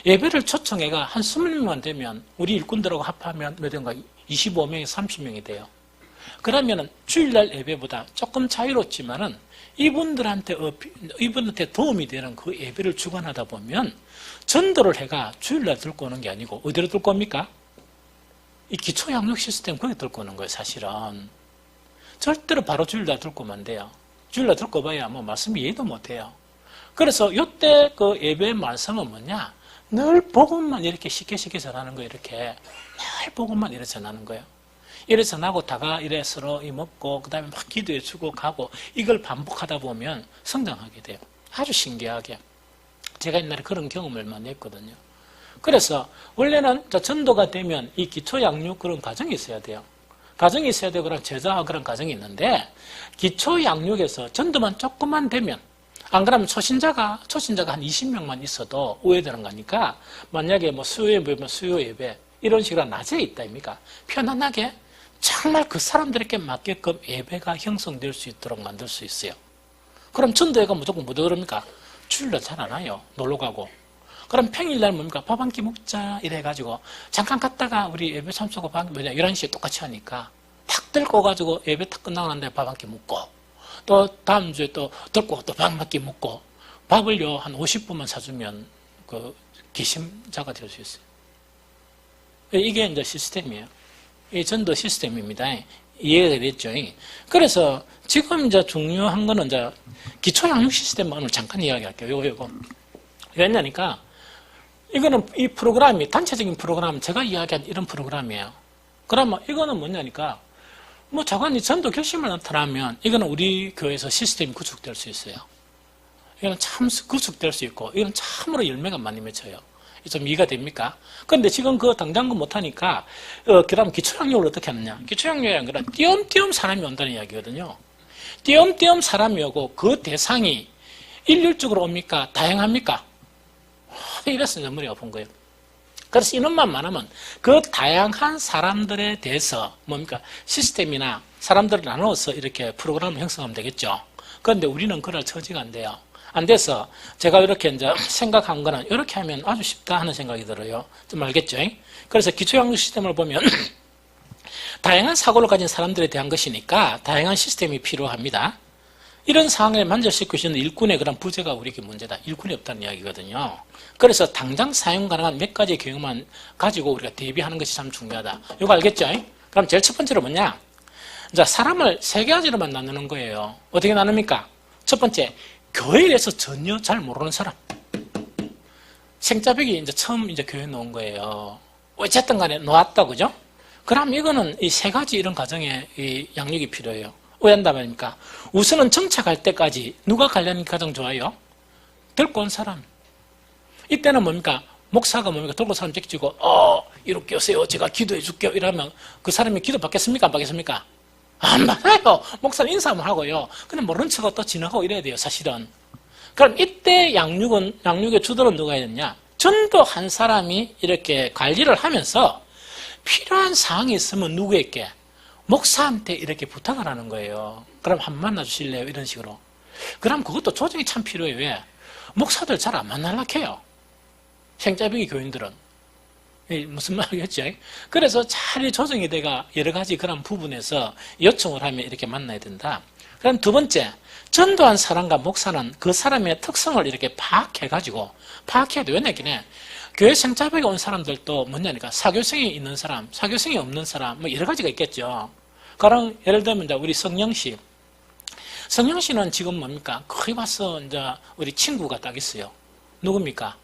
예배를 초청해가 한 20명만 되면 우리 일꾼들하고 합하면 몇 명가 25명에서 30명이 돼요. 그러면은 주일날 예배보다 조금 자유롭지만은 이분들한테 도움이 되는 그 예배를 주관하다 보면 전도를 해가 주일날 들고 오는 게 아니고 어디로 들고 옵니까? 이 기초 양육 시스템 거기 들고 오는 거예요, 사실은. 절대로 바로 주일날 들고 오면 안 돼요. 주일날 들고 봐야 뭐 말씀 이해도 못 해요. 그래서 이때 그 예배 말씀은 뭐냐? 늘 복음만 이렇게 쉽게 전하는 거예요. 이렇게 늘 복음만 이렇게 전하는 거예요. 이래 전하고 다가 이래 서로 먹고 그 다음에 막 기도해 주고 가고 이걸 반복하다 보면 성장하게 돼요. 아주 신기하게. 제가 옛날에 그런 경험을 많이 했거든요. 그래서 원래는 전도가 되면 이 기초 양육 그런 과정이 있어야 돼요. 과정이 있어야 되고 그런 제자와 그런 과정이 있는데 기초 양육에서 전도만 조금만 되면 안 그러면 초신자가 한 20명만 있어도 오해되는 거니까 만약에 뭐 수요 예배 이런 식으로 낮에 있다 입니까? 편안하게 정말 그 사람들에게 맞게끔 예배가 형성될 수 있도록 만들 수 있어요. 그럼 전도회가 무조건 못 그럽니까? 주일날 잘 안 와요. 놀러 가고. 그럼 평일날 뭡니까? 밥 한 끼 먹자 이래가지고 잠깐 갔다가 우리 예배 참석하고 밥 한 끼 먹자 11시에 똑같이 하니까 탁 들고 가지고 예배 탁 끝나고 난 다음에 밥 한 끼 먹고 또 다음 주에 또 들고 또 밥 한 끼 먹고 밥을요 한 50분만 사주면 그 기심자가 될 수 있어요. 이게 이제 시스템이에요. 이 전도 시스템입니다. 이해가 됐죠? 그래서 지금 이제 중요한 거는 이제 기초 양육 시스템 오늘 잠깐 이야기할게요. 요거. 왜냐니까 이거는 이 프로그램이 단체적인 프로그램 제가 이야기한 이런 프로그램이에요. 그러면 이거는 뭐냐니까 뭐 자관이 전도 결심을 나타나면 이거는 우리 교회에서 시스템이 구축될 수 있어요. 이거는 참 구축될 수 있고 이건 참으로 열매가 많이 맺혀요. 좀 이해가 됩니까? 그런데 지금 그거 당장 못하니까 그다음 기초양육을 어떻게 하느냐? 기초양육이 아니라 띄엄띄엄 사람이 온다는 이야기거든요. 띄엄띄엄 사람이 오고 그 대상이 일률적으로 옵니까? 다양합니까? 이래서 이제 머리가 아픈 거예요. 그래서 인원만 많으면 그 다양한 사람들에 대해서 뭡니까? 시스템이나 사람들을 나누어서 이렇게 프로그램을 형성하면 되겠죠. 그런데 우리는 그럴 처지가 안 돼요. 안 돼서 제가 이렇게 이제 생각한 거는 이렇게 하면 아주 쉽다 하는 생각이 들어요. 좀 알겠죠? 그래서 기초양육 시스템을 보면 다양한 사고를 가진 사람들에 대한 것이니까 다양한 시스템이 필요합니다. 이런 상황에 만족시킬 수 있는 일꾼의 그런 부재가 우리에게 문제다. 일꾼이 없다는 이야기거든요. 그래서 당장 사용 가능한 몇 가지의 경험만 가지고 우리가 대비하는 것이 참 중요하다. 이거 알겠죠? 그럼 제일 첫 번째로 뭐냐? 자, 사람을 세 가지로만 나누는 거예요. 어떻게 나눕니까? 첫 번째, 교회에 대해서 전혀 잘 모르는 사람. 생자벽이 이제 처음 이제 교회에 놓은 거예요. 어쨌든 간에 놓았다, 그죠? 그럼 이거는 이 세 가지 이런 과정에 이 양육이 필요해요. 왜 한다 말입니까? 우선은 정착할 때까지 누가 관련이 가장 좋아요? 들고 온 사람. 이때는 뭡니까? 목사가 뭡니까? 들고 온 사람 제끼고, 이렇게 오세요. 제가 기도해 줄게요. 이러면 그 사람이 기도 받겠습니까? 안 받겠습니까? 안 받아요. 목사는 인사만 하고요. 그냥 모른 척하고 또 지나가고 이래야 돼요, 사실은. 그럼 이때 양육의 주도는 누가 해야 되냐? 전도한 사람이 이렇게 관리를 하면서 필요한 사항이 있으면 누구에게? 목사한테 이렇게 부탁을 하는 거예요. 그럼 한 번 만나주실래요? 이런 식으로. 그럼 그것도 조정이 참 필요해요. 왜? 목사들 잘 안 만나려고 해요. 생자병이 교인들은. 무슨 말이겠죠? 그래서 잘 조정이 돼가 여러 가지 그런 부분에서 요청을 하면 이렇게 만나야 된다. 그럼 두 번째, 전도한 사람과 목사는 그 사람의 특성을 이렇게 파악해가지고, 파악해야 돼. 왜냐면, 교회 생자벽에 온 사람들도 뭐냐니까, 사교성이 있는 사람, 사교성이 없는 사람, 뭐 여러 가지가 있겠죠. 그럼, 예를 들면, 이제 우리 성령 씨. 성령 씨는 지금 뭡니까? 거기 와서, 이제, 우리 친구가 딱 있어요. 누굽니까?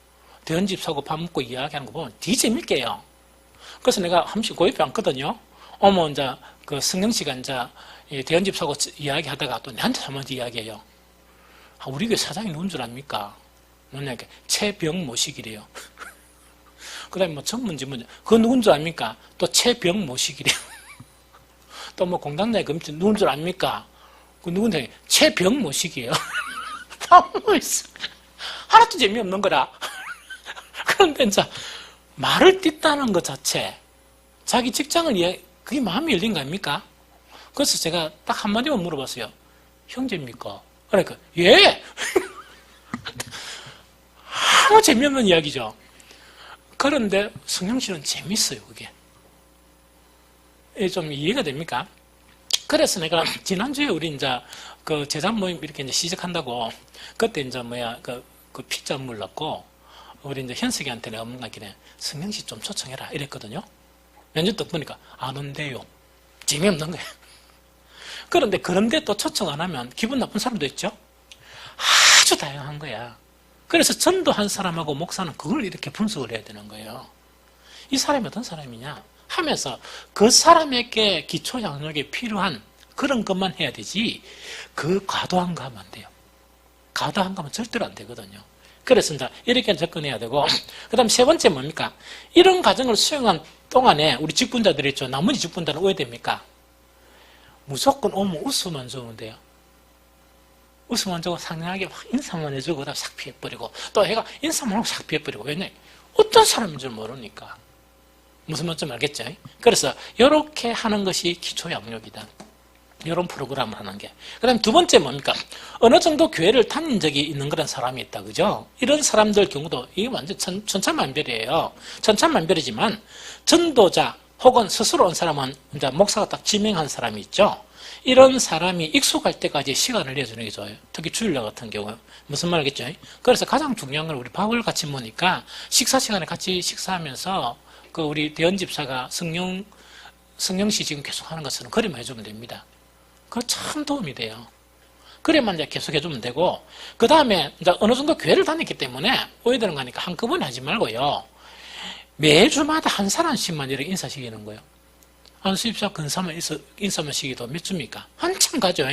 대원집 사고 밥 먹고 이야기하는 거 보면 되게 재밌게요. 그래서 내가 한 번씩 그 옆에 앉거든요. 어머, 이제, 그 성령 씨가 이제, 대원집 사고 이야기 하다가 또 내한테 한번 이야기해요. 우리 교회 사장이 누군 줄 압니까? 뭐냐, 최병 모시기래요. 그 다음에 뭐 전문지 뭐냐. 그거 누군 줄 압니까? 또 최병 모시기래요. 또 뭐 공당장에 금치 누군 줄 압니까? 그 누군데 최병 모시기예요. 뭐 있어. 하나도 재미없는 거라. 그런데 이제 말을 띠다는 것 자체, 자기 직장을 그게 마음이 열린 거 아닙니까? 그래서 제가 딱 한마디만 물어봤어요. 형제입니까? 그러니까 예! 아무 재미없는 이야기죠. 그런데 성령 씨는 재밌어요, 그게. 좀 이해가 됩니까? 그래서 내가 지난주에 우리 이제 그 제자 모임 이렇게 이제 시작한다고 그때 이제 그 피자물 넣고 우리 이제 현석이한테 내가 문가길에 성령 씨 좀 초청해라 이랬거든요. 몇 년 또 보니까 안 온대요. 재미없는 거예요. 그런데 그런데 또 초청 안 하면 기분 나쁜 사람도 있죠. 아주 다양한 거야. 그래서 전도한 사람하고 목사는 그걸 이렇게 분석을 해야 되는 거예요. 이 사람이 어떤 사람이냐 하면서 그 사람에게 기초 양육이 필요한 그런 것만 해야 되지 그 과도한 거 하면 안 돼요. 과도한 거 하면 절대로 안 되거든요. 그래서 이제 이렇게 접근해야 되고 그 다음 세 번째 뭡니까? 이런 과정을 수행한 동안에 우리 직분자들이 있죠. 나머지 직분자는 왜 됩니까? 무조건 오면 웃으면 좋으면 돼요. 웃으면 좋고 상냥하게 인사만 해주고 그다음 싹 피해버리고 또 애가 인사만 하고 싹 피해버리고 왜냐? 어떤 사람인 줄 모르니까. 무슨 말인지 알겠죠? 그래서 이렇게 하는 것이 기초 양육이다. 이런 프로그램을 하는 게. 그 다음에 두 번째 뭡니까? 어느 정도 교회를 다닌 적이 있는 그런 사람이 있다. 그죠? 이런 사람들 경우도 이게 완전 천차만별이에요. 천차만별이지만 전도자 혹은 스스로 온 사람은 이제 목사가 딱 지명한 사람이 있죠. 이런 사람이 익숙할 때까지 시간을 내주는 게 좋아요. 특히 주일날 같은 경우. 무슨 말 알겠죠? 그래서 가장 중요한 건 우리 밥을 같이 먹으니까 식사 시간에 같이 식사하면서 그 우리 대원집사가 성령씨 지금 계속 하는 것처럼 그림을 해주면 됩니다. 그거 참 도움이 돼요. 그래만 이제 계속 해주면 되고, 그 다음에 이제 어느 정도 교회를 다녔기 때문에 오해되는 거니까 한꺼번에 하지 말고요. 매주마다 한 사람씩만 이렇게 인사시키는 거예요. 한 수입사 근사만 인사만 시기도 몇 주입니까? 한참 가죠.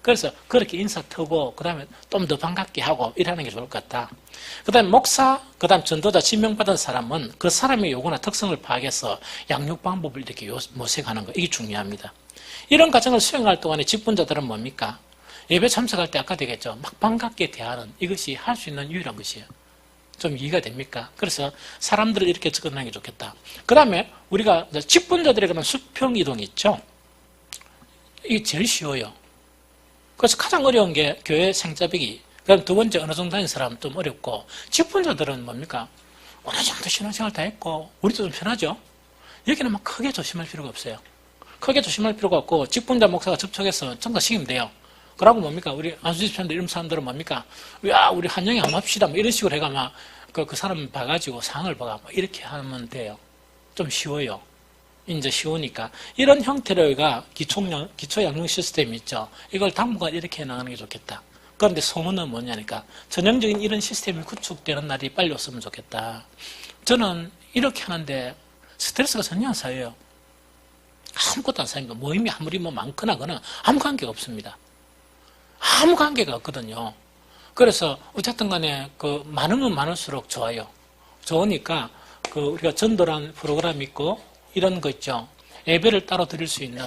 그래서 그렇게 인사 트고, 그 다음에 좀 더 반갑게 하고 이러는 게 좋을 것 같다. 그 다음에 목사, 그 다음 전도자 지명받은 사람은 그 사람의 요구나 특성을 파악해서 양육 방법을 이렇게 모색하는 거, 이게 중요합니다. 이런 과정을 수행할 동안에 직분자들은 뭡니까? 예배 참석할 때 아까 되겠죠. 막 반갑게 대하는 이것이 할 수 있는 유일한 것이에요. 좀 이해가 됩니까? 그래서 사람들을 이렇게 접근하는 게 좋겠다. 그 다음에 우리가 직분자들에 관한 수평 이동이 있죠. 이게 제일 쉬워요. 그래서 가장 어려운 게 교회 생자배기. 그다음 두 번째 어느 정도 다닌 사람은 좀 어렵고, 직분자들은 뭡니까? 어느 정도 신앙생활 다 했고 우리도 좀 편하죠. 여기는 막 크게 조심할 필요가 없어요. 크게 조심할 필요가 없고 직분자 목사가 접촉해서 청구시키면 돼요. 그러고 뭡니까? 우리 안수 집사님들 이런 사람들은 뭡니까? 야, 우리 한영이 한번 합시다. 뭐 이런 식으로 해가 막 그 사람 봐가지고 상을 봐가 뭐 이렇게 하면 돼요. 좀 쉬워요. 이제 쉬우니까 이런 형태로가 기초 양육 시스템이 있죠. 이걸 당분간 이렇게 해나가는 게 좋겠다. 그런데 소문은 뭐냐니까 전형적인 이런 시스템이 구축되는 날이 빨리 왔으면 좋겠다. 저는 이렇게 하는데 스트레스가 전혀 안 쌓여요. 아무것도 안 쌓이니까 모임이 아무리 뭐 많거나 그거는 아무 관계가 없습니다. 아무 관계가 없거든요. 그래서 어쨌든 간에 그 많으면 많을수록 좋아요. 좋으니까 그 우리가 전도라는 프로그램이 있고 이런 거 있죠. 예배를 따로 드릴 수 있는,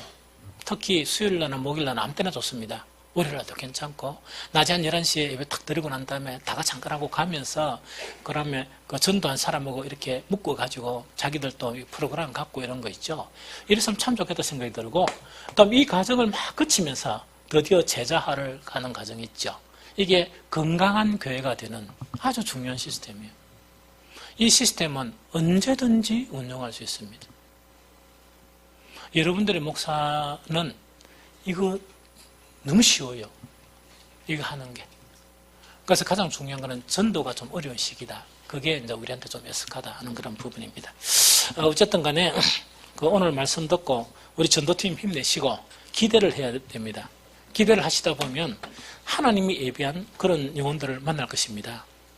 특히 수요일날이나 목요일날은 아무 때나 좋습니다. 월요일날도 괜찮고 낮에 한 11시에 예배 탁 드리고 난 다음에 다 같이 잠깐하고 가면서 그러면 그 전도한 사람하고 이렇게 묶어가지고 자기들도 프로그램 갖고 이런 거 있죠. 이랬으면 참 좋겠다 생각이 들고, 그다음 이 과정을 막 거치면서 드디어 제자화를 가는 과정이 있죠. 이게 건강한 교회가 되는 아주 중요한 시스템이에요. 이 시스템은 언제든지 운영할 수 있습니다. 여러분들의 목사는 이거 너무 쉬워요. 이거 하는 게. 그래서 가장 중요한 거는 전도가 좀 어려운 시기다. 그게 이제 우리한테 좀 애석하다 하는 그런 부분입니다. 어쨌든 간에 그 오늘 말씀 듣고 우리 전도팀 힘내시고 기대를 해야 됩니다. 기대를 하시다 보면 하나님이 예비한 그런 영혼들을 만날 것입니다.